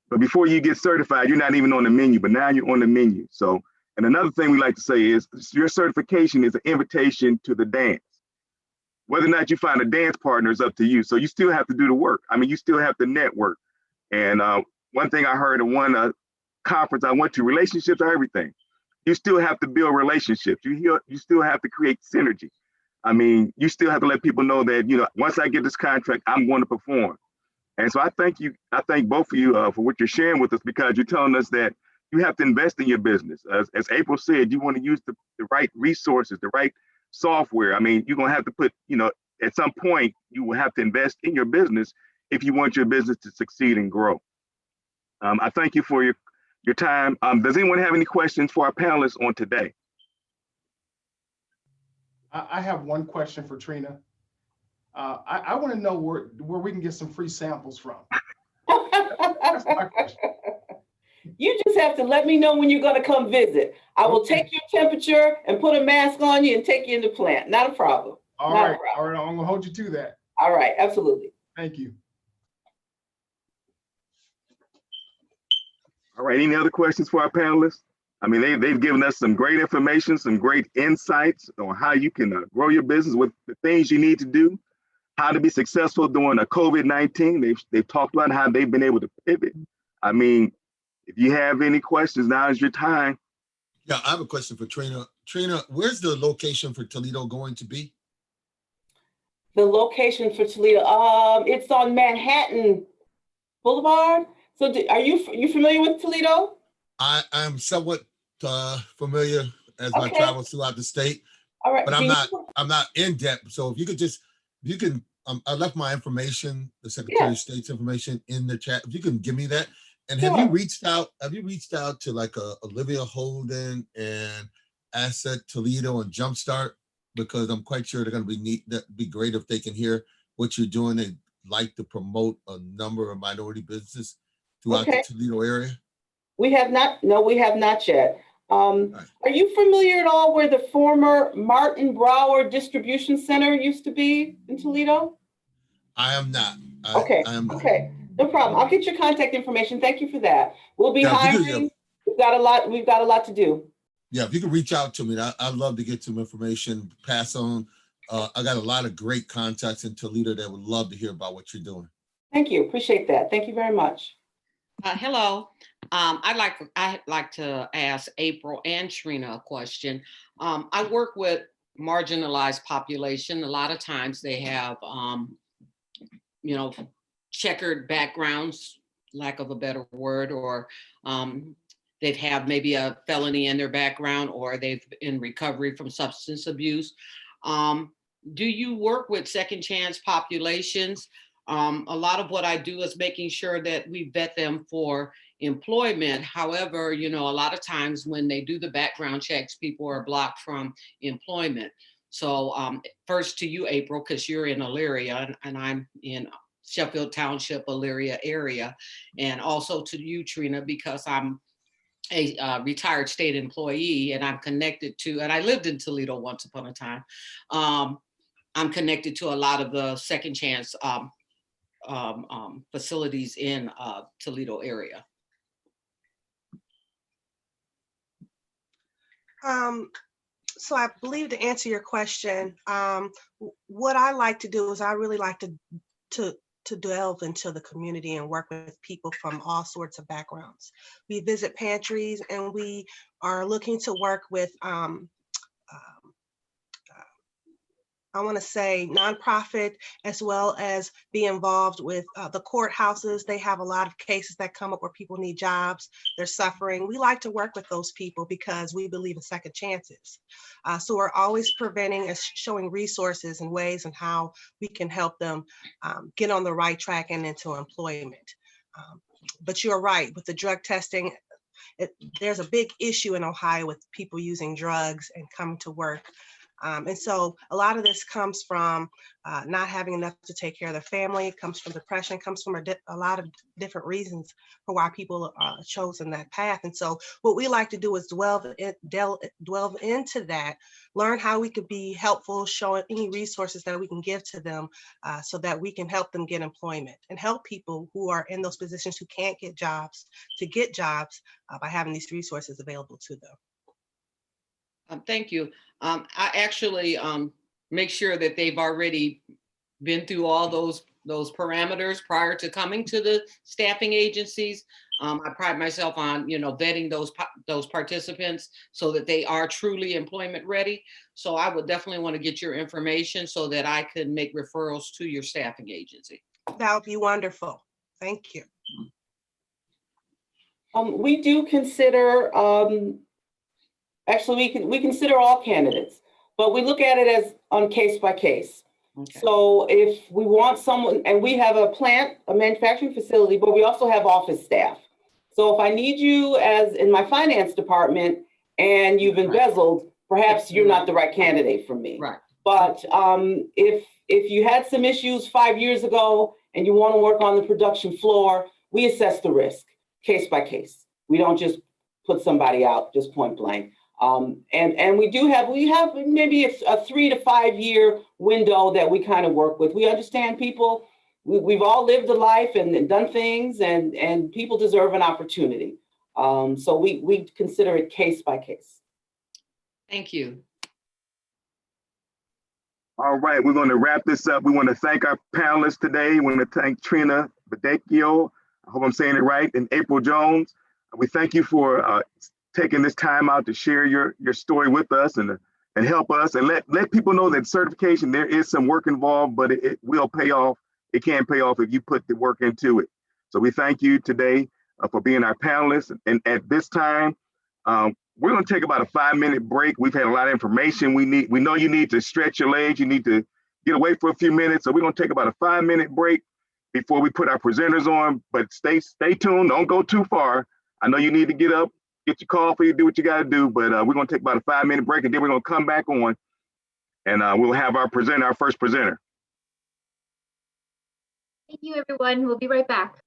But before you get certified, you're not even on the menu, but now you're on the menu. So, and another thing we like to say is your certification is an invitation to the dance. Whether or not you find a dance partner is up to you. So you still have to do the work. I mean, you still have to network. And one thing I heard at one conference I went to, relationships are everything. You still have to build relationships. You still have to create synergy. I mean, you still have to let people know that, once I get this contract, I'm going to perform. And so I thank you. I thank both of you for what you're sharing with us, because you're telling us that you have to invest in your business. As April said, you want to use the right resources, the right software. I mean, you're going to have to put, at some point, you will have to invest in your business if you want your business to succeed and grow. I thank you for your time. Does anyone have any questions for our panelists on today? I have one question for Trina. I want to know where we can get some free samples from. That's my question. You just have to let me know when you're going to come visit. I will take your temperature and put a mask on you and take you in the plant. Not a problem. All right. I'm going to hold you to that. All right. Absolutely. Thank you. All right. Any other questions for our panelists? I mean, they've given us some great information, some great insights on how you can grow your business with the things you need to do. how to be successful during a COVID-19. They've talked about how they've been able to pivot. I mean, if you have any questions, now is your time. Yeah, I have a question for Trina. Trina, where's the location for Toledo going to be? The location for Toledo, it's on Manhattan Boulevard. So are you familiar with Toledo? I am somewhat familiar as my travels throughout the state, all right, but I'm not in depth. So if you can, I left my information, the Secretary of State's information in the chat. If you can give me that. And have you reached out to like Olivia Holden and Asset Toledo and Jumpstart? Because I'm quite sure they're going to be neat. That'd be great if they can hear what you're doing. They'd like to promote a number of minority businesses throughout the Toledo area. We have not yet. Are you familiar at all where the former Martin Brower Distribution Center used to be in Toledo? I am not. Okay, no problem. I'll get your contact information. Thank you for that. We'll be hiring. We've got a lot to do. Yeah, if you could reach out to me, I'd love to get some information, pass on. I got a lot of great contacts in Toledo that would love to hear about what you're doing. Thank you. Appreciate that. Thank you very much. Hello. I'd like to ask April and Trina a question. I work with marginalized population. A lot of times they have, checkered backgrounds, lack of a better word, or they've had maybe a felony in their background, or they've in recovery from substance abuse. Do you work with second chance populations? A lot of what I do is making sure that we vet them for employment. However, a lot of times when they do the background checks, people are blocked from employment. So first to you, April, because you're in Elyria and I'm in Sheffield Township, Elyria area. And also to you, Trina, because I'm a retired state employee and I'm connected to, and I lived in Toledo once upon a time. I'm connected to a lot of the second chance facilities in Toledo area. So I believe to answer your question, what I like to do is I really like to delve into the community and work with people from all sorts of backgrounds. We visit pantries and we are looking to work with I want to say nonprofit, as well as be involved with the courthouses. They have a lot of cases that come up where people need jobs, they're suffering. We like to work with those people because we believe in second chances. So we're always preventing and showing resources and ways and how we can help them get on the right track and into employment. But you're right, with the drug testing, there's a big issue in Ohio with people using drugs and coming to work. And so a lot of this comes from not having enough to take care of their family. It comes from depression, comes from a lot of different reasons for why people chosen that path. And so what we like to do is delve into that, learn how we could be helpful, show any resources that we can give to them so that we can help them get employment and help people who are in those positions who can't get jobs to get jobs by having these resources available to them. Thank you. I actually make sure that they've already been through all those parameters prior to coming to the staffing agencies. I pride myself on, vetting those participants so that they are truly employment ready. So I would definitely want to get your information so that I can make referrals to your staffing agency. That would be wonderful. Thank you. We do consider, actually, we consider all candidates, but we look at it as on case by case. Okay. So if we want someone, and we have a plant, a manufacturing facility, but we also have office staff. So if I need you as in my finance department and you've embezzled, perhaps you're not the right candidate for me. Right. But if you had some issues 5 years ago and you want to work on the production floor, we assess the risk case by case. We don't just put somebody out just point blank. And we have maybe a 3 to 5 year window that we kind of work with. We understand people, we've all lived a life and done things, and people deserve an opportunity. So we consider it case by case. Thank you. All right, we're going to wrap this up. We want to thank our panelists today. We want to thank Trina Badecchio, I hope I'm saying it right, and April Jones. We thank you for taking this time out to share your story with us and help us and let people know that certification, there is some work involved, but it will pay off. It can pay off if you put the work into it. So we thank you today for being our panelists. And at this time, we're going to take about a 5-minute break. We've had a lot of information. We know you need to stretch your legs. You need to get away for a few minutes. So we're going to take about a 5-minute break before we put our presenters on. But stay tuned. Don't go too far. I know you need to get up, get your coffee, do what you got to do. But we're going to take about a 5-minute break, and then we're going to come back on, and we'll have our first presenter. Thank you, everyone. We'll be right back.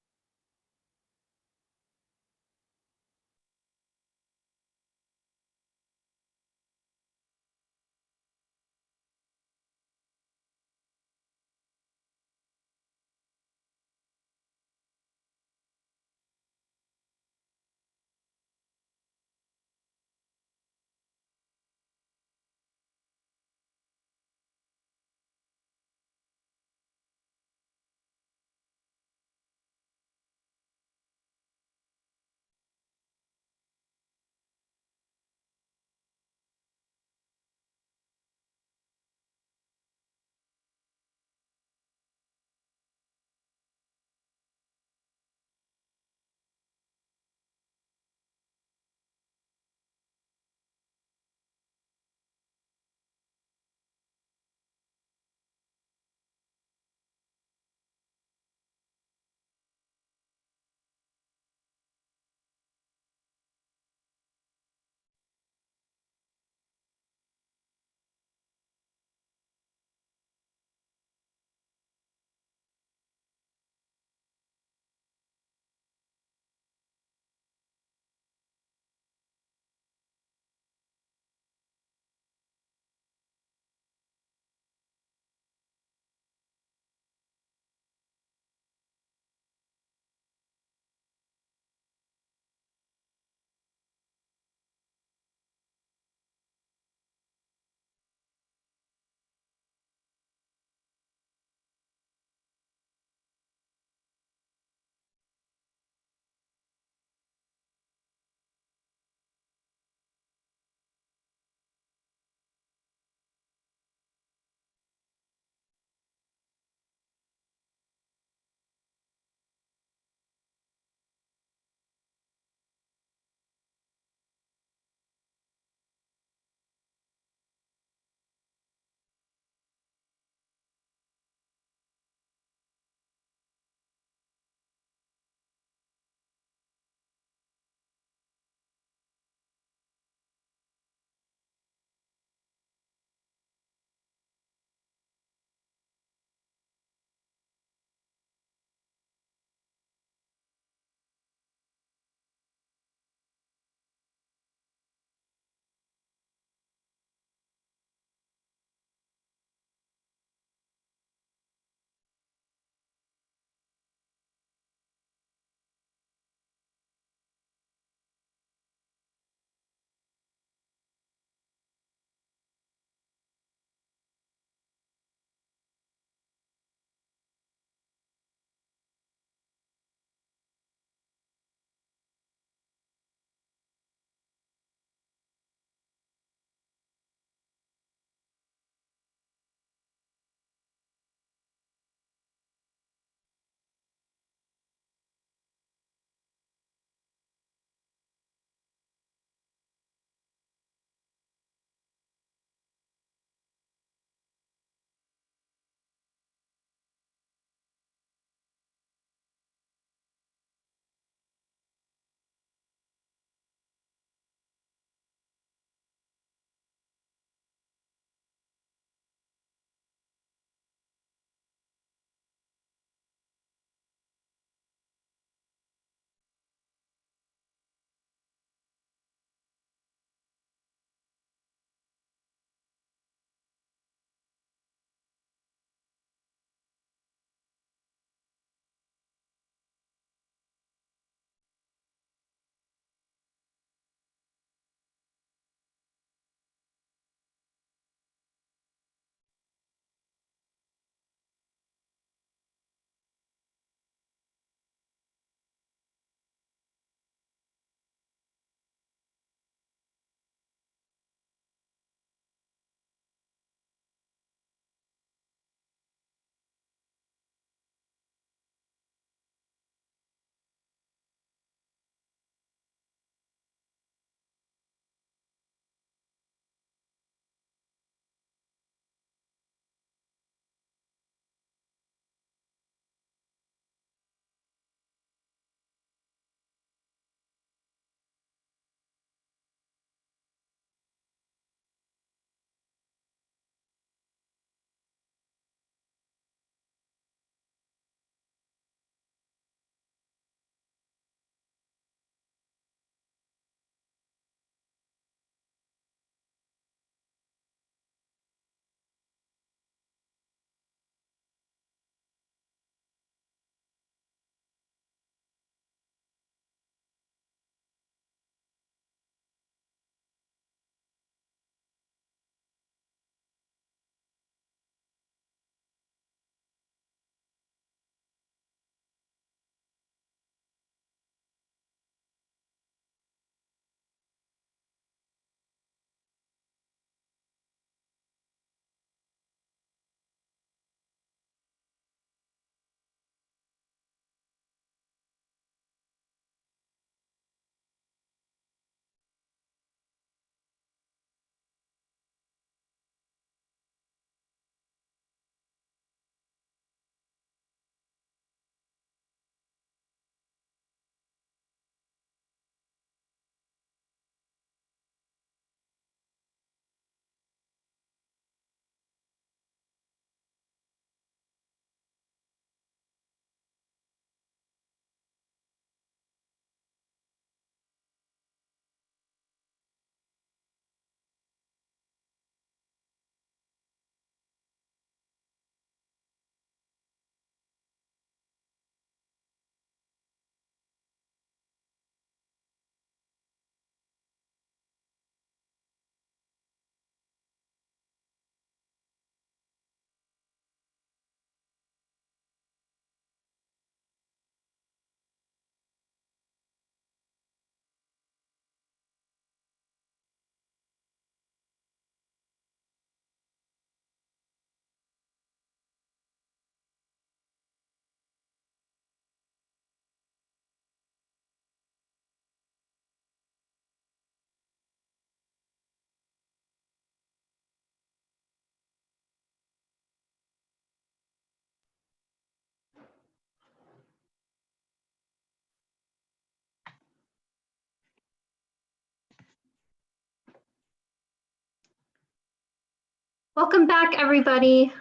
Welcome back, everybody.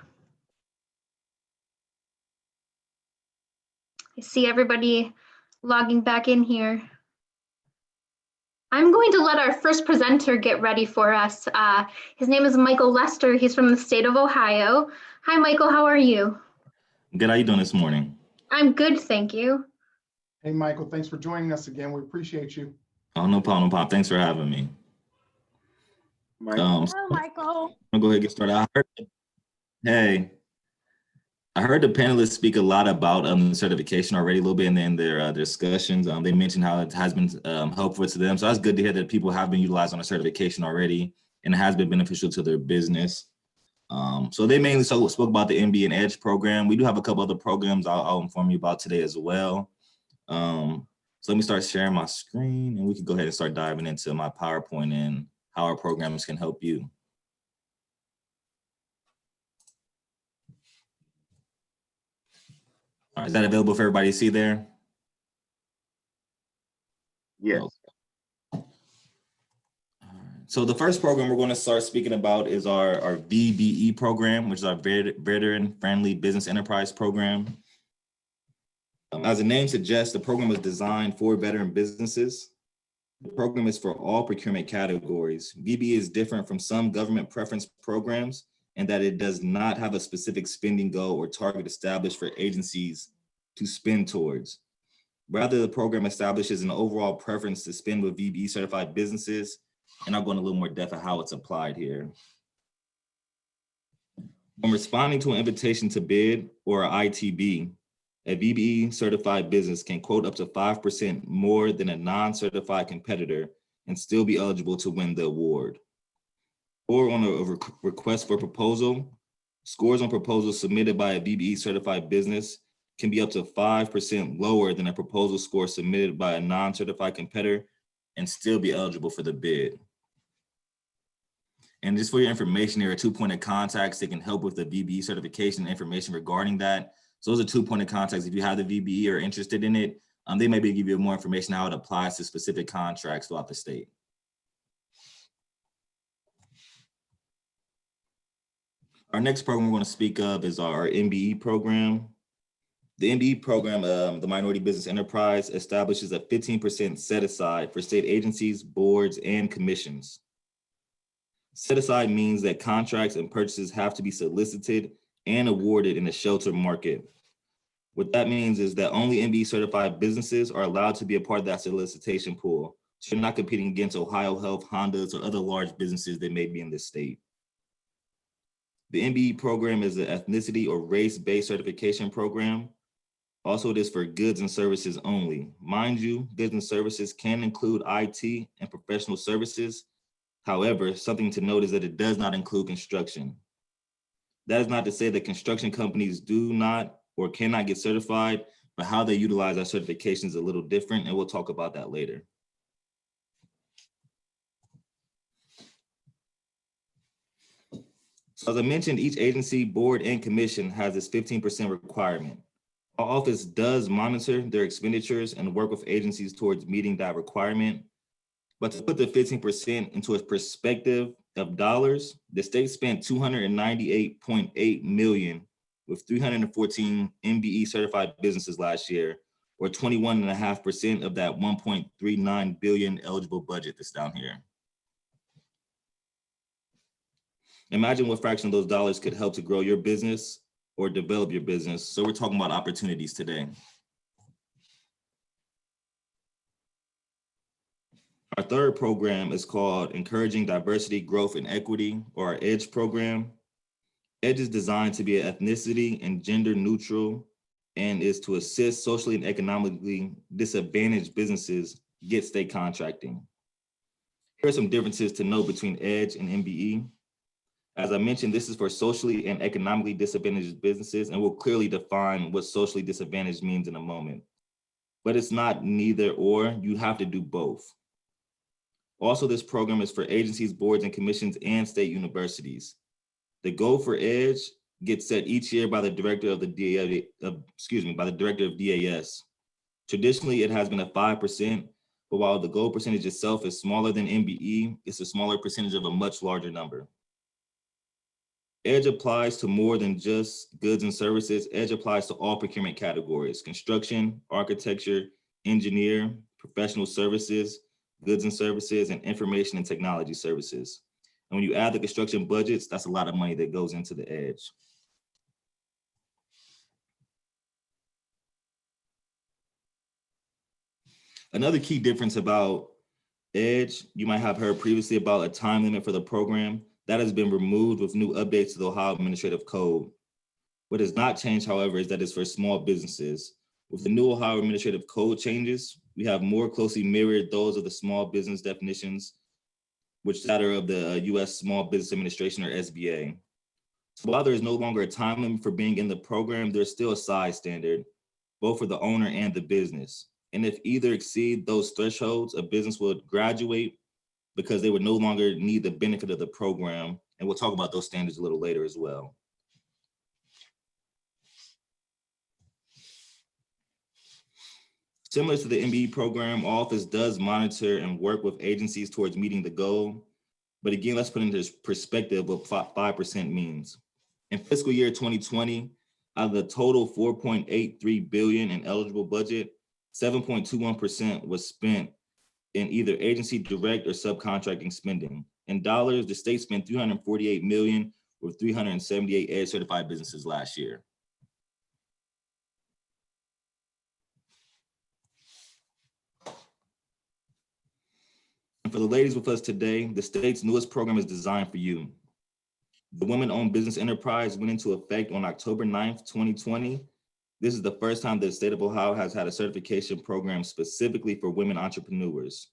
I see everybody logging back in here. I'm going to let our first presenter get ready for us. His name is Michael Lester. He's from the state of Ohio. Hi, Michael, how are you? Good, how you doing this morning? I'm good, thank you. Hey, Michael, thanks for joining us again. We appreciate you. Oh, no problem, no problem. Thanks for having me. Hello, Michael. I'll go ahead and get started. I heard the panelists speak a lot about the certification already a little bit in their discussions. They mentioned how it has been helpful to them. So that's good to hear that people have been utilized on a certification already and it has been beneficial to their business. So they mainly spoke about the MBA and Edge program. We do have a couple other programs I'll inform you about today as well. So let me start sharing my screen and we can go ahead and start diving into my PowerPoint and how our programs can help you. All right, is that available for everybody to see there? Yes. Okay. So the first program we're going to start speaking about is our VBE program, which is our Veteran Friendly Business Enterprise Program. As the name suggests, the program was designed for veteran businesses. The program is for all procurement categories. VBE is different from some government preference programs in that it does not have a specific spending goal or target established for agencies to spend towards. Rather, the program establishes an overall preference to spend with VBE certified businesses, and I'll go into a little more depth of how it's applied here. When responding to an invitation to bid or ITB, a VBE certified business can quote up to 5% more than a non-certified competitor and still be eligible to win the award. Or on a request for proposal, scores on proposals submitted by a VBE certified business can be up to 5% lower than a proposal score submitted by a non-certified competitor and still be eligible for the bid. And just for your information, there are 2 point of contacts that can help with the VBE certification information regarding that. So those are 2 point of contacts. If you have the VBE or are interested in it, they may be able to give you more information how it applies to specific contracts throughout the state. Our next program we're going to speak of is our MBE program. The MBE program, the Minority Business Enterprise, establishes a 15% set aside for state agencies, boards, and commissions. Set aside means that contracts and purchases have to be solicited and awarded in a sheltered market. What that means is that only MBE certified businesses are allowed to be a part of that solicitation pool. So you're not competing against Ohio Health, Hondas, or other large businesses that may be in this state. The MBE program is an ethnicity or race-based certification program. Also, it is for goods and services only. Mind you, goods and services can include IT and professional services. However, something to note is that it does not include construction. That is not to say that construction companies do not or cannot get certified, but how they utilize our certification is a little different, and we'll talk about that later. So as I mentioned, each agency, board, and commission has this 15% requirement. Our office does monitor their expenditures and work with agencies towards meeting that requirement. But to put the 15% into a perspective of dollars, the state spent $298.8 million with 314 MBE certified businesses last year, or 21.5% of that 1.39 billion eligible budget that's down here. Imagine what fraction of those dollars could help to grow your business or develop your business. So we're talking about opportunities today. Our third program is called Encouraging Diversity, Growth, and Equity, or our EDGE program. EDGE is designed to be ethnicity and gender neutral and is to assist socially and economically disadvantaged businesses get state contracting. Here are some differences to note between EDGE and MBE. As I mentioned, this is for socially and economically disadvantaged businesses, and we'll clearly define what socially disadvantaged means in a moment. But it's not neither or, you have to do both. Also, this program is for agencies, boards, and commissions, and state universities. The goal for EDGE gets set each year by the director of the by the director of DAS. Traditionally, it has been a 5%, but while the goal percentage itself is smaller than MBE, it's a smaller percentage of a much larger number. EDGE applies to more than just goods and services. EDGE applies to all procurement categories: construction, architecture, engineer, professional services, goods and services, and information and technology services. And when you add the construction budgets, that's a lot of money that goes into the EDGE. Another key difference about EDGE, you might have heard previously about a time limit for the program. That has been removed with new updates to the Ohio Administrative Code. What has not changed, however, is that it's for small businesses. With the new Ohio Administrative Code changes, we have more closely mirrored those of the small business definitions, which that are of the U.S. Small Business Administration, or SBA. So while there is no longer a time limit for being in the program, there's still a size standard, both for the owner and the business. And if either exceed those thresholds, a business would graduate because they would no longer need the benefit of the program. And we'll talk about those standards a little later as well. Similar to the MBE program, Office does monitor and work with agencies towards meeting the goal. But again, let's put into perspective what 5% means. In fiscal year 2020, out of the total $4.83 billion in eligible budget, 7.21% was spent in either agency direct or subcontracting spending. In dollars, the state spent $348 million with 378 EDGE certified businesses last year. And for the ladies with us today, the state's newest program is designed for you. The Women-Owned Business Enterprise went into effect on October 9th, 2020. This is the first time the state of Ohio has had a certification program specifically for women entrepreneurs.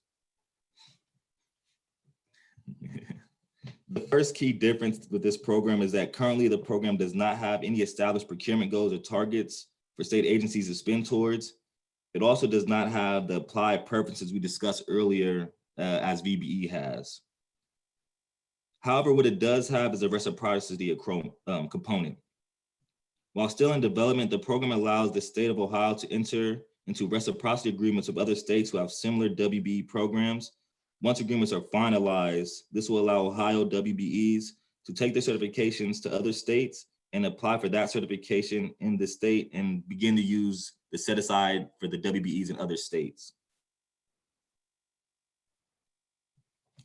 The first key difference with this program is that currently the program does not have any established procurement goals or targets for state agencies to spend towards. It also does not have the applied preferences we discussed earlier as VBE has. However, what it does have is a reciprocity component. While still in development, the program allows the state of Ohio to enter into reciprocity agreements with other states who have similar WBE programs. Once agreements are finalized, this will allow Ohio WBEs to take their certifications to other states and apply for that certification in the state and begin to use the set aside for the WBEs in other states.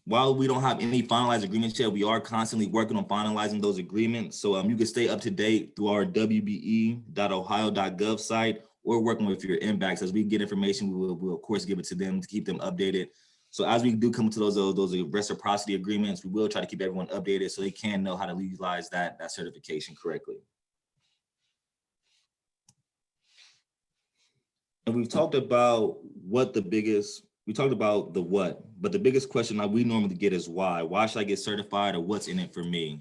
While we don't have any finalized agreements yet, we are constantly working on finalizing those agreements. So you can stay up to date through our wbe.ohio.gov site or working with your MBACs. As we get information, we'll of course give it to them to keep them updated. So as we do come to those reciprocity agreements, we will try to keep everyone updated so they can know how to utilize that certification correctly. And we've talked about we talked about the what, but the biggest question that we normally get is why. Why should I get certified, or what's in it for me?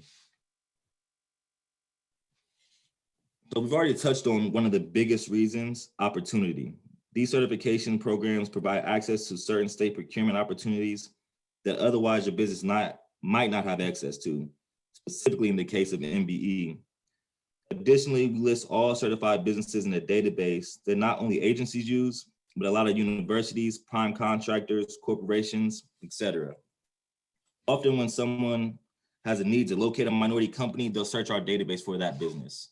So we've already touched on one of the biggest reasons, opportunity. These certification programs provide access to certain state procurement opportunities that otherwise your business might not have access to, specifically in the case of MBE. Additionally, we list all certified businesses in a database that not only agencies use, but a lot of universities, prime contractors, corporations, etc. Often when someone has a need to locate a minority company, they'll search our database for that business.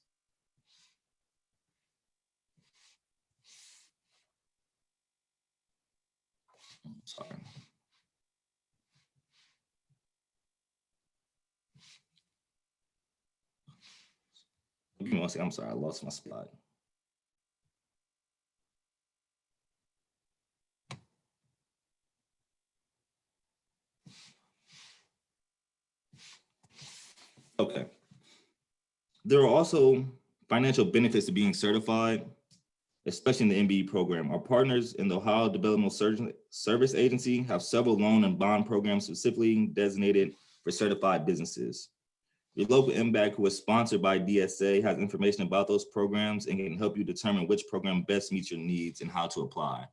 Sorry. Give me one second. I'm sorry, I lost my slide. Okay. There are also financial benefits to being certified, especially in the MBE program. Our partners in the Ohio Developmental Service Agency have several loan and bond programs specifically designated for certified businesses. Your local MBAC, who is sponsored by DSA, has information about those programs and can help you determine which program best meets your needs and how to apply.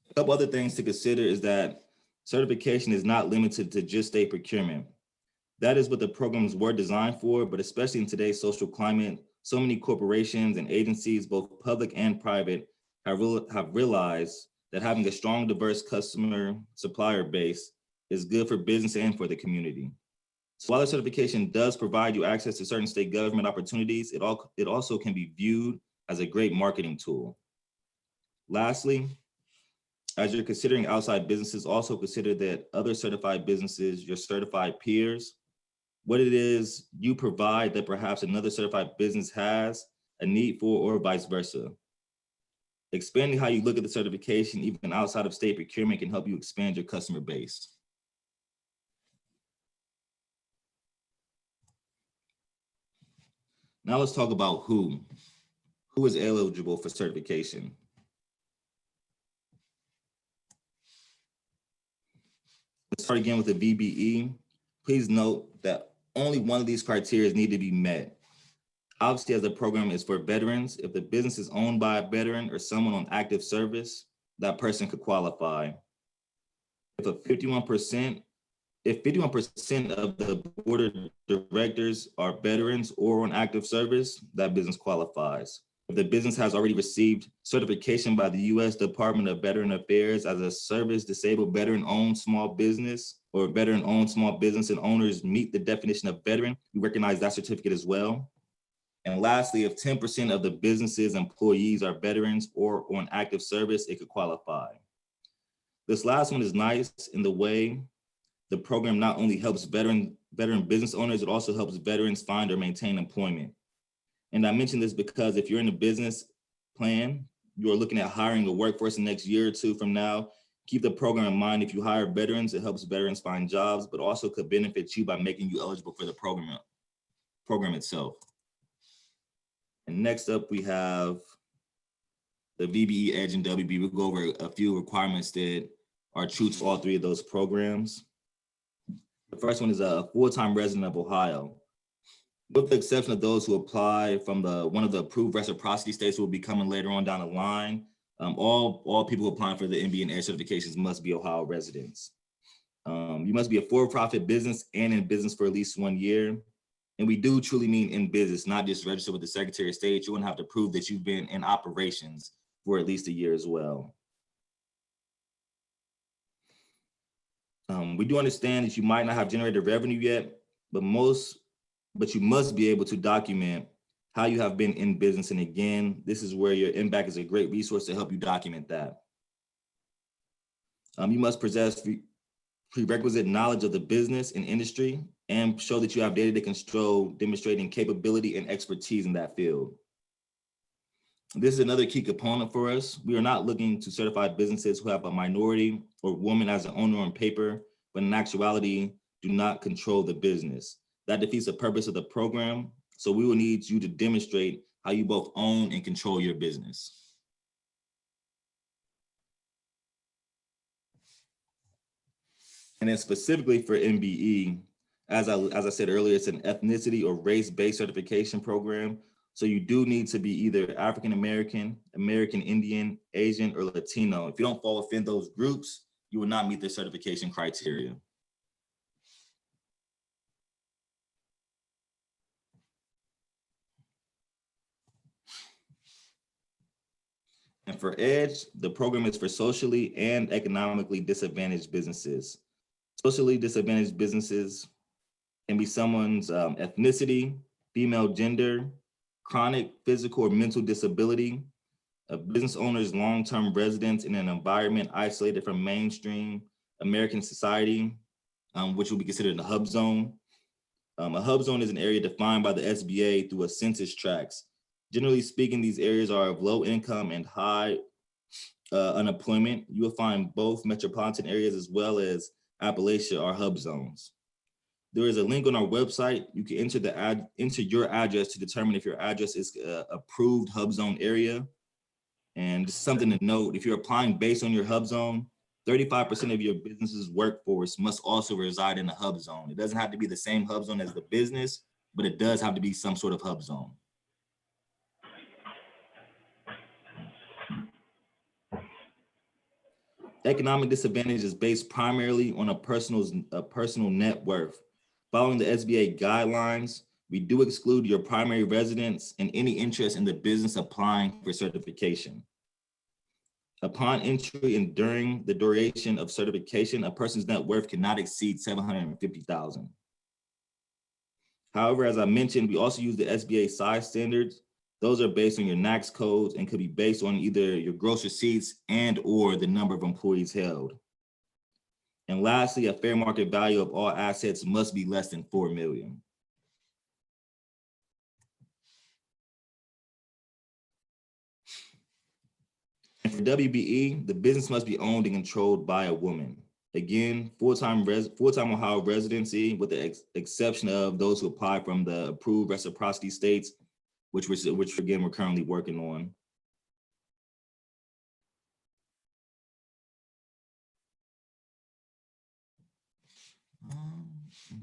A couple other things to consider is that certification is not limited to just state procurement. That is what the programs were designed for, but especially in today's social climate, so many corporations and agencies, both public and private, have realized that having a strong, diverse customer supplier base is good for business and for the community. So while the certification does provide you access to certain state government opportunities, it also can be viewed as a great marketing tool. Lastly, as you're considering outside businesses, also consider that other certified businesses, your certified peers, what it is you provide that perhaps another certified business has a need for, or vice versa. Expanding how you look at the certification, even outside of state procurement, can help you expand your customer base. Now let's talk about who is eligible for certification. Let's start again with the VBE. Please note that only one of these criteria need to be met. Obviously, as the program is for veterans, if the business is owned by a veteran or someone on active service, that person could qualify. If 51% of the board of directors are veterans or on active service, that business qualifies. If the business has already received certification by the U.S. Department of Veteran Affairs as a service disabled veteran-owned small business, or veteran-owned small business and owners meet the definition of veteran, we recognize that certificate as well. And lastly, if 10% of the business's employees are veterans or on active service, it could qualify. This last one is nice in the way the program not only helps veteran business owners, it also helps veterans find or maintain employment. And I mention this because if you're in a business plan, you're looking at hiring a workforce in the next year or two from now, keep the program in mind. If you hire veterans, it helps veterans find jobs, but also could benefit you by making you eligible for the program itself. And next up, we have the VBE, EDGE, and WB. We'll go over a few requirements that are true to all three of those programs. The first one is a full-time resident of Ohio. With the exception of those who apply from one of the approved reciprocity states who will be coming later on down the line, all people who apply for the MBE and EDGE certifications must be Ohio residents. You must be a for-profit business and in business for at least 1 year. And we do truly mean in business, not just registered with the Secretary of State. You wouldn't have to prove that you've been in operations for at least a year as well. We do understand that you might not have generated revenue yet, but you must be able to document how you have been in business. And again, this is where your MBAC is a great resource to help you document that. You must possess prerequisite knowledge of the business and industry and show that you have data that can show demonstrating capability and expertise in that field. This is another key component for us. We are not looking to certify businesses who have a minority or woman as an owner on paper, but in actuality, do not control the business. That defeats the purpose of the program. So we will need you to demonstrate how you both own and control your business. And then specifically for MBE, as I said earlier, it's an ethnicity or race-based certification program. So you do need to be either African-American, American Indian, Asian, or Latino. If you don't fall within those groups, you will not meet the certification criteria. And for EDGE, the program is for socially and economically disadvantaged businesses. Socially disadvantaged businesses can be someone's ethnicity, female gender, chronic physical or mental disability, a business owner's long-term residence in an environment isolated from mainstream American society, which will be considered a hub zone. A hub zone is an area defined by the SBA through a census tracts. Generally speaking, these areas are of low income and high unemployment. You will find both metropolitan areas as well as Appalachia are hub zones. There is a link on our website. You can enter your address to determine if your address is approved hub zone area. And just something to note, if you're applying based on your hub zone, 35% of your business's workforce must also reside in the hub zone. It doesn't have to be the same hub zone as the business, but it does have to be some sort of hub zone. Economic disadvantage is based primarily on a personal net worth. Following the SBA guidelines, we do exclude your primary residence and any interest in the business applying for certification. Upon entry and during the duration of certification, a person's net worth cannot exceed $750,000. However, as I mentioned, we also use the SBA size standards. Those are based on your NAICS codes and could be based on either your gross receipts and or the number of employees held. And lastly, a fair market value of all assets must be less than $4 million. And for WBE, the business must be owned and controlled by a woman. Again, full-time Ohio residency, with the exception of those who apply from the approved reciprocity states, which again, we're currently working on.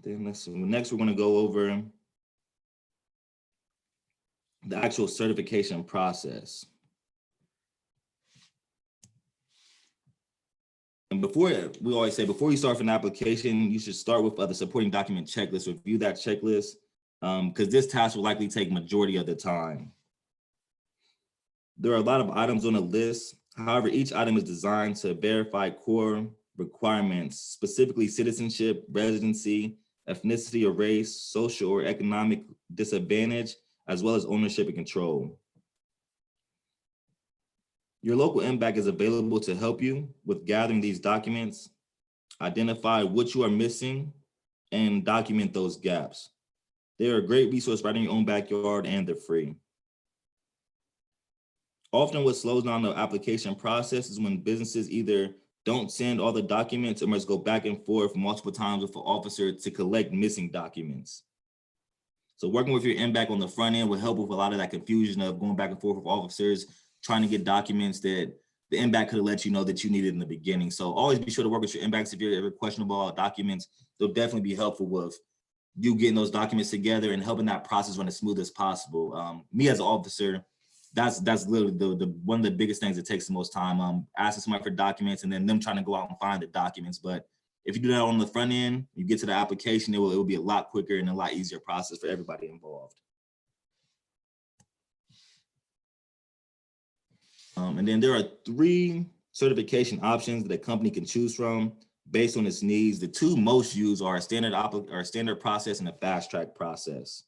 Then next we're going to go over the actual certification process. And before you start an application, you should start with the supporting document checklist. Review that checklist because this task will likely take majority of the time. There are a lot of items on the list. However, each item is designed to verify core requirements, specifically citizenship, residency, ethnicity or race, social or economic disadvantage, as well as ownership and control. Your local MBAC is available to help you with gathering these documents, identify what you are missing, and document those gaps. They are a great resource right in your own backyard and they're free. Often what slows down the application process is when businesses either don't send all the documents or must go back and forth multiple times with an officer to collect missing documents. So working with your MBAC on the front end will help with a lot of that confusion of going back and forth with officers, trying to get documents that the MBAC could have let you know that you needed in the beginning. So always be sure to work with your MBACs if you're ever questionable about documents. They'll definitely be helpful with you getting those documents together and helping that process run as smooth as possible. Me as an officer, that's literally one of the biggest things that takes the most time. Asking somebody for documents and then them trying to go out and find the documents. But if you do that on the front end, you get to the application, it will be a lot quicker and a lot easier process for everybody involved. And then there are 3 certification options that a company can choose from based on its needs. The 2 most used are a standard process and a fast track process.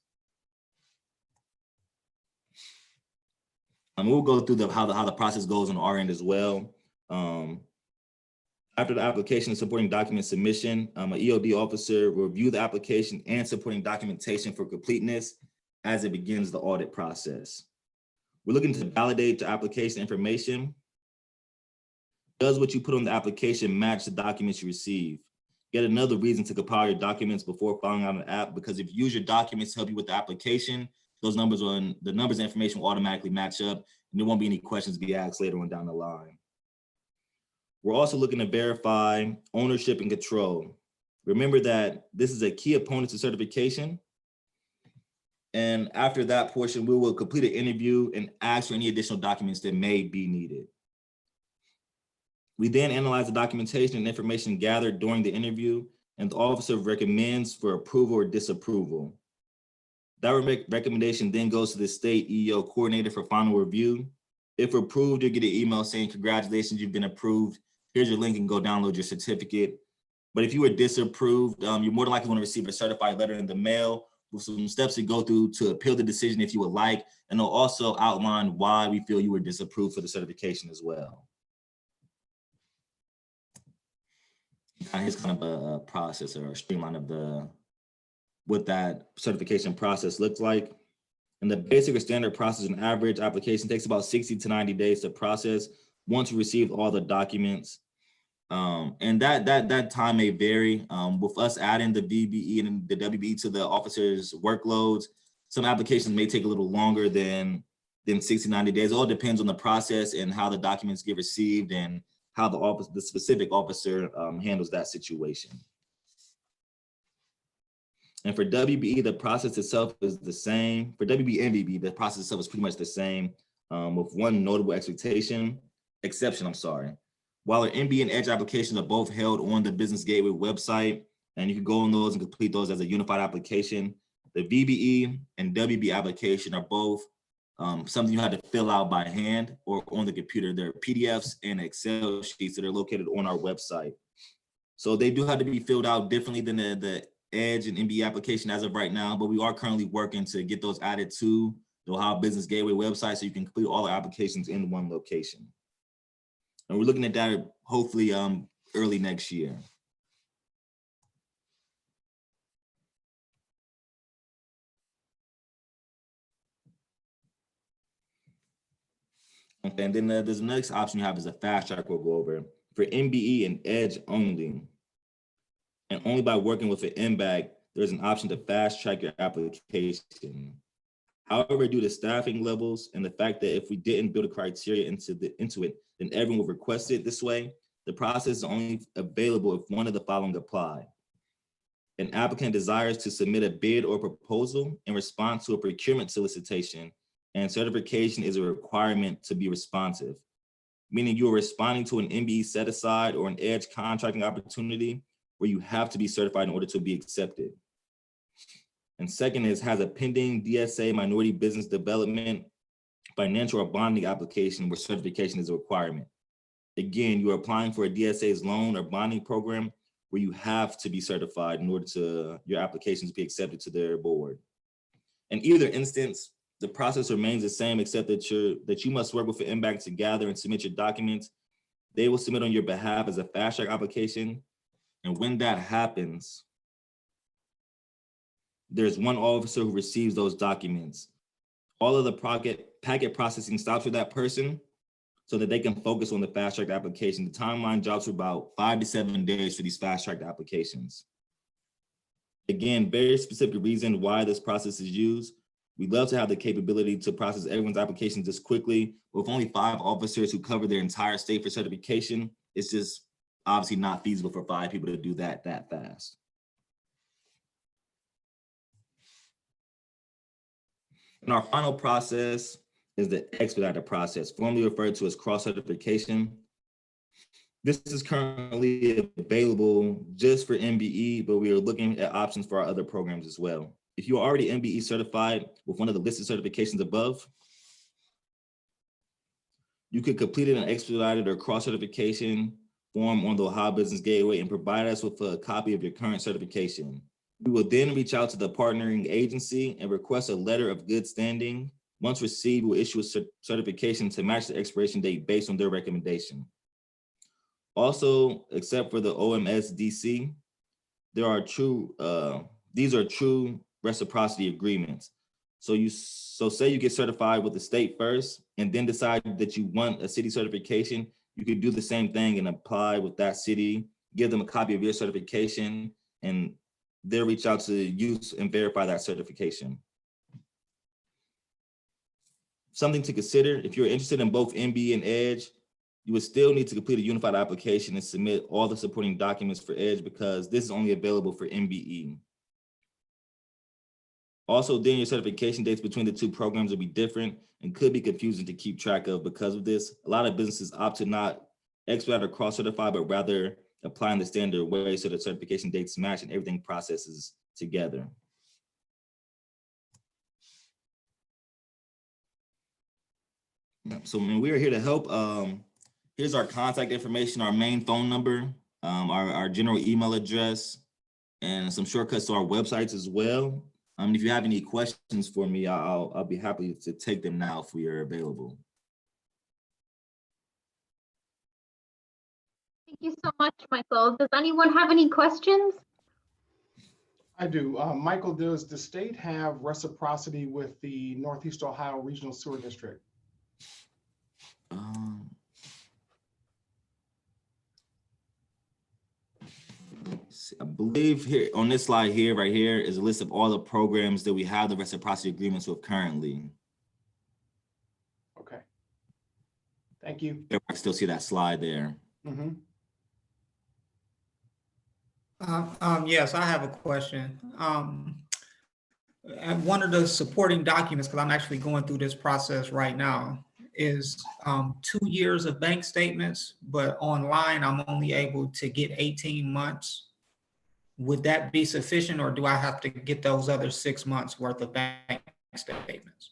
We'll go through how the process goes on our end as well. After the application and supporting document submission, an EOD officer will review the application and supporting documentation for completeness as it begins the audit process. We're looking to validate the application information. Does what you put on the application match the documents you receive? Yet another reason to compile your documents before filing out an app, because if you use your documents to help you with the application, the numbers and information will automatically match up and there won't be any questions to be asked later on down the line. We're also looking to verify ownership and control. Remember that this is a key opponent to certification. And after that portion, we will complete an interview and ask for any additional documents that may be needed. We then analyze the documentation and information gathered during the interview, and the officer recommends for approval or disapproval. That recommendation then goes to the state EEO coordinator for final review. If approved, you'll get an email saying, congratulations, you've been approved. Here's your link and go download your certificate. But if you were disapproved, you're more than likely going to receive a certified letter in the mail with some steps to go through to appeal the decision if you would like. And they'll also outline why we feel you were disapproved for the certification as well. Here's kind of a process or a streamline of what that certification process looks like. And the basic or standard process and average application takes about 60 to 90 days to process once you receive all the documents. And that time may vary. With us adding the VBE and the WBE to the officers' workloads, some applications may take a little longer than 60, 90 days. It all depends on the process and how the documents get received and how the specific officer handles that situation. And for WBE, the process itself is the same. For WBE and VBE, the process itself is pretty much the same, with one notable exception. While our MBE and Edge applications are both held on the Business Gateway website, and you can go on those and complete those as a unified application, the VBE and WBE application are both something you had to fill out by hand or on the computer. There are PDFs and Excel sheets that are located on our website. So they do have to be filled out differently than the EDGE and MBE application as of right now, but we are currently working to get those added to the Ohio Business Gateway website so you can complete all the applications in one location. And we're looking at that hopefully early next year. Okay, and then there's the next option you have is a fast track we'll go over. For MBE and EDGE only, and only by working with an MBAC, there's an option to fast track your application. However, due to staffing levels and the fact that if we didn't build a criteria into it, then everyone will request it this way. The process is only available if one of the following apply. An applicant desires to submit a bid or proposal in response to a procurement solicitation, and certification is a requirement to be responsive, meaning you are responding to an MBE set aside or an EDGE contracting opportunity where you have to be certified in order to be accepted. And second is has a pending DSA minority business development, financial or bonding application where certification is a requirement. Again, you are applying for a DSA's loan or bonding program where you have to be certified in order to your applications be accepted to their board. In either instance, the process remains the same, except that you must work with an MBAC to gather and submit your documents. They will submit on your behalf as a fast track application. And when that happens, there's one officer who receives those documents. All of the packet processing stops for that person so that they can focus on the fast track application. The timeline drops to about 5 to 7 days for these fast track applications. Again, very specific reason why this process is used. We'd love to have the capability to process everyone's applications this quickly. With only 5 officers who cover their entire state for certification, it's just obviously not feasible for 5 people to do that fast. And our final process is the expedited process, formerly referred to as cross-certification. This is currently available just for MBE, but we are looking at options for our other programs as well. If you are already MBE certified with one of the listed certifications above, you could complete an expedited or cross-certification form on the Ohio Business Gateway and provide us with a copy of your current certification. We will then reach out to the partnering agency and request a letter of good standing. Once received, we'll issue a certification to match the expiration date based on their recommendation. Also, except for the OMSDC, these are true reciprocity agreements. So say you get certified with the state first and then decide that you want a city certification, you could do the same thing and apply with that city, give them a copy of your certification, and they'll reach out to you and verify that certification. Something to consider, if you're interested in both MBE and EDGE, you would still need to complete a unified application and submit all the supporting documents for EDGE because this is only available for MBE. Also, then your certification dates between the 2 programs will be different and could be confusing to keep track of because of this. A lot of businesses opt to not expedite or cross-certify, but rather apply in the standard way so the certification dates match and everything processes together. So we are here to help. Here's our contact information, our main phone number, our general email address, and some shortcuts to our websites as well. If you have any questions for me, I'll be happy to take them now if we are available. Thank you so much, Michael. Does anyone have any questions? I do. Michael, does the state have reciprocity with the Northeast Ohio Regional Sewer District? I believe here on this slide here, right here, is a list of all the programs that we have the reciprocity agreements with currently. Okay. Thank you. I still see that slide there. Mm-hmm. Yes, I have a question. One of the supporting documents, because I'm actually going through this process right now, is 2 years of bank statements, but online I'm only able to get 18 months. Would that be sufficient, or do I have to get those other 6 months worth of bank statements?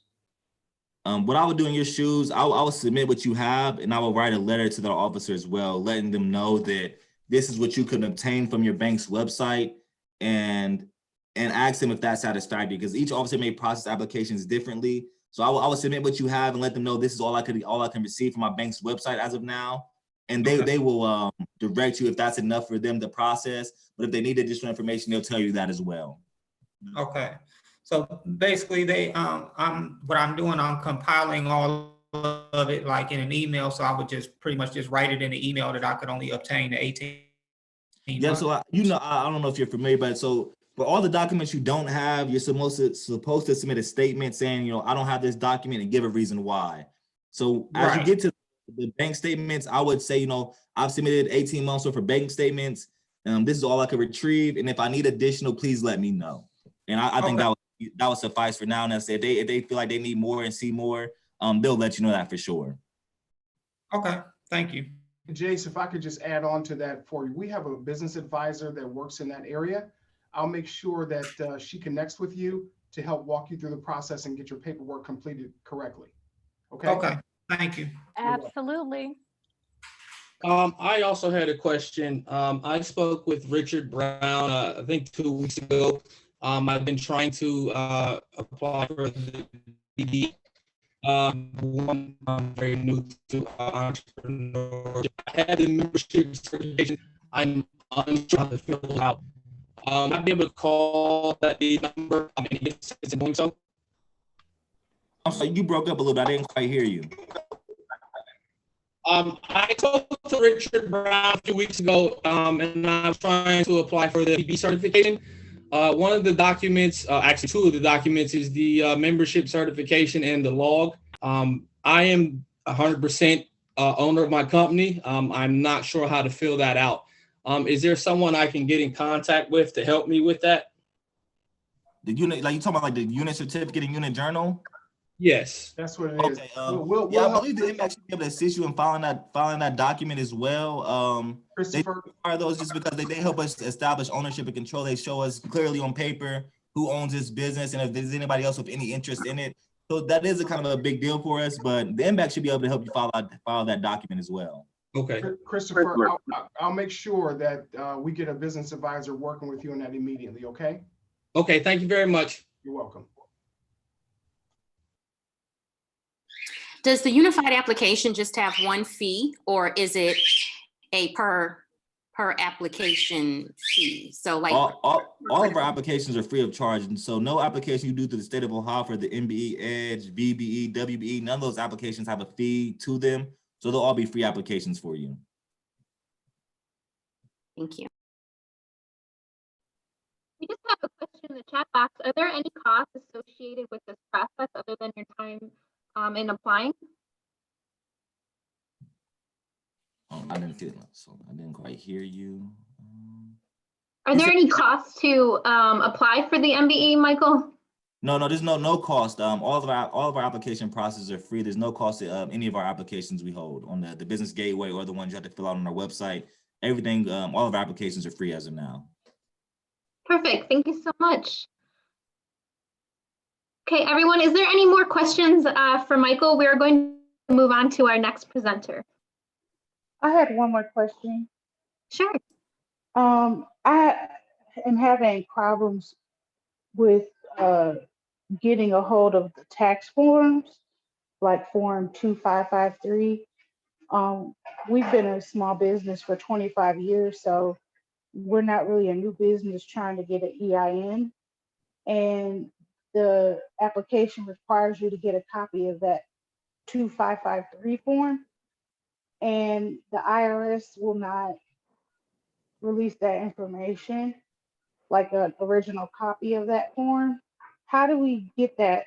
What I would do in your shoes, I would submit what you have, and I will write a letter to the officer as well, letting them know that this is what you can obtain from your bank's website, and ask them if that's satisfactory, because each officer may process applications differently. So I would submit what you have and let them know this is all I can receive from my bank's website as of now. And they will direct you if that's enough for them to process. But if they need additional information, they'll tell you that as well. Okay. So basically what I'm doing, I'm compiling all of it like in an email. So I would just pretty much just write it in an email that I could only obtain the 18 Yeah, months. so I don't know if you're familiar, but so for all the documents you don't have, you're supposed to submit a statement saying, I don't have this document, and give a reason why. So as you get to the bank statements, I would say, I've submitted 18 months worth of bank statements. This is all I can retrieve, and if I need additional, please let me know. And I think that would suffice for now. And if they feel like they need more and see more, they'll let you know that for sure. Okay, thank you. Jace, if I could just add on to that for you, we have a business advisor that works in that area. I'll make sure that she connects with you to help walk you through the process and get your paperwork completed correctly. Okay? Okay, thank you. Absolutely. I also had a question. I spoke with Richard Brown, I think 2 weeks ago. I've been trying to apply for the BD. I'm very new to entrepreneurship. I had the membership certification. I'm unsure how to fill it out. I'd be able to call that number and get assistance in doing so. I'm sorry, you broke up a little bit. I didn't quite hear you. I spoke to Richard Brown a few weeks ago, and I was trying to apply for the BB certification. One of the documents, actually 2 of the documents, is the membership certification and the log. I am 100% owner of my company. I'm not sure how to fill that out. Is there someone I can get in contact with to help me with that? The unit, like you talking about, like the unit certificate and unit journal? Yes. That's what it is. Okay. We'll I help. believe the inmate should be able to assist you in filing that document as well. They require those just because they help us establish ownership and control. They show us clearly on paper who owns this business and if there's anybody else with any interest in it. So that is a kind of a big deal for us, but the inmate should be able to help you file that document as well. Okay. Christopher, I'll make sure that we get a business advisor working with you on that immediately, okay? Okay, thank you very much. You're welcome. Does the unified application just have one fee, or is it a per application fee? So like all of our applications are free of charge, and so no application you do through the state of Ohio for the MBE, Edge, BBE, WBE, none of those applications have a fee to them, so they'll all be free applications for you. Thank you. We just have a question in the chat box. Are there any costs associated with this process other than your time in applying? I didn't feel it, so I didn't quite hear you. Are there any costs to apply for the MBE, Michael? No, there's no cost. All of our application processes are free. There's no cost to any of our applications we hold on the business gateway or the ones you have to fill out on our website. Everything, all of our applications are free as of now. Perfect. Thank you so much. Okay, everyone, is there any more questions for Michael? We are going to move on to our next presenter. I had one more question. Sure. I am having problems with getting a hold of the tax forms, like Form 2553. We've been a small business for 25 years, so we're not really a new business trying to get an EIN. And the application requires you to get a copy of that 2553 form. And the IRS will not release that information, like an original copy of that form. How do we get that?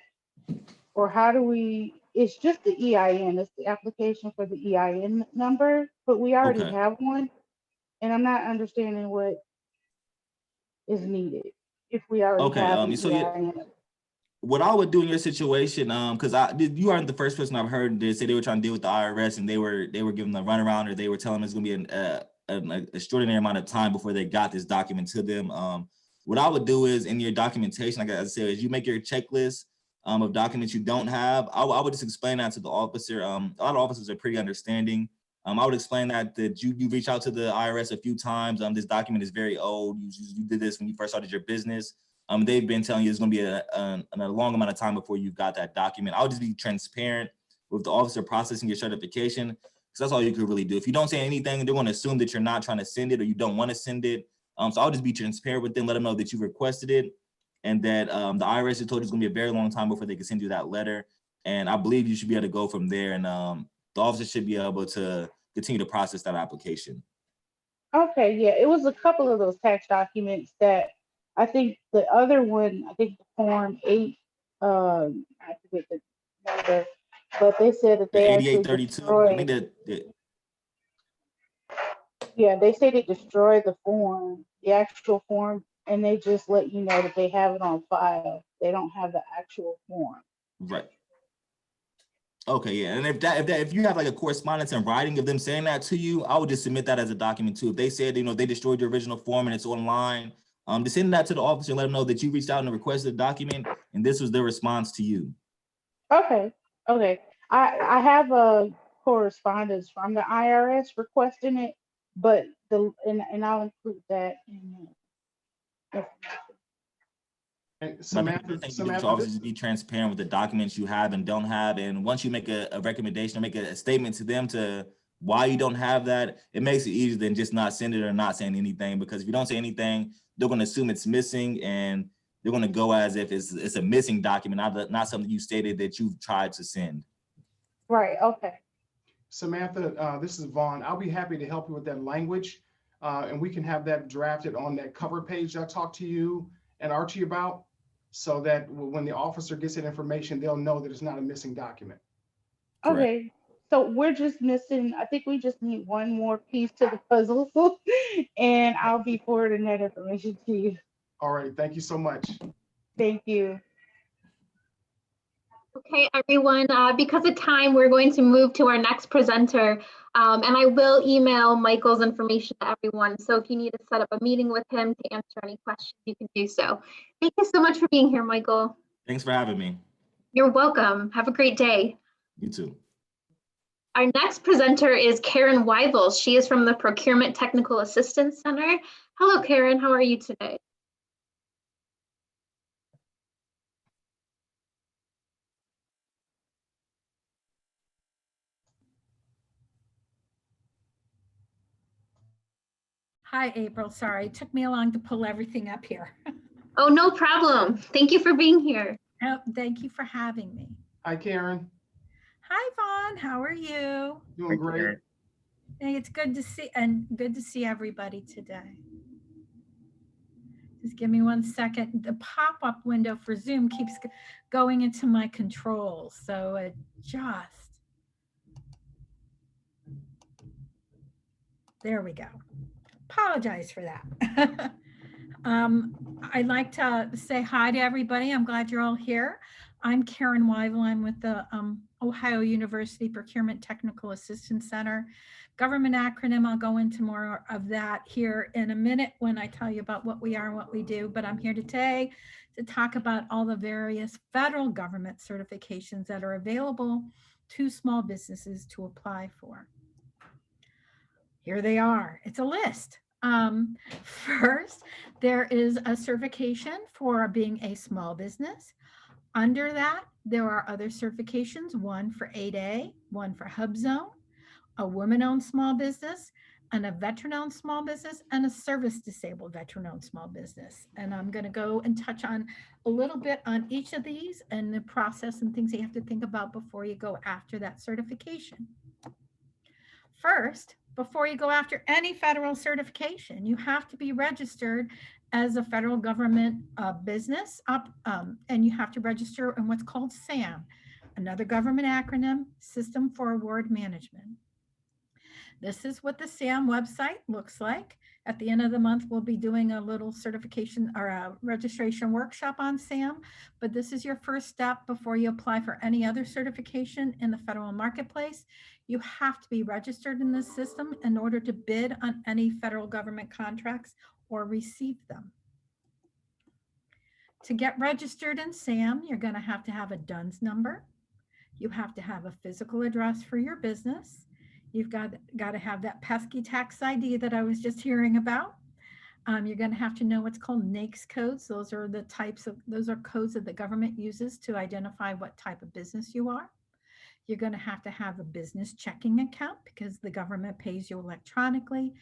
Or how do we, it's just the EIN, it's the application for the EIN number, but we already have one. And I'm not understanding what is needed if we already have an EIN. What I would do in your situation, because you aren't the first person I've heard they say they were trying to deal with the IRS and they were giving them a runaround, or they were telling them it's going to be an extraordinary amount of time before they got this document to them. What I would do is in your documentation, like I said, is you make your checklist. of documents you don't have, I would just explain that to the officer. A lot of officers are pretty understanding. I would explain that you reach out to the IRS a few times. This document is very old. You did this when you first started your business. They've been telling you it's going to be a long amount of time before you got that document. I would just be transparent with the officer processing your certification, because that's all you could really do. If you don't say anything, they're going to assume that you're not trying to send it or you don't want to send it. So I'll just be transparent with them, let them know that you requested it, and that the IRS has told you it's going to be a very long time before they can send you that letter. And I believe you should be able to go from there, and the officer should be able to continue to process that application. Okay, yeah, it was a couple of those tax documents that I think the other one, I think the Form 8, I forget the number, but they said that they actually 8832. destroyed. I think that Yeah, they say they destroyed the form, the actual form, and they just let you know that they have it on file. They don't have the actual form. right. Okay, yeah, and if you have like a correspondence in writing of them saying that to you, I would just submit that as a document too. If they said, they destroyed your original form and it's online, just send that to the officer and let them know that you reached out and requested a document, and this was their response to you. Okay, okay. I have a correspondence from the IRS requesting it, but and I'll include that in the And I Samantha, think you officers just be transparent with the documents you have and don't have. And once you make a recommendation or make a statement to them to why you don't have that, it makes it easier than just not sending it or not saying anything. Because if you don't say anything, they're going to assume it's missing, and they're going to go as if it's a missing document, not something you stated that you've tried to send. Right, okay. Samantha, this is Vaughn. I'll be happy to help you with that language, and we can have that drafted on that cover page I talked to you and Archie about, so that when the officer gets that information, they'll know that it's not a missing document. Okay, so we're just missing, I think we just need one more piece to the puzzle, and I'll be forwarding that information to you. All right, thank you so much. Thank you. Okay, everyone, because of time, we're going to move to our next presenter. And I will email Michael's information to everyone. So if you need to set up a meeting with him to answer any questions, you can do so. Thank you so much for being here, Michael. Thanks for having me. You're welcome. Have a great day. You too. Our next presenter is Karen Weibel. She is from the Procurement Technical Assistance Center. Hello, Karen. How are you today? Hi, April. Sorry, it took me long to pull everything up here. Oh, no problem. Thank you for being here. Oh, thank you for having me. Hi, Karen. Hi, Vaughn. How are you? Doing great. Hey, it's good to see everybody today. Just give me 1 second. The pop-up window for Zoom keeps going into my controls, so there we go. Apologize for that. I'd like to say hi to everybody. I'm glad you're all here. I'm Karen Weibel. I'm with the Ohio University Procurement Technical Assistance Center. Government acronym, I'll go into more of that here in a minute when I tell you about what we are and what we do, but I'm here today to talk about all the various federal government certifications that are available to small businesses to apply for. Here they are. It's a list. First, there is a certification for being a small business. Under that, there are other certifications, one for 8A, one for HubZone, a woman-owned small business, and a veteran-owned small business, and a service-disabled veteran-owned small business. And I'm going to go and touch on a little bit on each of these and the process and things you have to think about before you go after that certification. First, before you go after any federal certification, you have to be registered as a federal government business, and you have to register in what's called SAM, another government acronym, System for Award Management. This is what the SAM website looks like. At the end of the month, we'll be doing a little certification or a registration workshop on SAM, but this is your first step before you apply for any other certification in the federal marketplace. You have to be registered in this system in order to bid on any federal government contracts or receive them. To get registered in SAM, you're going to have a DUNS number. You have to have a physical address for your business. You've got to have that pesky tax ID that I was just hearing about. You're going to have to know what's called NAICS codes. Those are codes that the government uses to identify what type of business you are. You're going to have a business checking account because the government pays you electronically.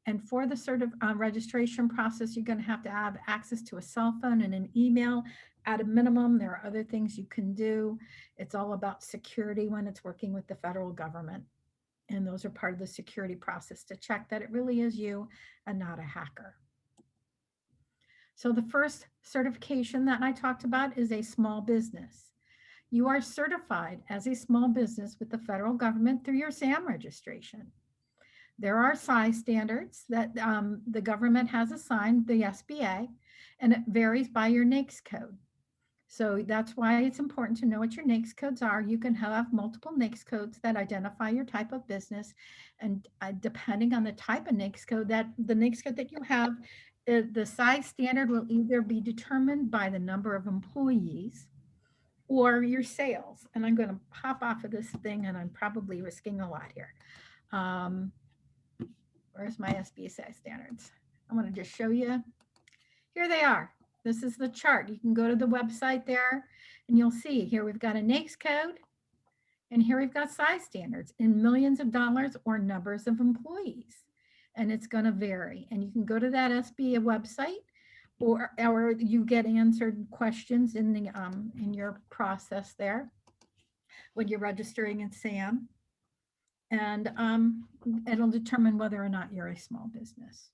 And for the registration process, you're going to have access to a cell phone and an email at a minimum. There are other things you can do. It's all about security when it's working with the federal government. And those are part of the security process to check that it really is you and not a hacker. So the first certification that I talked about is a small business. You are certified as a small business with the federal government through your SAM registration. There are size standards that the government has assigned, the SBA, and it varies by your NAICS code. So that's why it's important to know what your NAICS codes are. You can have multiple NAICS codes that identify your type of business. And depending on the type of NAICS code, the NAICS code that you have, the size standard will either be determined by the number of employees or your sales. And I'm going to pop off of this thing, and I'm probably risking a lot here. Where's my SBA size standards? I want to just show you. Here they are. This is the chart. You can go to the website there and you'll see here we've got a NAICS code, and here we've got size standards in millions of dollars or numbers of employees. And it's going to vary. And you can go to that SBA website, or you get answered questions in your process there when you're registering in SAM. And it'll determine whether or not you're a small business.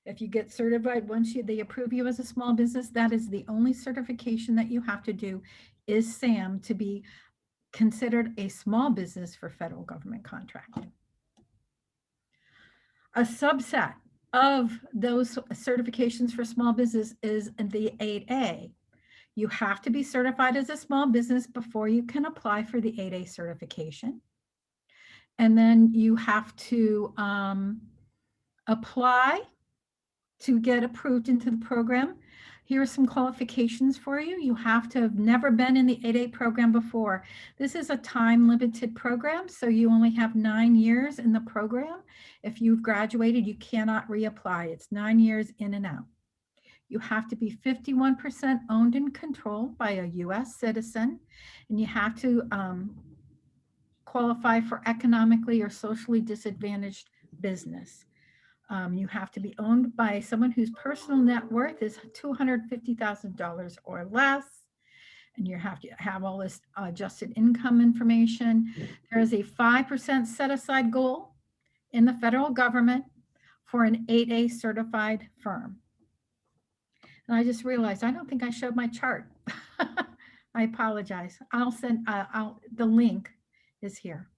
If you get certified, once they approve you as a small business, that is the only certification that you have to do is SAM to be considered a small business for federal government contracting. A subset of those certifications for small business is the 8A. You have to be certified as a small business before you can apply for the 8A certification. And then you have to apply to get approved into the program. Here are some qualifications for you. You have to have never been in the 8A program before. This is a time-limited program, so you only have 9 years in the program. If you've graduated, you cannot reapply. It's 9 years in and out. You have to be 51% owned and controlled by a US citizen, and you have to qualify for economically or socially disadvantaged business. You have to be owned by someone whose personal net worth is $250,000 or less. And you have to have all this adjusted income information. There is a 5% set aside goal in the federal government for an 8A certified firm. And I just realized I don't think I showed my chart. I apologize. I'll send, the link is here.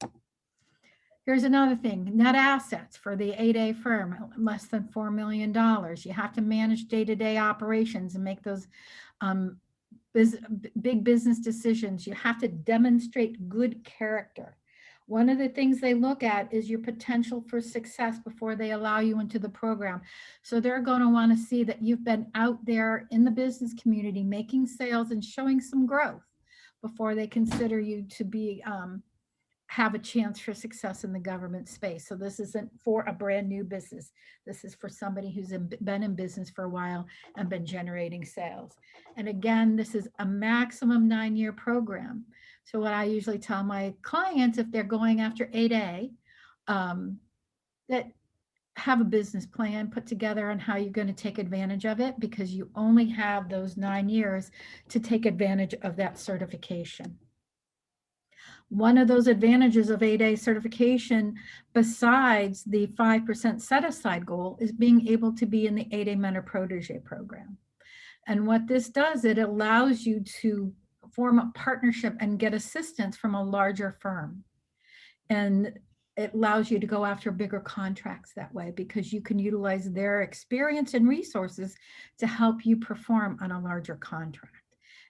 Here's another thing, net assets for the 8A firm, less than $4 million. You have to manage day-to-day operations and make those big business decisions. You have to demonstrate good character. One of the things they look at is your potential for success before they allow you into the program. So they're going to want to see that you've been out there in the business community making sales and showing some growth before they consider you to be have a chance for success in the government space. So this isn't for a brand new business. This is for somebody who's been in business for a while and been generating sales. And again, this is a maximum 9-year program. So what I usually tell my clients, if they're going after 8A, that have a business plan put together on how you're going to take advantage of it, because you only have those 9 years to take advantage of that certification. One of those advantages of 8A certification, besides the 5% set aside goal, is being able to be in the 8A Mentor Protege program. And what this does, it allows you to form a partnership and get assistance from a larger firm. And it allows you to go after bigger contracts that way, because you can utilize their experience and resources to help you perform on a larger contract.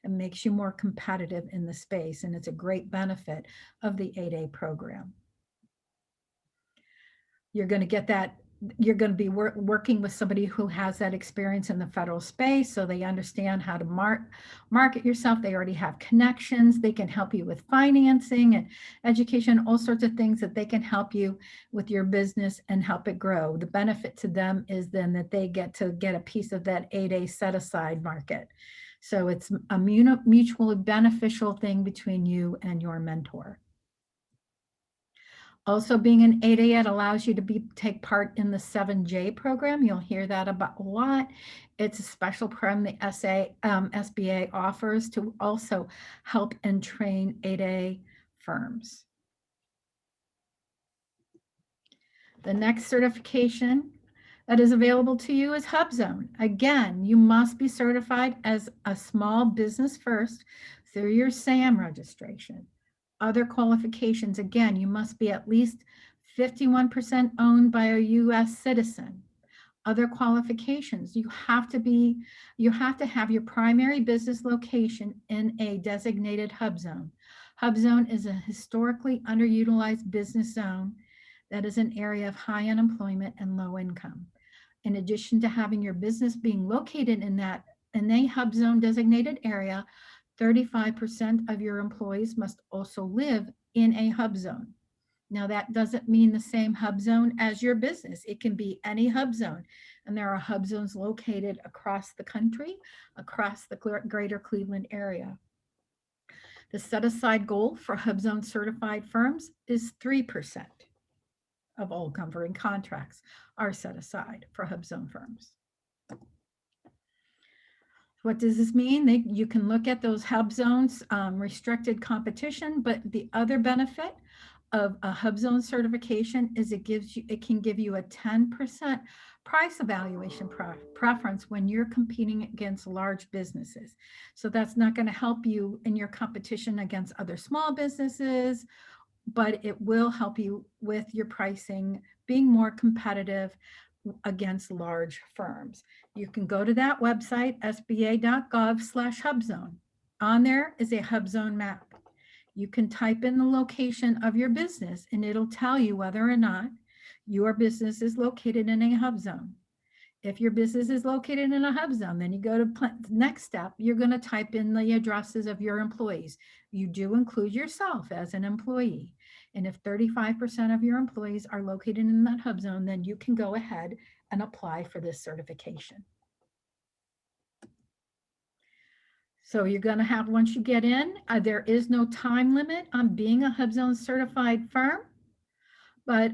It makes you more competitive in the space, and it's a great benefit of the 8A program. You're going to get that you're going to be working with somebody who has that experience in the federal space, so they understand how to market yourself. They already have connections. They can help you with financing and education, all sorts of things that they can help you with your business and help it grow. The benefit to them is then that they get a piece of that 8A set aside market. So it's a mutually beneficial thing between you and your mentor. Also, being an 8A, it allows you to take part in the 7J program. You'll hear that about a lot. It's a special program the SBA offers to also help and train 8A firms. The next certification that is available to you is HubZone. Again, you must be certified as a small business first through your SAM registration. Other qualifications, again, you must be at least 51% owned by a US citizen. Other qualifications, you have to have your primary business location in a designated hub zone. Hub zone is a historically underutilized business zone that is an area of high unemployment and low income. In addition to having your business being located in a hub zone designated area, 35% of your employees must also live in a hub zone. Now, that doesn't mean the same hub zone as your business. It can be any hub zone. And there are hub zones located across the country, across the greater Cleveland area. The set aside goal for hub zone certified firms is 3% of all covering contracts are set aside for hub zone firms. What does this mean? You can look at those hub zones, restricted competition, but the other benefit of a hub zone certification is it can give you a 10% price evaluation preference when you're competing against large businesses. So that's not going to help you in your competition against other small businesses, but it will help you with your pricing, being more competitive against large firms. You can go to that website, sba.gov/hubzone. On there is a hub zone map. You can type in the location of your business and it'll tell you whether or not your business is located in a hub zone. If your business is located in a hub zone, then you go to the next step, you're going to type in the addresses of your employees. You do include yourself as an employee. And if 35% of your employees are located in that hub zone, then you can go ahead and apply for this certification. So you're going to have, once you get in, there is no time limit on being a hub zone certified firm, but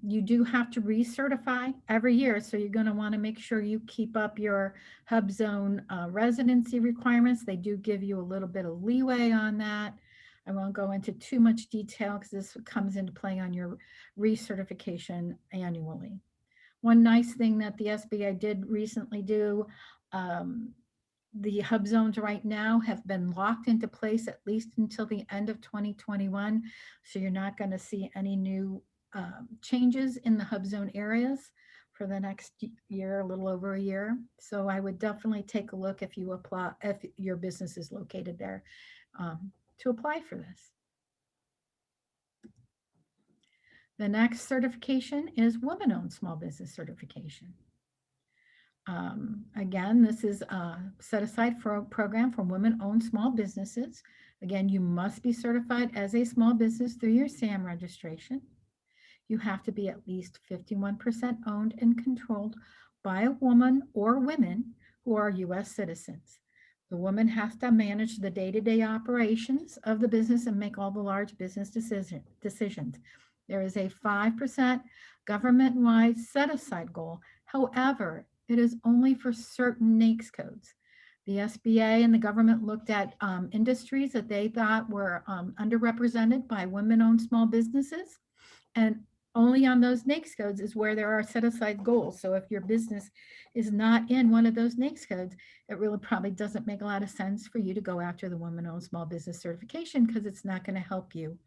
you do have to recertify every year. So you're going to want to make sure you keep up your hub zone residency requirements. They do give you a little bit of leeway on that. I won't go into too much detail because this comes into play on your recertification annually. One nice thing that the SBA did recently do, the hub zones right now have been locked into place at least until the end of 2021. So you're not going to see any new changes in the hub zone areas for the next year, a little over a year. So I would definitely take a look if you apply, if your business is located there, to apply for this. The next certification is woman-owned small business certification. Again, this is set aside for a program for women-owned small businesses. Again, you must be certified as a small business through your SAM registration. You have to be at least 51% owned and controlled by a woman or women who are US citizens. The woman has to manage the day-to-day operations of the business and make all the large business decisions. There is a 5% government-wide set-aside goal. However, it is only for certain NAICS codes. The SBA and the government looked at industries that they thought were underrepresented by women-owned small businesses, and only on those NAICS codes is where there are set-aside goals. So if your business is not in one of those NAICS codes, it really probably doesn't make a lot of sense for you to go after the women-owned small business certification because it's not going to help you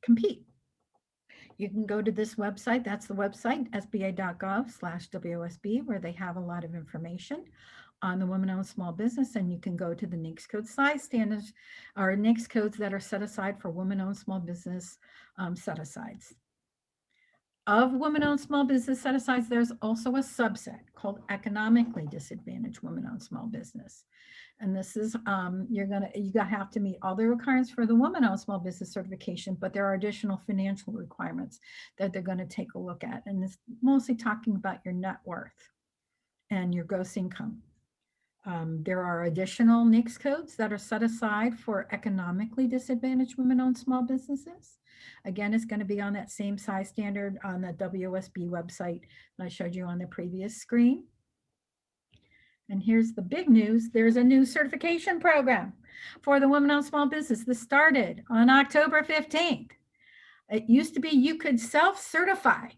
compete. You can go to this website. That's the website, sba.gov/WOSB, where they have a lot of information on the women-owned small business, and you can go to the NAICS code size standards or NAICS codes that are set aside for women-owned small business set-asides. of women-owned small business set-asides, there's also a subset called economically disadvantaged women-owned small business. And this is, you have to meet all the requirements for the woman-owned small business certification, but there are additional financial requirements that they're going to take a look at. And it's mostly talking about your net worth and your gross income. There are additional NAICS codes that are set aside for economically disadvantaged women-owned small businesses. Again, it's going to be on that same size standard on the WSB website that I showed you on the previous screen. And here's the big news. There's a new certification program for the women-owned small business. This started on October 15th. It used to be you could self-certify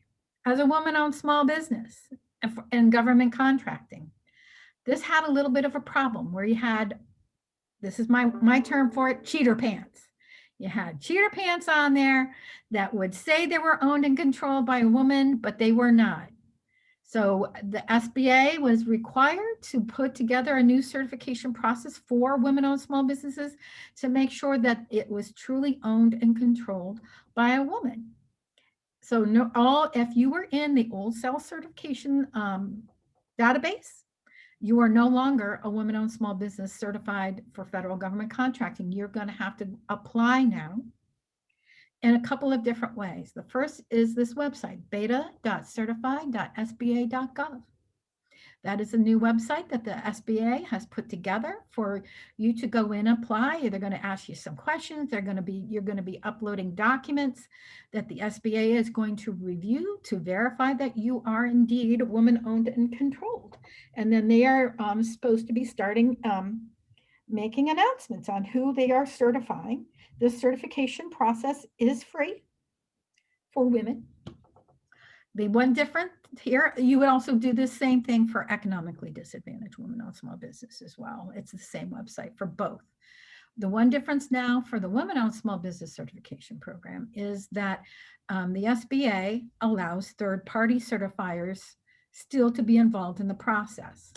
as a woman-owned small business in government contracting. This had a little bit of a problem where you had, this is my term for it, cheater pants. You had cheater pants on there that would say they were owned and controlled by a woman, but they were not. So the SBA was required to put together a new certification process for women-owned small businesses to make sure that it was truly owned and controlled by a woman. So if you were in the old self-certification database, you are no longer a women-owned small business certified for federal government contracting. You're going to have to apply now in a couple of different ways. The first is this website, beta.certified.sba.gov. That is a new website that the SBA has put together for you to go in and apply. They're going to ask you some questions. You're going to be uploading documents that the SBA is going to review to verify that you are indeed woman-owned and controlled. And then they are supposed to be starting making announcements on who they are certifying. This certification process is free for women. The one difference here, you would also do the same thing for economically disadvantaged women-owned small business as well. It's the same website for both. The one difference now for the women-owned small business certification program is that the SBA allows third-party certifiers still to be involved in the process.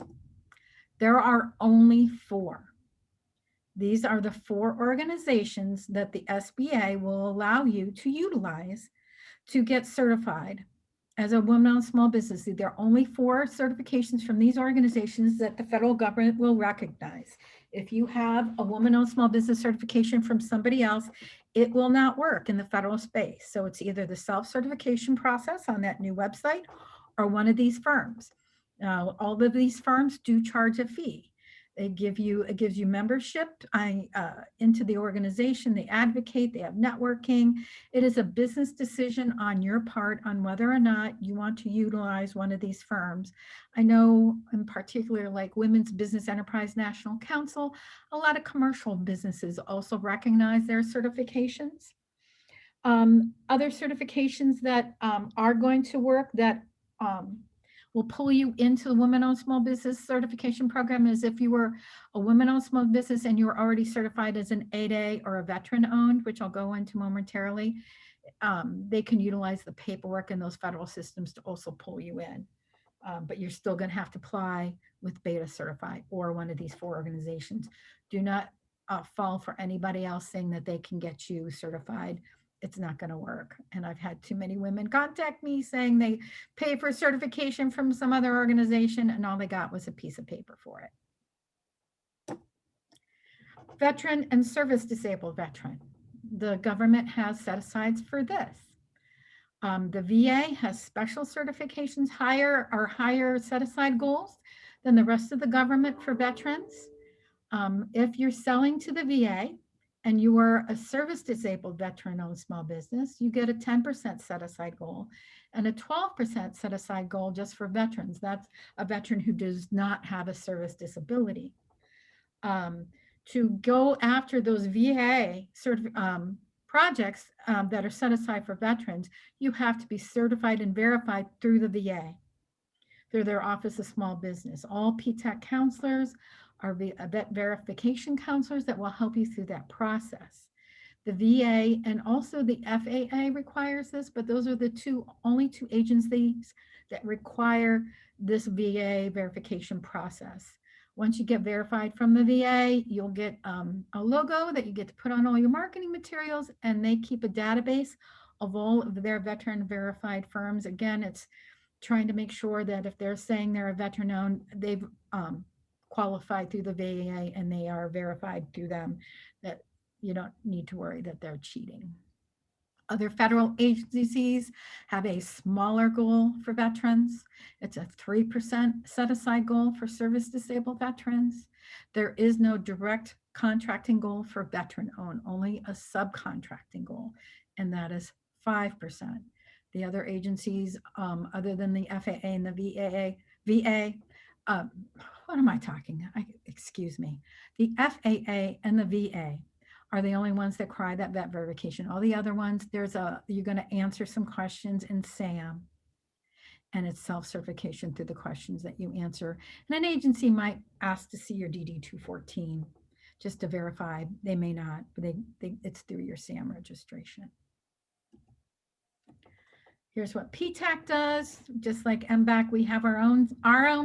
There are only 4. These are the 4 organizations that the SBA will allow you to utilize to get certified as a woman-owned small business. There are only 4 certifications from these organizations that the federal government will recognize. If you have a woman-owned small business certification from somebody else, it will not work in the federal space. So it's either the self-certification process on that new website or one of these firms. All of these firms do charge a fee. It gives you membership into the organization. They advocate, they have networking. It is a business decision on your part on whether or not you want to utilize one of these firms. I know in particular, like Women's Business Enterprise National Council, a lot of commercial businesses also recognize their certifications. Other certifications that are going to work that will pull you into the women-owned small business certification program is if you were a women-owned small business and you were already certified as an 8A or a veteran-owned, which I'll go into momentarily. They can utilize the paperwork in those federal systems to also pull you in. But you're still going to have to apply with Beta Certified or one of these 4 organizations. Do not fall for anybody else saying that they can get you certified. It's not going to work. And I've had too many women contact me saying they paid for certification from some other organization and all they got was a piece of paper for it. Veteran and service disabled veteran. The government has set asides for this. The VA has special certifications, higher set aside goals than the rest of the government for veterans. If you're selling to the VA, and you are a service disabled veteran-owned small business, you get a 10% set-aside goal and a 12% set-aside goal just for veterans. That's a veteran who does not have a service disability. To go after those VA projects that are set aside for veterans, you have to be certified and verified through the VA, through their Office of Small Business. All PTAC counselors are vet verification counselors that will help you through that process. The VA and also the FAA requires this, but those are the only two agencies that require this VA verification process. Once you get verified from the VA, you'll get a logo that you get to put on all your marketing materials, and they keep a database of all of their veteran verified firms. Again, it's trying to make sure that if they're saying they're a veteran owned, they've qualified through the VA and they are verified through them, that you don't need to worry that they're cheating. Other federal agencies have a smaller goal for veterans. It's a 3% set aside goal for service disabled veterans. There is no direct contracting goal for veteran owned, only a subcontracting goal, and that is 5%. The other agencies, other than the FAA and the VA, what am I talking? Excuse me. The FAA and the VA are the only ones that cry that vet verification. All the other ones, you're going to answer some questions in SAM, and it's self-certification through the questions that you answer. And an agency might ask to see your DD-214 just to verify. They may not, but it's through your SAM registration. Here's what PTAC does. Just like MBAC, we have our own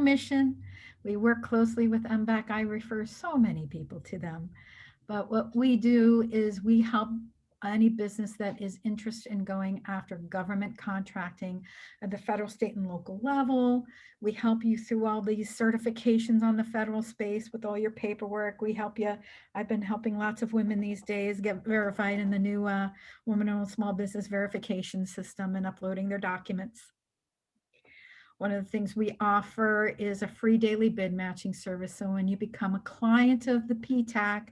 mission. We work closely with MBAC. I refer so many people to them. But what we do is we help any business that is interested in going after government contracting at the federal, state, and local level. We help you through all these certifications on the federal space with all your paperwork. We help you. I've been helping lots of women these days get verified in the new Women-Owned Small Business Verification System and uploading their documents. One of the things we offer is a free daily bid matching service. So when you become a client of the PTAC,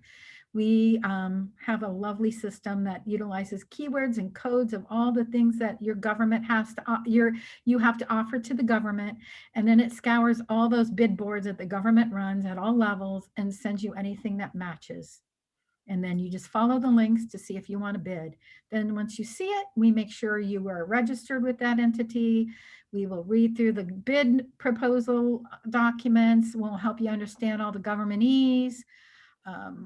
we have a lovely system that utilizes keywords and codes of all the things that your government has to, you have to offer to the government. And then it scours all those bid boards that the government runs at all levels and sends you anything that matches. And then you just follow the links to see if you want to bid. Then once you see it, we make sure you are registered with that entity. We will read through the bid proposal documents. We'll help you understand all the governmentese.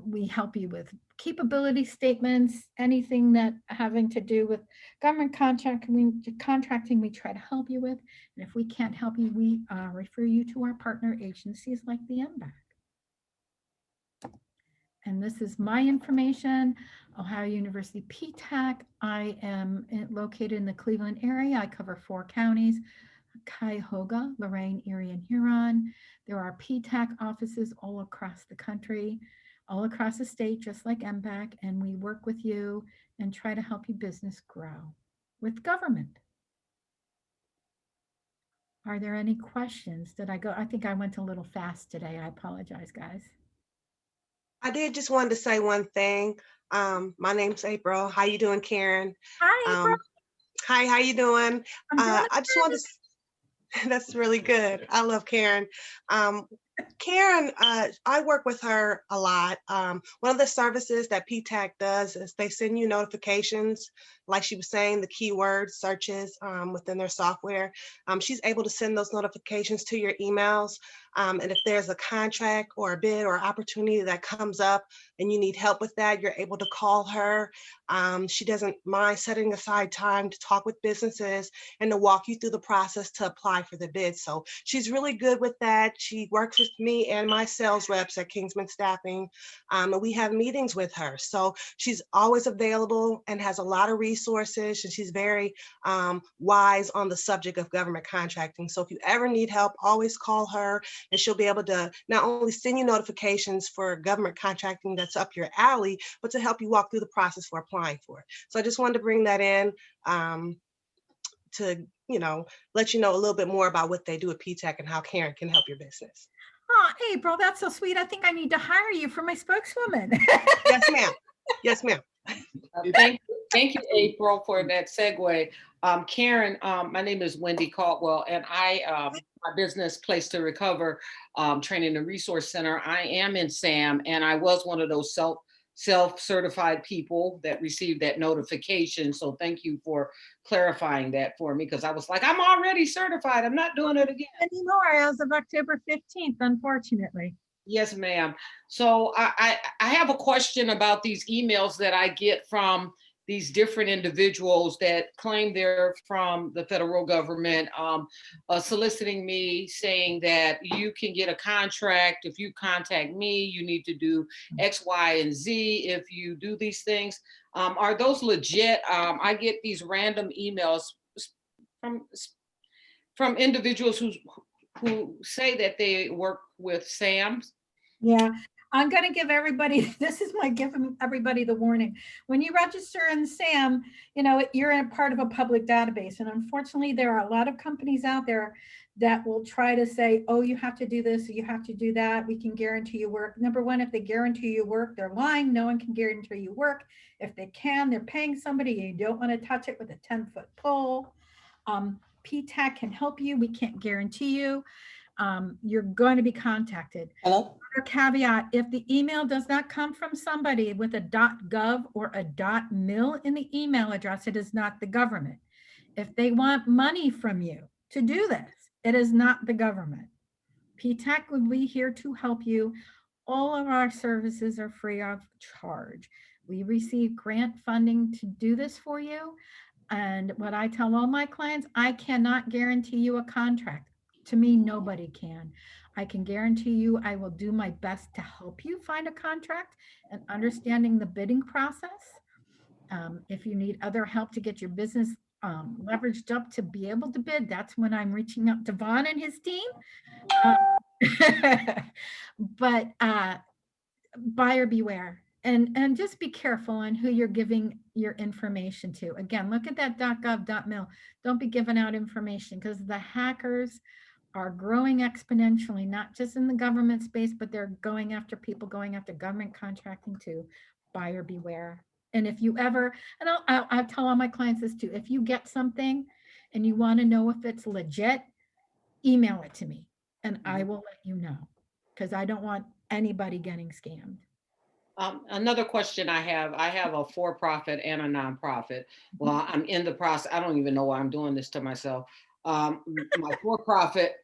We help you with capability statements, anything that having to do with government contracting, we try to help you with. And if we can't help you, we refer you to our partner agencies like the MBAC. And this is my information, Ohio University PTAC. I am located in the Cleveland area. I cover 4 counties, Cuyahoga, Lorain, Erie, and Huron. There are PTAC offices all across the country, all across the state, just like MBAC, and we work with you and try to help your business grow with government. Are there any questions? Did I go? I think I went a little fast today. I apologize, guys. I did just wanted to say one thing. My name's April. How you doing, Karen? Hi, April. Hi, how you doing? I just wanted to, that's really good. I love Karen. Karen, I work with her a lot. One of the services that PTAC does is they send you notifications, like she was saying, the keyword searches within their software. She's able to send those notifications to your emails. And if there's a contract or a bid or opportunity that comes up and you need help with that, you're able to call her. She doesn't mind setting aside time to talk with businesses and to walk you through the process to apply for the bid. So she's really good with that. She works with me and my sales reps at Kingsman Staffing, and we have meetings with her. So she's always available and has a lot of resources, and she's very wise on the subject of government contracting. So if you ever need help, always call her, and she'll be able to not only send you notifications for government contracting that's up your alley, but to help you walk through the process for applying for it. So I just wanted to bring that in to, let you know a little bit more about what they do at PTAC and how Karen can help your business. Oh, April, that's so sweet. I think I need to hire you for my spokeswoman. Yes, ma'am. Yes, ma'am. Thank you, April, for that segue. Karen, my name is Wendy Caldwell, and my business, Place to Recover Training and Resource Center, I am in SAM, and I was one of those self-certified people that received that notification. So thank you for clarifying that for me, because I was like, I'm already certified. I'm not doing it again. Anymore as of October 15th, unfortunately. Yes, ma'am. So I have a question about these emails that I get from these different individuals that claim they're from the federal government, soliciting me, saying that you can get a contract if you contact me, you need to do X, Y, and Z if you do these things. Are those legit? I get these random emails from individuals who say that they work with SAMs. Yeah, I'm going to give everybody, this is my giving everybody the warning. When you register in SAM, you know, you're a part of a public database. And unfortunately, there are a lot of companies out there that will try to say, oh, you have to do this, you have to do that. We can guarantee you work. Number one, if they guarantee you work, they're lying. No one can guarantee you work. If they can, they're paying somebody. You don't want to touch it with a 10-foot pole. PTAC can help you. We can't guarantee you. You're going to be contacted. Hello? Another caveat, if the email does not come from somebody with a .gov or a .mil in the email address, it is not the government. If they want money from you to do this, it is not the government. PTAC would be here to help you. All of our services are free of charge. We receive grant funding to do this for you. And what I tell all my clients, I cannot guarantee you a contract. To me, nobody can. I can guarantee you I will do my best to help you find a contract and understanding the bidding process. If you need other help to get your business leveraged up to be able to bid, that's when I'm reaching out to Vaughn and his team. But buyer beware. And just be careful on who you're giving your information to. Again, look at that .gov, .mil. Don't be giving out information because the hackers are growing exponentially, not just in the government space, but they're going after people, going after government contracting too. Buyer beware. And if you ever, and I'll tell all my clients this too, if you get something and you want to know if it's legit, email it to me and I will let you know because I don't want anybody getting scammed. Another question I have a for-profit and a nonprofit. Well, I'm in the process. I don't even know why I'm doing this to myself. My for-profit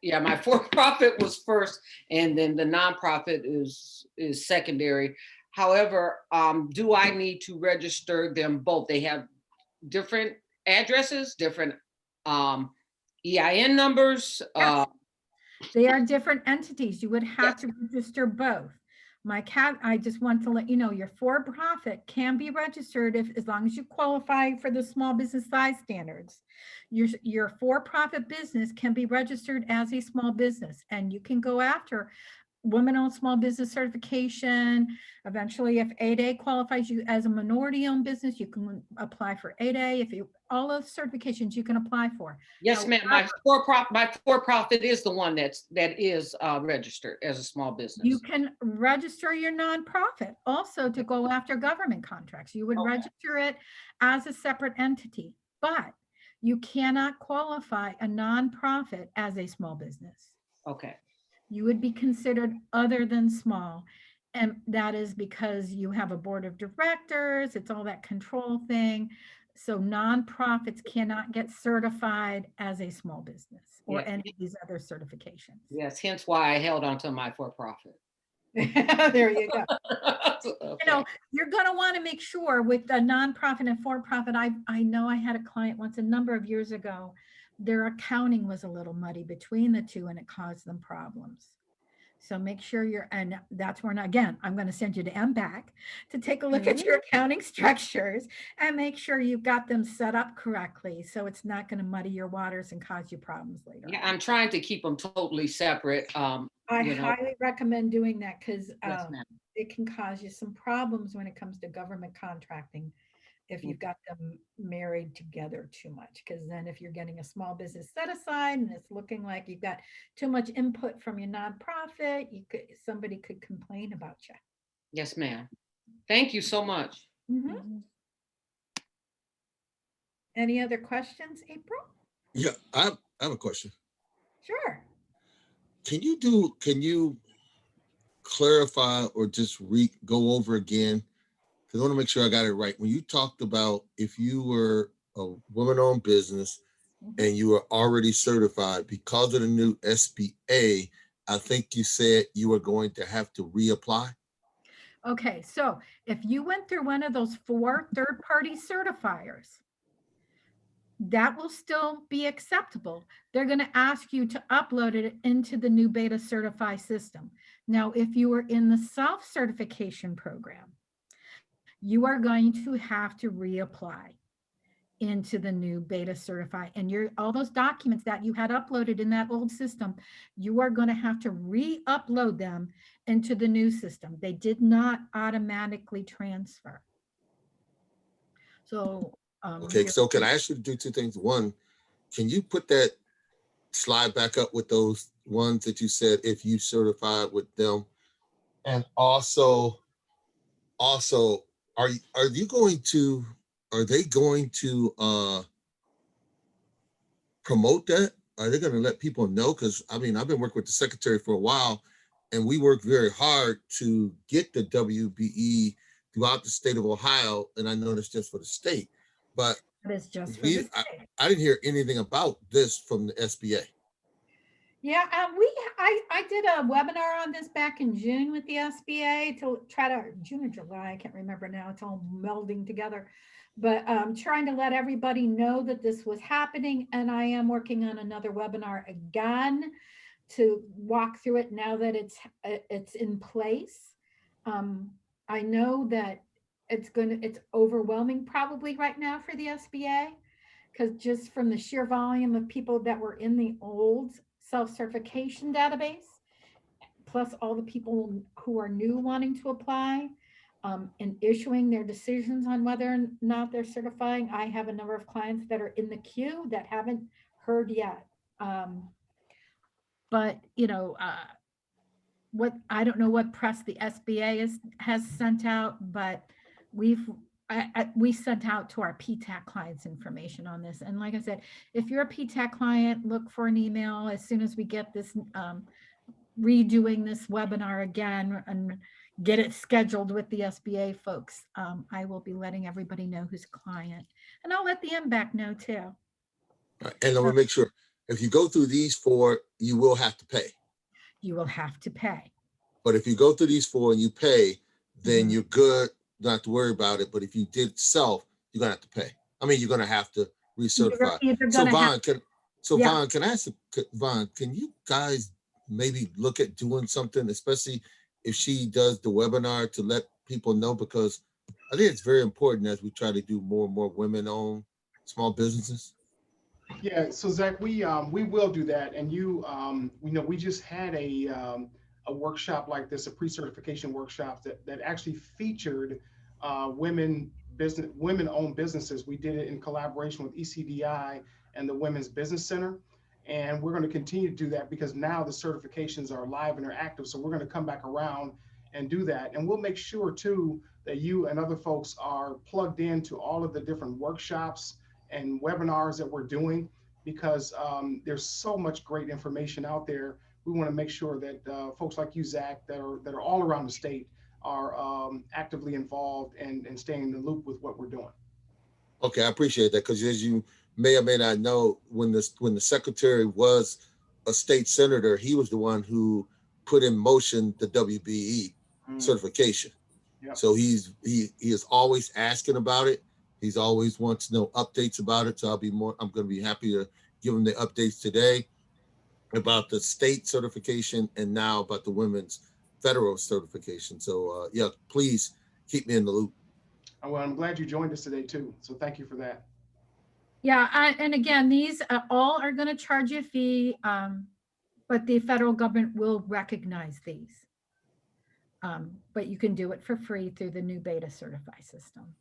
was first, and then the nonprofit is secondary. However, do I need to register them both? They have different addresses, different EIN numbers. Yes. They are different entities. You would have to register both. I just want to let you know your for-profit can be registered as long as you qualify for the small business size standards. Your for-profit business can be registered as a small business and you can go after women-owned small business certification. Eventually, if 8A qualifies you as a minority-owned business, you can apply for 8A. All those certifications you can apply for. Yes, ma'am. My for-profit is the one that is registered as a small business. You can register your nonprofit also to go after government contracts. You would register it as a separate entity, but you cannot qualify a nonprofit as a small business. Okay. You would be considered other than small. And that is because you have a board of directors, it's all that control thing. So nonprofits cannot get certified as a small business or any of these other certifications. Yes, hence why I held on to my for-profit. There you go. Okay. You know, you're going to want to make sure with a nonprofit and for-profit. I know I had a client once a number of years ago. Their accounting was a little muddy between the two and it caused them problems. So make sure and that's where, again, I'm going to send you to MBAC to take a look at your accounting structures and make sure you've got them set up correctly. So it's not going to muddy your waters and cause you problems later. Yeah, I'm trying to keep them totally separate. I highly recommend doing that because it can cause you some problems when it comes to government contracting if you've got them married together too much, because then if you're getting a small business set aside and it's looking like you've got too much input from your nonprofit, somebody could complain about you. Yes, ma'am. Thank you so much. Any other questions, April? Yeah, I have a question. Sure. Can you clarify or just go over again? Because I want to make sure I got it right. When you talked about if you were a woman-owned business and you were already certified because of the new SBA, I think you said you were going to have to reapply. Okay, so if you went through one of those 4 third-party certifiers, that will still be acceptable. They're going to ask you to upload it into the new beta certify system. Now, if you are in the self-certification program, you are going to have to reapply into the new beta certify, and all those documents that you had uploaded in that old system, you are going to have to re-upload them into the new system. They did not automatically transfer. So okay, so can I ask you to do 2 things? One, can you put that slide back up with those ones that you said if you certified with them? And also are they going to promote that? Are they going to let people know? Because I mean, I've been working with the secretary for a while, and we work very hard to get the WBE throughout the state of Ohio, and I know that's just for the state, but it's just for the state. I didn't hear anything about this from the SBA. Yeah, I did a webinar on this back in June with the SBA to try to, June or July, I can't remember now, it's all melding together, but trying to let everybody know that this was happening. And I am working on another webinar again to walk through it now that it's in place. I know that it's overwhelming probably right now for the SBA, because just from the sheer volume of people that were in the old self-certification database, plus all the people who are new wanting to apply and issuing their decisions on whether or not they're certifying. I have a number of clients that are in the queue that haven't heard yet. But you know, I don't know what press the SBA has sent out, but we sent out to our PTAC clients information on this. And like I said, if you're a PTAC client, look for an email as soon as we get this redoing this webinar again and get it scheduled with the SBA folks. I will be letting everybody know who's a client, and I'll let the MBAC know too. And let me make sure, if you go through these 4, you will have to pay. You will have to pay. But if you go through these 4 and you pay, then you're good, don't have to worry about it. But if you did self, you're gonna have to pay. I mean, you're gonna have to recertify. So Vaughn, can I ask Vaughn, can you guys maybe look at doing something, especially if she does the webinar, to let people know? Because I think it's very important as we try to do more and more women-owned small businesses. Yeah, so Zach, we will do that, and you know, we just had a workshop like this, a pre-certification workshop that actually featured women-owned businesses. We did it in collaboration with ECDI and the Women's Business Center, and we're going to continue to do that because now the certifications are live and they're active. So we're going to come back around and do that, and we'll make sure too that you and other folks are plugged into all of the different workshops and webinars that we're doing, because there's so much great information out there. We want to make sure that folks like you, Zach, that are all around the state are actively involved and staying in the loop with what we're doing. Okay, I appreciate that, because as you may or may not know, when the secretary was a state senator, he was the one who put in motion the WBE certification. Yep. So he is always asking about it. He's always wants to know updates about it. So I'm going to be happy to give him the updates today about the state certification and now about the women's federal certification. So yeah, please keep me in the loop. Well, I'm glad you joined us today too. So thank you for that. Yeah, and again, these all are going to charge you a fee, but the federal government will recognize these. But you can do it for free through the new beta certify system.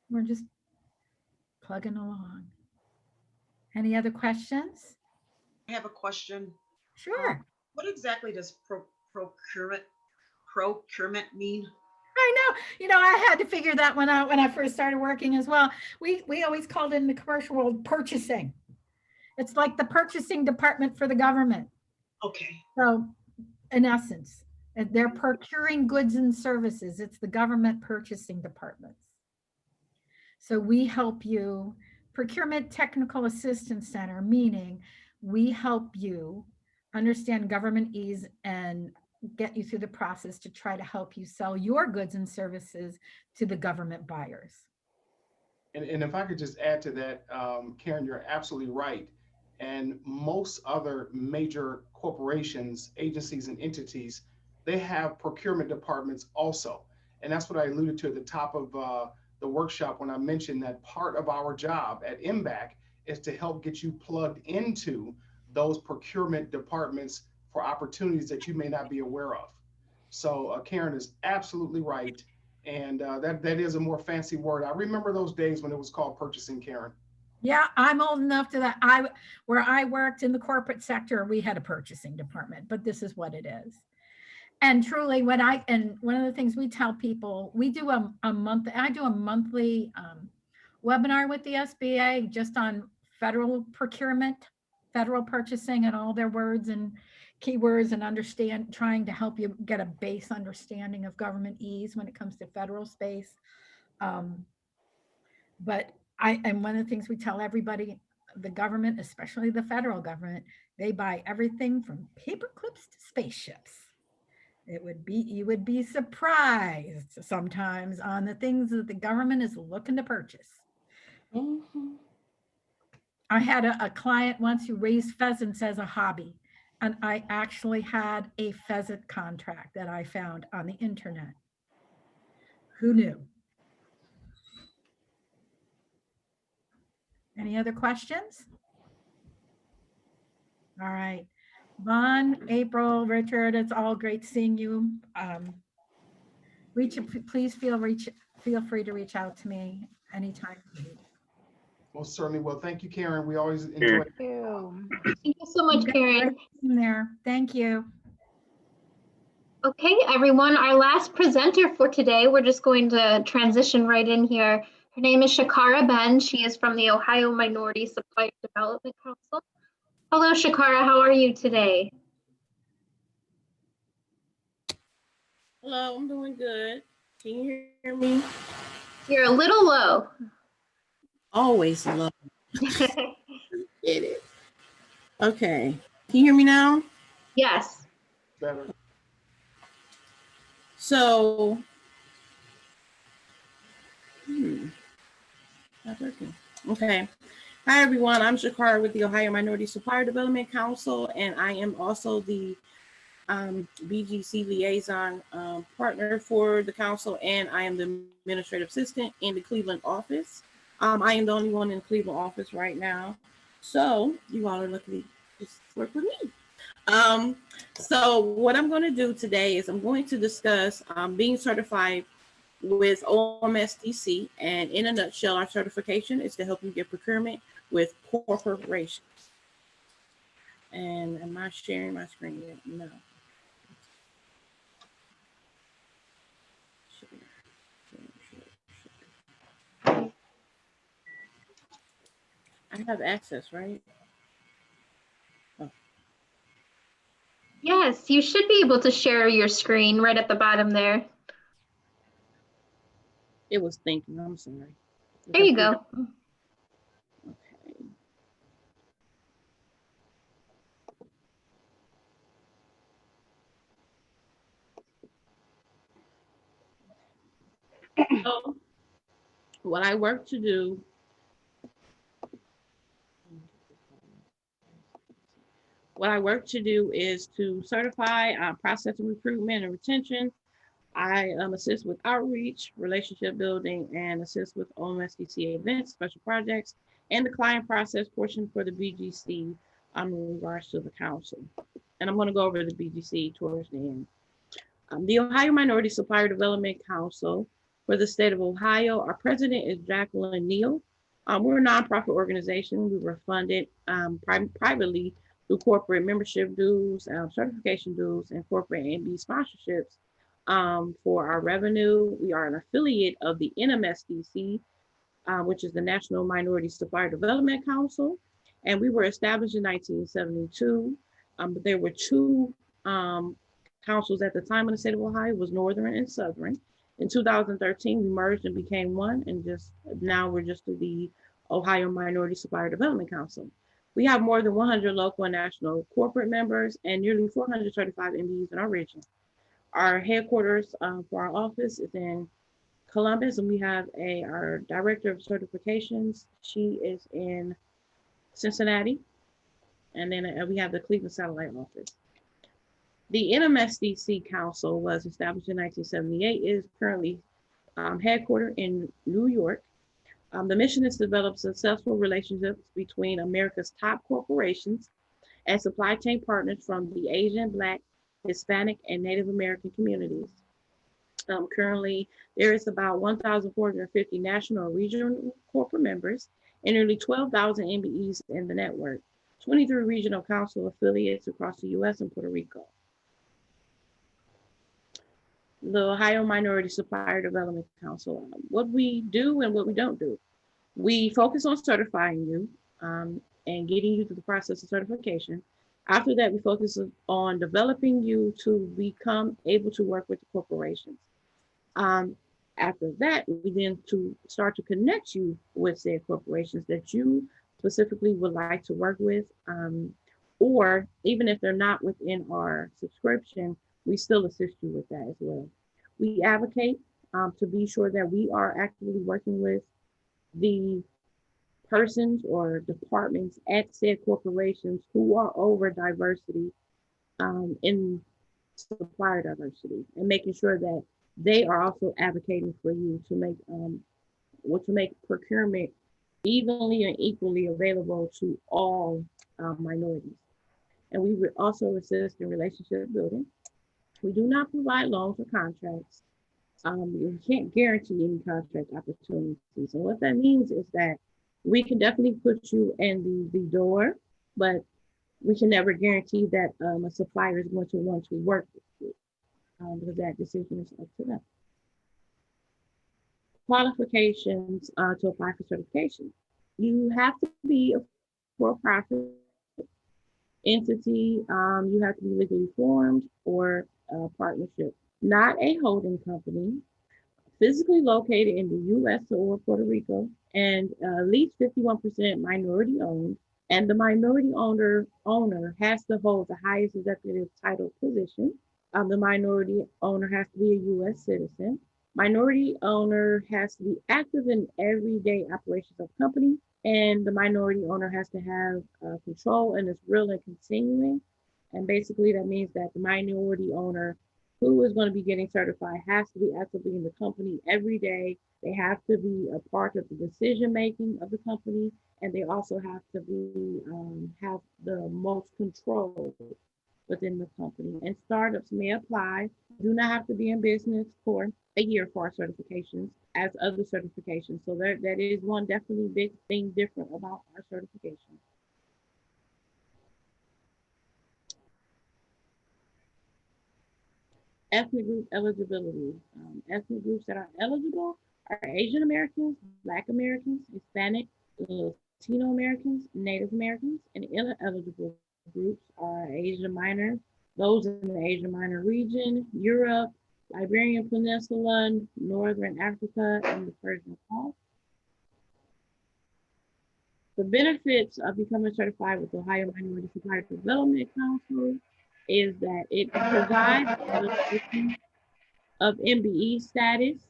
We're just plugging along. Any other questions? I have a question. Sure. What exactly does procurement mean? I know. You know, I had to figure that one out when I first started working as well. We always called it in the commercial world purchasing. It's like the purchasing department for the government. Okay. So in essence, they're procuring goods and services. It's the government purchasing departments. So we help you, Procurement Technical Assistance Center, meaning we help you understand government ease and get you through the process to try to help you sell your goods and services to the government buyers. And if I could just add to that, Karen, you're absolutely right. And most other major corporations, agencies, and entities, they have procurement departments also. And that's what I alluded to at the top of the workshop when I mentioned that part of our job at MBAC is to help get you plugged into those procurement departments for opportunities that you may not be aware of. So Karen is absolutely right. And that is a more fancy word. I remember those days when it was called purchasing, Karen. Yeah, I'm old enough to that. Where I worked in the corporate sector, we had a purchasing department, but this is what it is. And truly, one of the things we tell people, we do a monthly webinar with the SBA just on federal procurement, federal purchasing, and all their words and keywords, and trying to help you get a base understanding of government ease when it comes to federal space. And one of the things we tell everybody, the government, especially the federal government, they buy everything from paper clips to spaceships. You would be surprised sometimes on the things that the government is looking to purchase. Mm-hmm. I had a client once who raised pheasants as a hobby, and I actually had a pheasant contract that I found on the internet. Who knew? Any other questions? All right. Vaughn, April, Richard, it's all great seeing you. Please feel free to reach out to me anytime you need. Most certainly will. Thank you, Karen. We always enjoy it. Thank you so much, Karen. Thank you. Okay, everyone, our last presenter for today, we're just going to transition right in here. Her name is Shakara Ben. She is from the Ohio Minority Supplier Development Council. Hello, Shakara, how are you today? Hello, I'm doing good. Can you hear me? You're a little low. Always low. Get it. Okay. Can you hear me now? Yes. Better. So, not working. Okay. Hi, everyone. I'm Shakara with the Ohio Minority Supplier Development Council, and I am also the BGC liaison partner for the council, and I am the administrative assistant in the Cleveland office. I am the only one in the Cleveland office right now, so you all are lucky to just work with me. So what I'm going to do today is I'm going to discuss being certified with OMSDC, and in a nutshell, our certification is to help you get procurement with corporations. And am I sharing my screen yet? No. I have access, right? Oh. Yes, you should be able to share your screen right at the bottom there. It was thinking, I'm sorry. There you go. So, what I work to do is to certify process and recruitment and retention. I assist with outreach, relationship building, and assist with OMSDC events, special projects, and the client process portion for the BGC in regards to the council. And I'm going to go over the BGC towards the end. The Ohio Minority Supplier Development Council for the state of Ohio, our president is Jacqueline Neal. We're a nonprofit organization. We were funded privately through corporate membership dues, certification dues, and corporate MB sponsorships. For our revenue, we are an affiliate of the NMSDC, which is the National Minority Supplier Development Council. And we were established in 1972. But there were two councils at the time in the state of Ohio, was Northern and Southern. In 2013, we merged and became one, and just now we're just the Ohio Minority Supplier Development Council. We have more than 100 local and national corporate members and nearly 400 certified MBEs in our region. Our headquarters for our office is in Columbus, and we have our director of certifications. She is in Cincinnati, and then we have the Cleveland satellite office. The NMSDC Council was established in 1978. It is currently headquartered in New York. The mission is to develop successful relationships between America's top corporations and supply chain partners from the Asian, Black, Hispanic, and Native American communities. Currently, there is about 1,450 national and regional corporate members and nearly 12,000 MBEs in the network, 23 regional council affiliates across the US and Puerto Rico. The Ohio Minority Supplier Development Council, what we do and what we don't do. We focus on certifying you and getting you through the process of certification. After that, we focus on developing you to become able to work with the corporations. After that, we then start to connect you with said corporations that you specifically would like to work with, or even if they're not within our subscription, we still assist you with that as well. We advocate to be sure that we are actively working with the persons or departments at said corporations who are over diversity in supplier diversity, and making sure that they are also advocating for you to make procurement evenly and equally available to all minorities. And we would also assist in relationship building. We do not provide loans or contracts. We can't guarantee any contract opportunities. And what that means is that we can definitely put you in the door, but we can never guarantee that a supplier is going to want to work with you because that decision is up to them. Qualifications to apply for certification. You have to be a for-profit entity. You have to be legally formed or a partnership, not a holding company, physically located in the US or Puerto Rico, and at least 51% minority owned. And the minority owner has to hold the highest executive title position. The minority owner has to be a US citizen. Minority owner has to be active in everyday operations of company, and the minority owner has to have control and is real and continuing. And basically that means that the minority owner who is going to be getting certified has to be actively in the company every day. They have to be a part of the decision making of the company, and they also have to be have the most control within the company. And startups may apply. Do not have to be in business for a year for our certifications as other certifications. So that is one definitely big thing different about our certification. Ethnic group eligibility. Ethnic groups that are eligible are Asian Americans, Black Americans, Hispanic, Latino Americans, Native Americans, and ineligible groups are Asia Minor, those in the Asia Minor region, Europe, Iberian Peninsula, Northern Africa, and the Persian Gulf. The benefits of becoming certified with the Ohio Minority Supplier Development Council is that it provides of MBE status.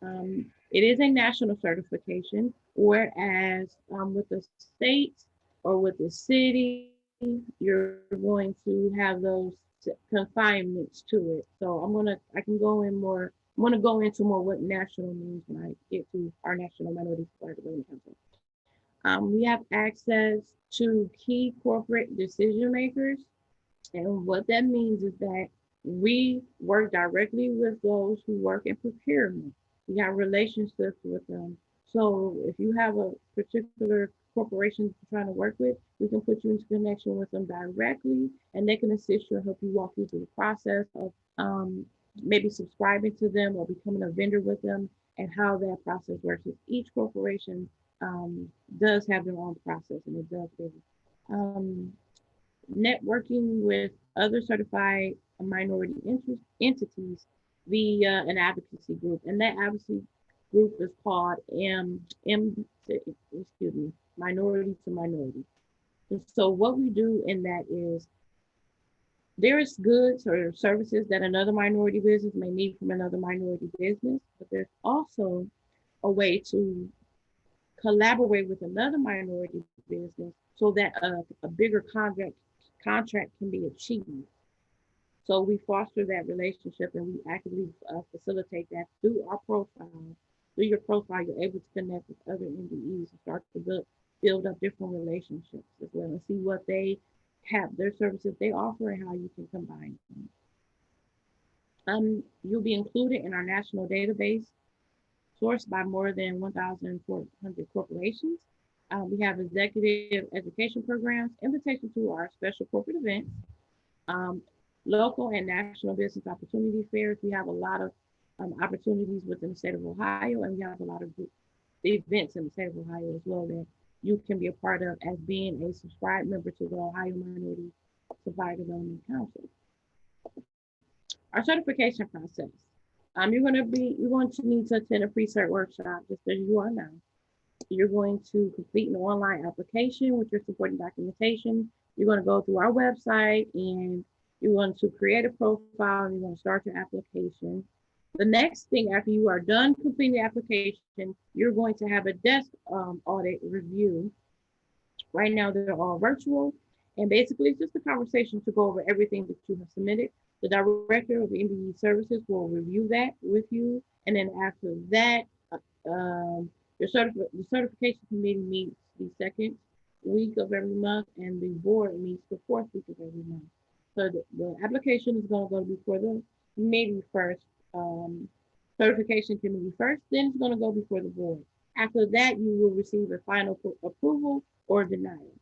It is a national certification, whereas with the state or with the city, you're going to have those confinements to it. So I can go in more. I'm gonna go into more what national means when I get to our National Minority Supplier Development Council. We have access to key corporate decision makers. And what that means is that we work directly with those who work in procurement. We have relationships with them. So if you have a particular corporation you're trying to work with, we can put you into connection with them directly, and they can assist you and help you walk you through the process of maybe subscribing to them or becoming a vendor with them, and how that process works. Each corporation does have their own process, and it does vary. Networking with other certified minority entities via an advocacy group, and that advocacy group is called Minority to Minority. And so what we do in that is there is goods or services that another minority business may need from another minority business, but there's also a way to collaborate with another minority business so that a bigger contract can be achieved. So we foster that relationship and we actively facilitate that through our profile. Through your profile, you're able to connect with other MBEs and start to build up different relationships as well and see what they have, their services they offer and how you can combine them. You'll be included in our national database sourced by more than 1,400 corporations. We have executive education programs, invitation to our special corporate events, local and national business opportunity fairs. We have a lot of opportunities within the state of Ohio, and we have a lot of events in the state of Ohio as well that you can be a part of as being a subscribed member to the Ohio Minority Supplier Development Council. Our certification process. You're going to need to attend a pre-cert workshop just as you are now. You're going to complete an online application with your supporting documentation. You're going to go through our website and you're going to create a profile and you're going to start your application. The next thing after you are done completing the application, you're going to have a desk audit review. Right now, they're all virtual. And basically, it's just a conversation to go over everything that you have submitted. The director of MBE services will review that with you. And then after that, the certification committee meets the second week of every month and the board meets the fourth week of every month. So the application is going to go before the committee first, certification committee first, then it's going to go before the board. After that, you will receive a final approval or denial.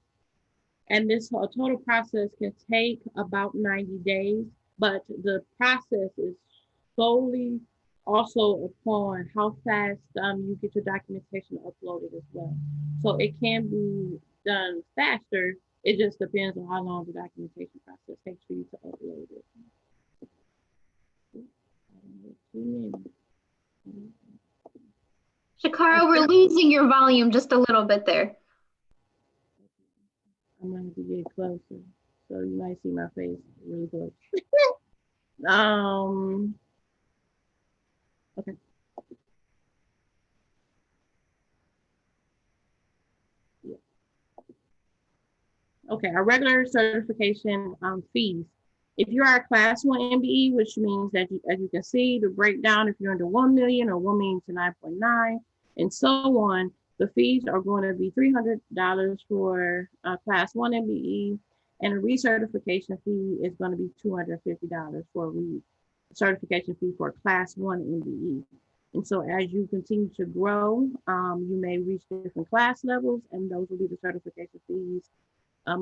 And this total process can take about 90 days, but the process is solely also upon how fast you get your documentation uploaded as well. So it can be done faster. It just depends on how long the documentation process takes for you to upload it. Shakara, we're losing your volume just a little bit there. I'm gonna have to get closer, so you might see my face really close. Okay. Yeah. Okay, our regular certification fees. If you are a class 1 MBE, which means that as you can see, the breakdown, if you're under 1 million or 1 million to 9.9 and so on, the fees are going to be $300 for class 1 MBE, and a recertification fee is going to be $250 for a certification fee for a class 1 MBE. And so as you continue to grow, you may reach different class levels, and those will be the certification fees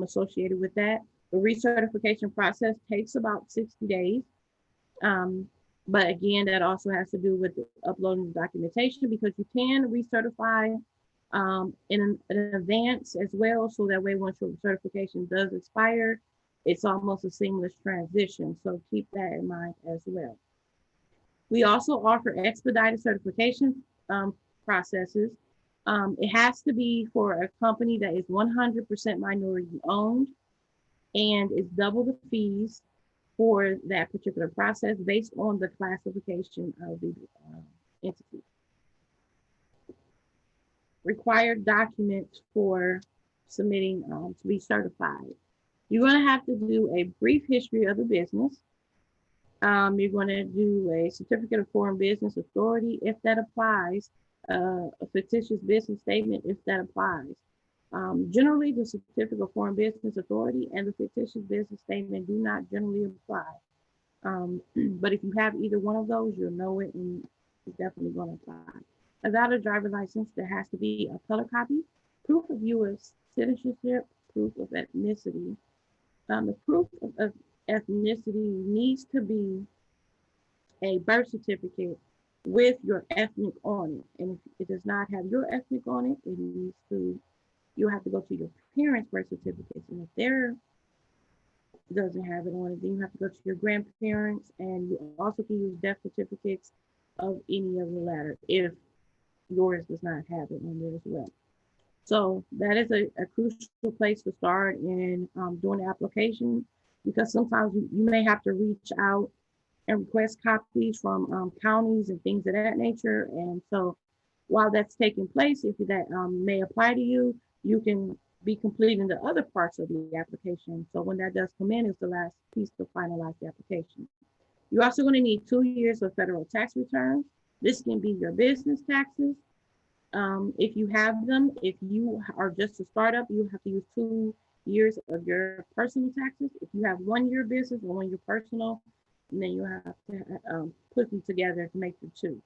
associated with that. The recertification process takes about 60 days. But again, that also has to do with uploading the documentation, because you can recertify in advance as well. So that way, once your certification does expire, it's almost a seamless transition. So keep that in mind as well. We also offer expedited certification processes. It has to be for a company that is 100% minority owned, and it's double the fees for that particular process based on the classification of the entity. Required documents for submitting to be certified. You're going to have to do a brief history of the business. You're going to do a certificate of foreign business authority if that applies, a fictitious business statement if that applies. Generally, the certificate of foreign business authority and the fictitious business statement do not generally apply. But if you have either one of those, you'll know it and it's definitely going to apply. A valid driver's license, there has to be a color copy, proof of U.S. citizenship, proof of ethnicity. The proof of ethnicity needs to be a birth certificate with your ethnic on it. And if it does not have your ethnic on it, it needs to, you have to go to your parents' birth certificates. And if there doesn't have it on it, then you have to go to your grandparents, and you also can use death certificates of any of the latter if yours does not have it on there as well. So that is a crucial place to start in doing the application, because sometimes you may have to reach out and request copies from counties and things of that nature. And so while that's taking place, if that may apply to you, you can be completing the other parts of the application. So when that does come in, it's the last piece to finalize the application. You're also going to need 2 years of federal tax returns. This can be your business taxes. If you have them, if you are just a startup, you have to use 2 years of your personal taxes. If you have 1 year business or 1 year personal, and then you have to put them together to make the 2.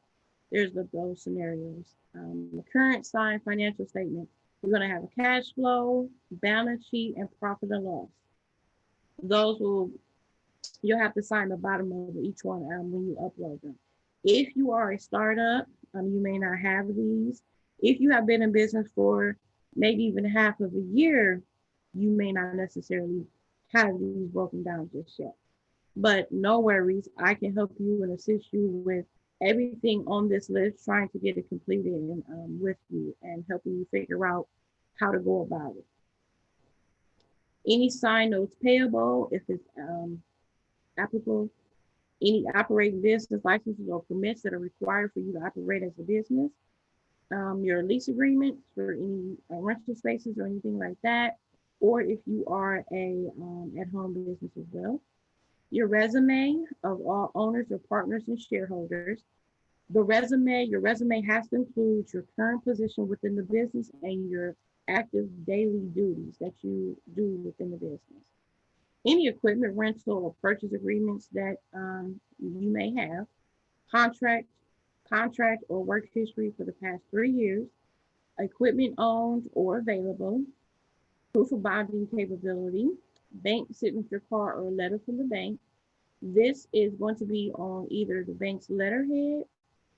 There's those scenarios. The current signed financial statement, you're going to have a cash flow, balance sheet, and profit and loss. Those you'll have to sign the bottom of each one when you upload them. If you are a startup, you may not have these. If you have been in business for maybe even half of a year, you may not necessarily have these broken down just yet. But no worries, I can help you and assist you with everything on this list, trying to get it completed and with you and helping you figure out how to go about it. Any signed notes payable, if it's applicable, any operating business licenses or permits that are required for you to operate as a business, your lease agreements for any rental spaces or anything like that, or if you are a at-home business as well. Your resume of all owners or partners and shareholders. Your resume has to include your current position within the business and your active daily duties that you do within the business. Any equipment rental or purchase agreements that you may have, contract or work history for the past 3 years, equipment owned or available, proof of bonding capability, bank signature card or letter from the bank. This is going to be on either the bank's letterhead,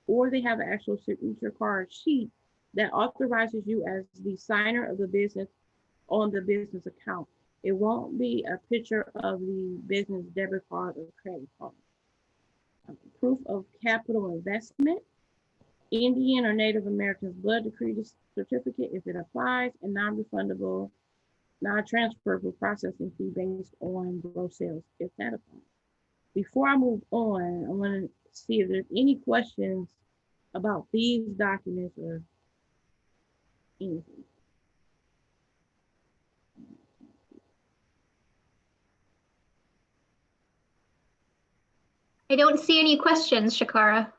or they have an actual signature card sheet that authorizes you as the signer of the business on the business account. It won't be a picture of the business debit card or credit card. Proof of capital investment, Indian or Native Americans blood decree certificate if it applies, and non-refundable, non-transferable processing fee based on gross sales if that applies. Before I move on, I want to see if there's any questions about these documents or anything. I don't see any questions, Shakara.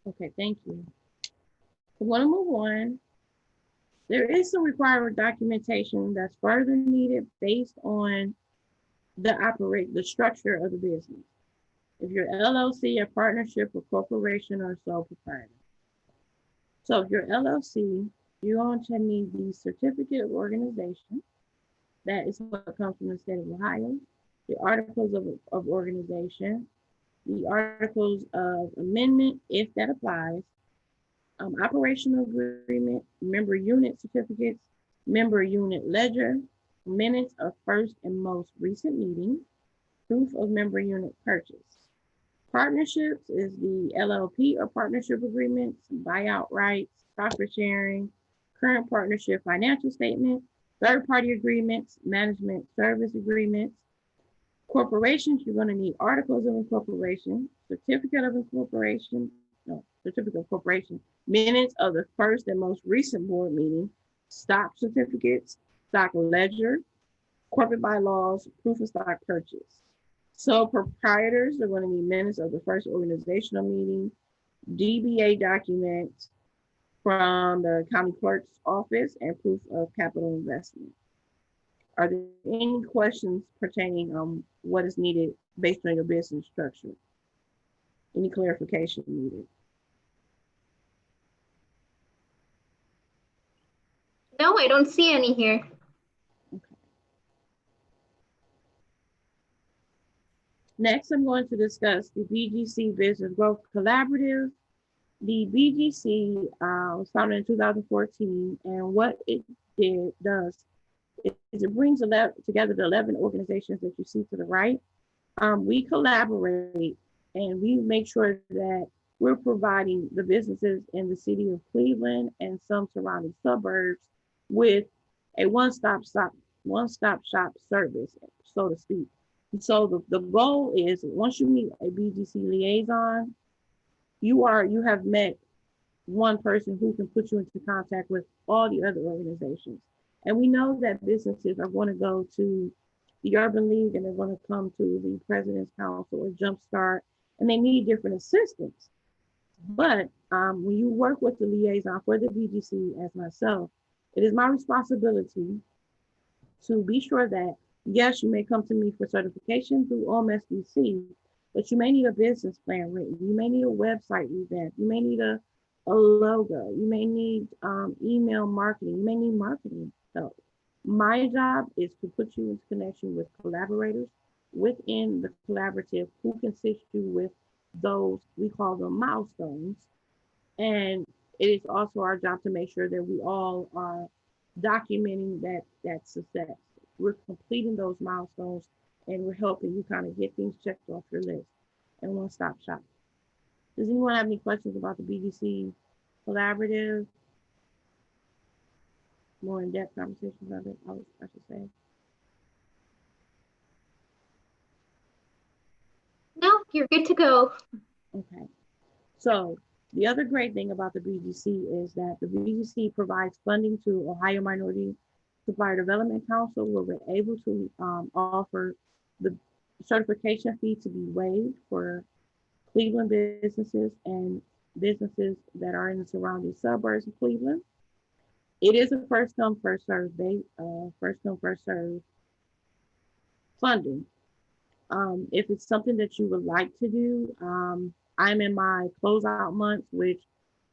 Okay, thank you. I want to move on. There is some required documentation that's further needed based on the structure of the business. If you're LLC, a partnership, a corporation, or sole proprietor. So if you're LLC, you're going to need the certificate of organization. That is what comes from the state of Ohio. The articles of organization, the articles of amendment, if that applies, operational agreement, member unit certificates, member unit ledger, minutes of first and most recent meeting, proof of member unit purchase. Partnerships is the LLP or partnership agreements, buyout rights, profit sharing, current partnership financial statement, third-party agreements, management service agreements. Corporations, you're going to need articles of incorporation, certificate of incorporation, minutes of the first and most recent board meeting, stock certificates, stock ledger, corporate bylaws, proof of stock purchase. Sole proprietors are going to need minutes of the first organizational meeting, DBA documents from the county clerk's office, and proof of capital investment. Are there any questions pertaining on what is needed based on your business structure? Any clarification needed? No, I don't see any here. Next, I'm going to discuss the BGC Business Growth Collaborative. The BGC was founded in 2014, and what it does is it brings together the 11 organizations that you see to the right. We collaborate and we make sure that we're providing the businesses in the city of Cleveland and some surrounding suburbs with a one-stop shop service, so to speak. And so the goal is once you meet a BGC liaison, you have met one person who can put you into contact with all the other organizations. And we know that businesses are going to go to the Urban League and they're going to come to the President's Council or Jumpstart, and they need different assistance. But when you work with the liaison for the BGC as myself, it is my responsibility to be sure that, yes, you may come to me for certification through OMSDC, but you may need a business plan written. You may need a website revamped. You may need a logo. You may need email marketing. You may need marketing help. My job is to put you into connection with collaborators within the collaborative who can assist you with those, we call them milestones. And it is also our job to make sure that we all are documenting that success. We're completing those milestones and we're helping you kind of get things checked off your list and one-stop shop. Does anyone have any questions about the BGC collaborative? More in-depth conversations of it, I should say. No, you're good to go. Okay. So the other great thing about the BGC is that the BGC provides funding to Ohio Minority Supplier Development Council, where we're able to offer the certification fee to be waived for Cleveland businesses and businesses that are in the surrounding suburbs of Cleveland. It is a first come, first serve funding. If it's something that you would like to do, I'm in my closeout months, which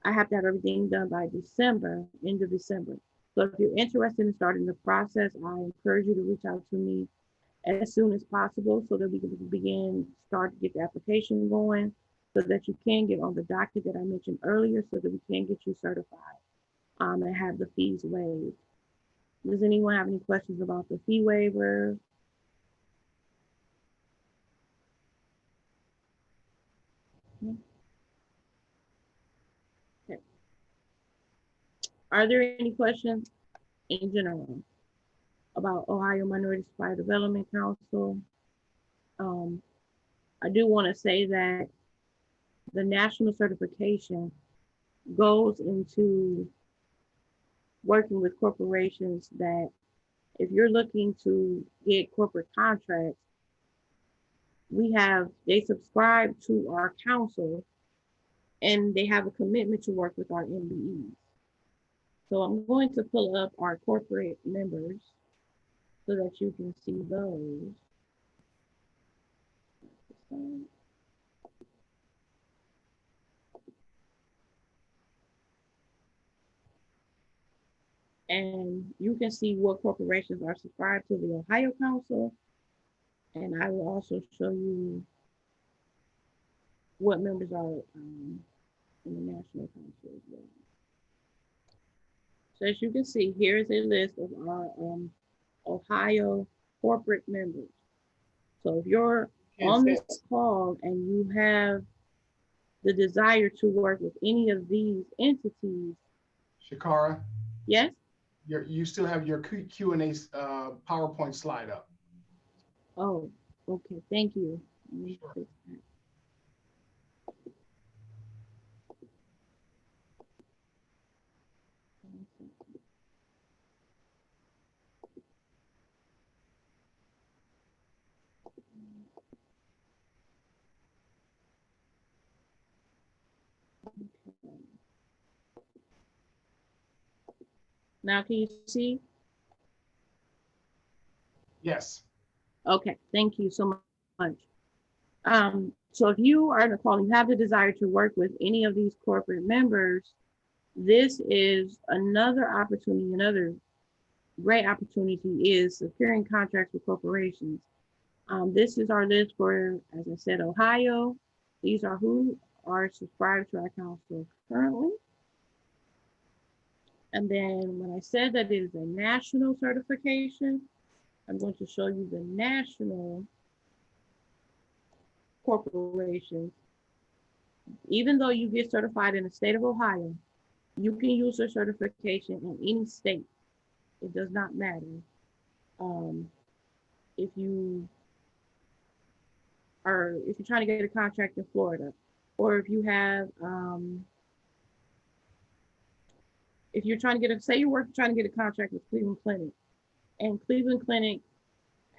I have to have everything done by December, end of December. So if you're interested in starting the process, I encourage you to reach out to me as soon as possible so that we can start to get the application going so that you can get on the docket that I mentioned earlier so that we can get you certified and have the fees waived. Does anyone have any questions about the fee waiver? Okay. Are there any questions in general about Ohio Minority Supplier Development Council? I do want to say that the national certification goes into working with corporations that if you're looking to get corporate contracts, they subscribe to our council and they have a commitment to work with our MBEs. So I'm going to pull up our corporate members so that you can see those. And you can see what corporations are subscribed to the Ohio Council. And I will also show you what members are in the National Council as well. So as you can see, here is a list of our Ohio corporate members. So if you're on this call and you have the desire to work with any of these entities. Shakara? Yes? You still have your Q&A PowerPoint slide up. Oh, okay, thank you. Sure. Now, can you see? Yes. Okay, thank you so much. So if you are in a call and you have the desire to work with any of these corporate members, this is another opportunity, another great opportunity is securing contracts with corporations. This is our list for, as I said, Ohio. These are who are subscribed to our council currently. And then when I said that it is a national certification, I'm going to show you the national corporations. Even though you get certified in the state of Ohio, you can use your certification in any state. It does not matter. If you're trying to get a contract in Florida, or if you have, if you're trying to get trying to get a contract with Cleveland Clinic, and Cleveland Clinic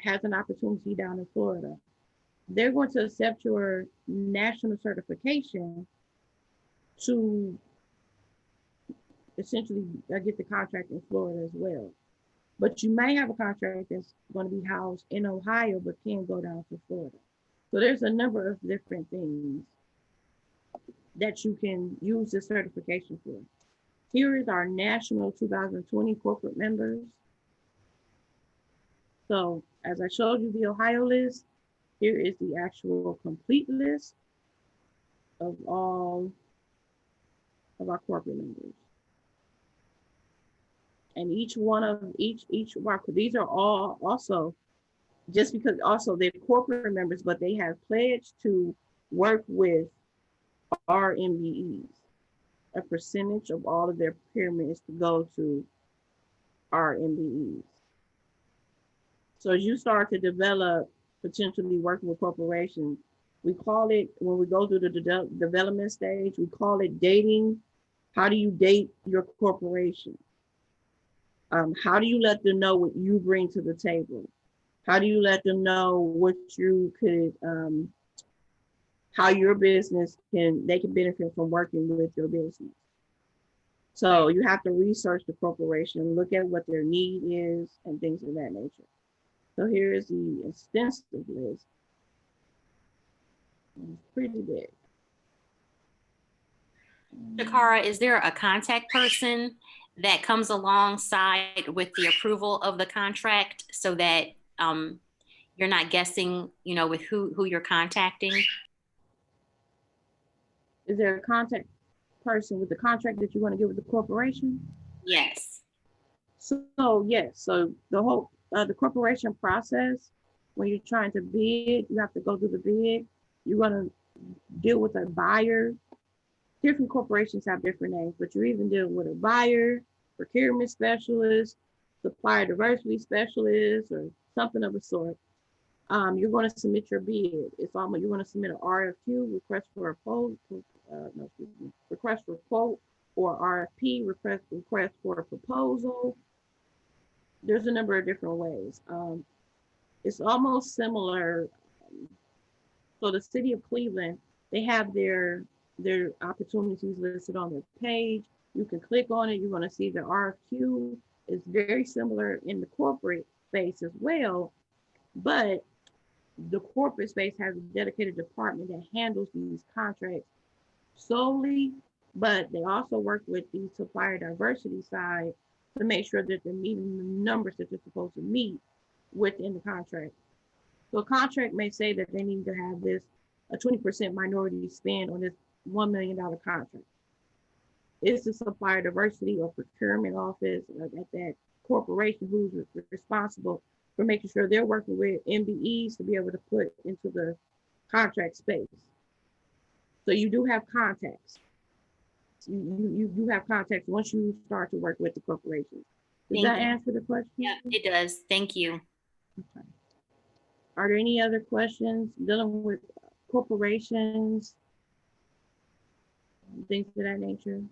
has an opportunity down in Florida, they're going to accept your national certification to essentially get the contract in Florida as well. But you may have a contract that's going to be housed in Ohio, but can go down to Florida. So there's a number of different things that you can use this certification for. Here is our national 2020 corporate members. So as I showed you the Ohio list, here is the actual complete list of all of our corporate members. And each one of these are all also, just because also they're corporate members, but they have pledged to work with our MBEs. A percentage of all of their pyramids to go to our MBEs. So as you start to develop, potentially working with corporations, we call it, when we go through the development stage, we call it dating. How do you date your corporation? How do you let them know what you bring to the table? How do you let them know what you could, how your business they can benefit from working with your business? So you have to research the corporation, look at what their need is and things of that nature. So here is the extensive list. It's pretty big. Shakara, is there a contact person that comes alongside with the approval of the contract so that you're not guessing, with who you're contacting? Is there a contact person with the contract that you want to get with the corporation? Yes. So yes, so the whole the corporation process, when you're trying to bid, you have to go through the bid. You're going to deal with a buyer. Different corporations have different names, but you're even dealing with a buyer, procurement specialist, supplier diversity specialist, or something of the sort. You're going to submit your bid. It's almost, you're going to submit an RFQ, request for a quote, request for quote, or RFP, request for a proposal. There's a number of different ways. It's almost similar. So the city of Cleveland, they have their opportunities listed on their page. You can click on it. You're going to see the RFQ is very similar in the corporate space as well, but the corporate space has a dedicated department that handles these contracts solely, but they also work with the supplier diversity side to make sure that they're meeting the numbers that they're supposed to meet within the contract. So a contract may say that they need to have a 20% minority spend on this $1 million contract. It's the supplier diversity or procurement office at that corporation who's responsible for making sure they're working with MBEs to be able to put into the contract space. So you do have contacts. You have contacts once you start to work with the corporation. Does that answer the question? Yeah, it does. Thank you. Okay. Are there any other questions dealing with corporations, things of that nature?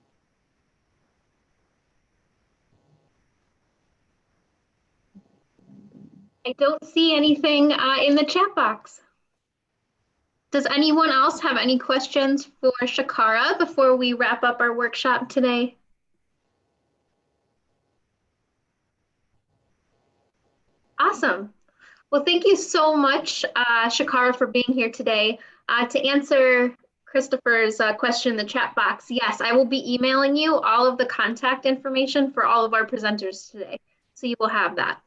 I don't see anything in the chat box. Does anyone else have any questions for Shakara before we wrap up our workshop today? Awesome. Well, thank you so much, Shakara, for being here today. To answer Christopher's question in the chat box, yes, I will be emailing you all of the contact information for all of our presenters today. So you will have that.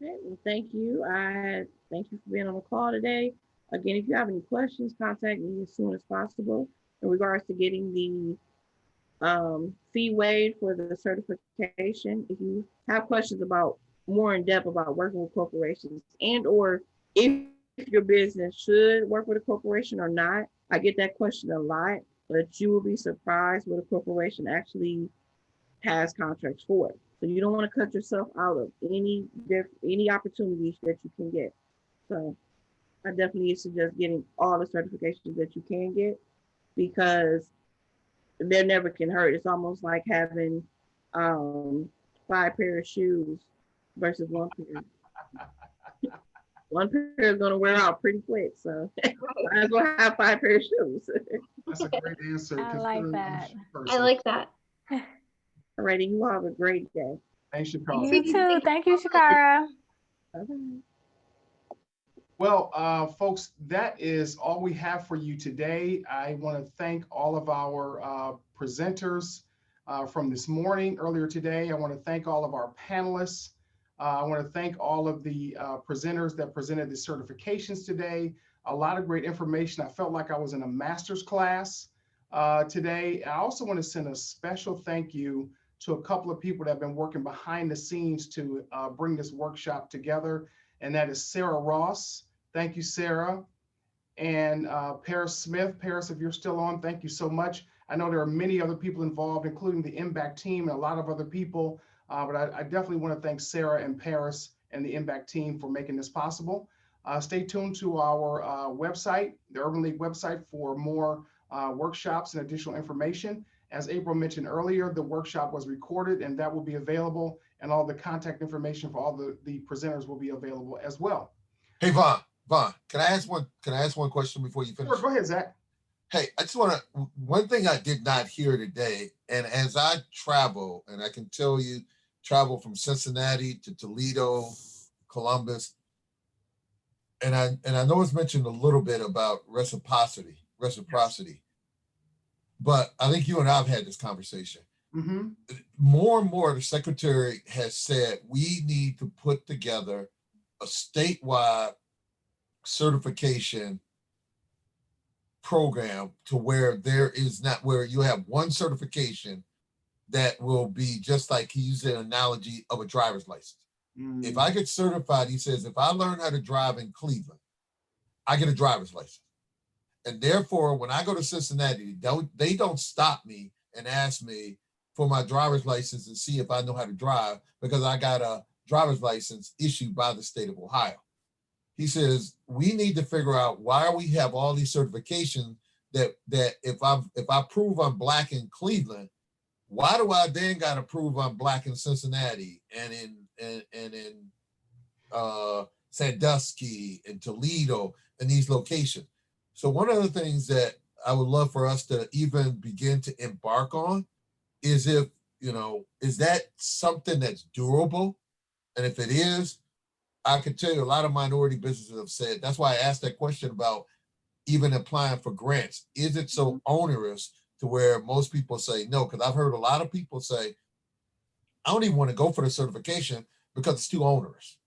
Okay, well, thank you. Thank you for being on the call today. Again, if you have any questions, contact me as soon as possible in regards to getting the fee waived for the certification. If you have questions about more in depth about working with corporations and or if your business should work with a corporation or not, I get that question a lot, but you will be surprised what a corporation actually has contracts for it. So you don't want to cut yourself out of any opportunities that you can get. So I definitely suggest getting all the certifications that you can get, because they never can hurt. It's almost like having 5 pair of shoes versus 1 pair. 1 pair is going to wear out pretty quick, so might as well have 5 pair of shoes. That's a great answer. I like that. I like that. Alrighty, you all have a great day. Thanks, Shakara. You too. Thank you, Shakara. Well, folks, that is all we have for you today. I want to thank all of our presenters from this morning, earlier today. I want to thank all of our panelists. I want to thank all of the presenters that presented the certifications today. A lot of great information. I felt like I was in a master's class today. I also want to send a special thank you to a couple of people that have been working behind the scenes to bring this workshop together, and that is Sarah Ross. Thank you, Sarah. And Paris Smith. Paris, if you're still on, thank you so much. I know there are many other people involved, including the MBAC team and a lot of other people, but I definitely want to thank Sarah and Paris and the MBAC team for making this possible. Stay tuned to our website, the Urban League website, for more workshops and additional information. As April mentioned earlier, the workshop was recorded and that will be available, and all the contact information for all the presenters will be available as well. Hey, Vaughn, can I ask one question before you finish? Sure, go ahead, Zach. Hey, I just want to, one thing I did not hear today, and as I travel, and I can tell you, travel from Cincinnati to Toledo, Columbus, and I know it's mentioned a little bit about reciprocity, but I think you and I have had this conversation. Mm-hmm. More and more, the secretary has said we need to put together a statewide certification program to where there is not, where you have one certification that will be just like, he used an analogy of a driver's license. Mm. If I get certified, he says, if I learn how to drive in Cleveland, I get a driver's license. And therefore, when I go to Cincinnati, they don't stop me and ask me for my driver's license and see if I know how to drive, because I got a driver's license issued by the state of Ohio. He says, we need to figure out why we have all these certifications that if I prove I'm Black in Cleveland, why do I then got to prove I'm Black in Cincinnati and in Sandusky and Toledo and these locations? So one of the things that I would love for us to even begin to embark on is is that something that's durable? And if it is, I can tell you a lot of minority businesses have said, that's why I asked that question about even applying for grants. Is it so onerous to where most people say no? Because I've heard a lot of people say, I don't even want to go for the certification because it's too onerous.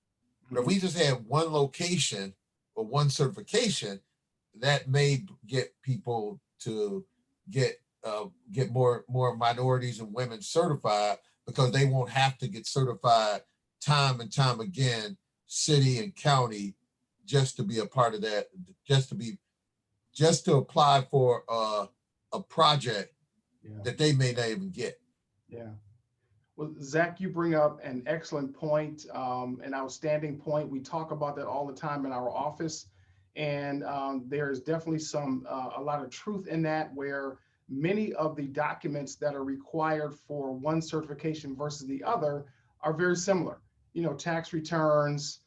But if we just had one location or one certification, that may get people to get more minorities and women certified, because they won't have to get certified time and time again, city and county, just to be a part of that, just to apply for a project that they may not even get. Yeah. Well, Zach, you bring up an excellent point, an outstanding point. We talk about that all the time in our office. And there is definitely a lot of truth in that, where many of the documents that are required for one certification versus the other are very similar. Tax returns,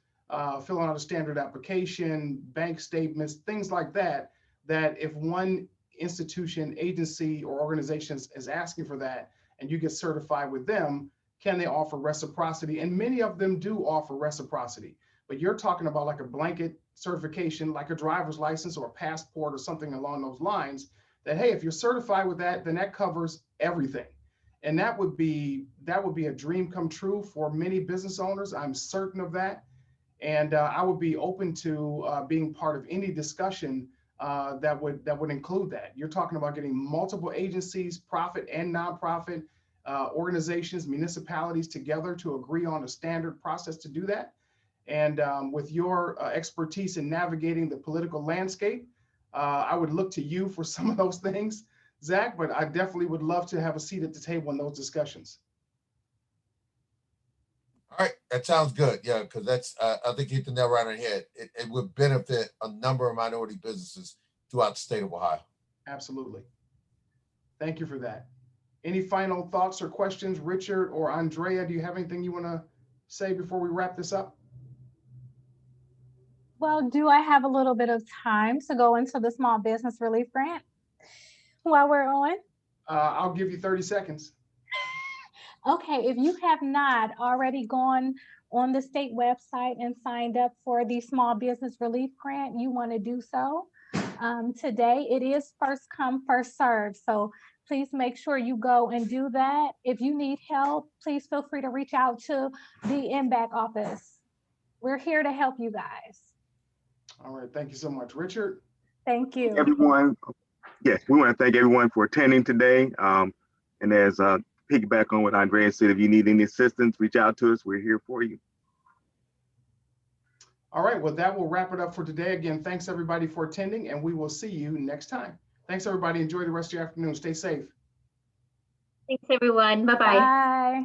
filling out a standard application, bank statements, things like that, that if one institution, agency, or organization is asking for that and you get certified with them, can they offer reciprocity? And many of them do offer reciprocity. But you're talking about like a blanket certification, like a driver's license or a passport or something along those lines, that, hey, if you're certified with that, then that covers everything. And that would be a dream come true for many business owners. I'm certain of that. And I would be open to being part of any discussion that would include that. You're talking about getting multiple agencies, profit and nonprofit organizations, municipalities together to agree on a standard process to do that. And with your expertise in navigating the political landscape, I would look to you for some of those things, Zach, but I definitely would love to have a seat at the table in those discussions. All right, that sounds good. Yeah, because that's, I think you hit the nail right on the head. It would benefit a number of minority businesses throughout the state of Ohio. Absolutely. Thank you for that. Any final thoughts or questions? Richard or Andrea, do you have anything you want to say before we wrap this up? Well, do I have a little bit of time to go into the small business relief grant while we're on? I'll give you 30 seconds. Okay, if you have not already gone on the state website and signed up for the small business relief grant, you want to do so. Today, it is first come, first serve. So please make sure you go and do that. If you need help, please feel free to reach out to the MBAC office. We're here to help you guys. All right, thank you so much. Richard? Thank you. Everyone, yes, we want to thank everyone for attending today. And as piggyback on what Andrea said, if you need any assistance, reach out to us. We're here for you. All right, well, that will wrap it up for today. Again, thanks everybody for attending, and we will see you next time. Thanks everybody. Enjoy the rest of your afternoon. Stay safe. Thanks, everyone. Bye-bye. Bye.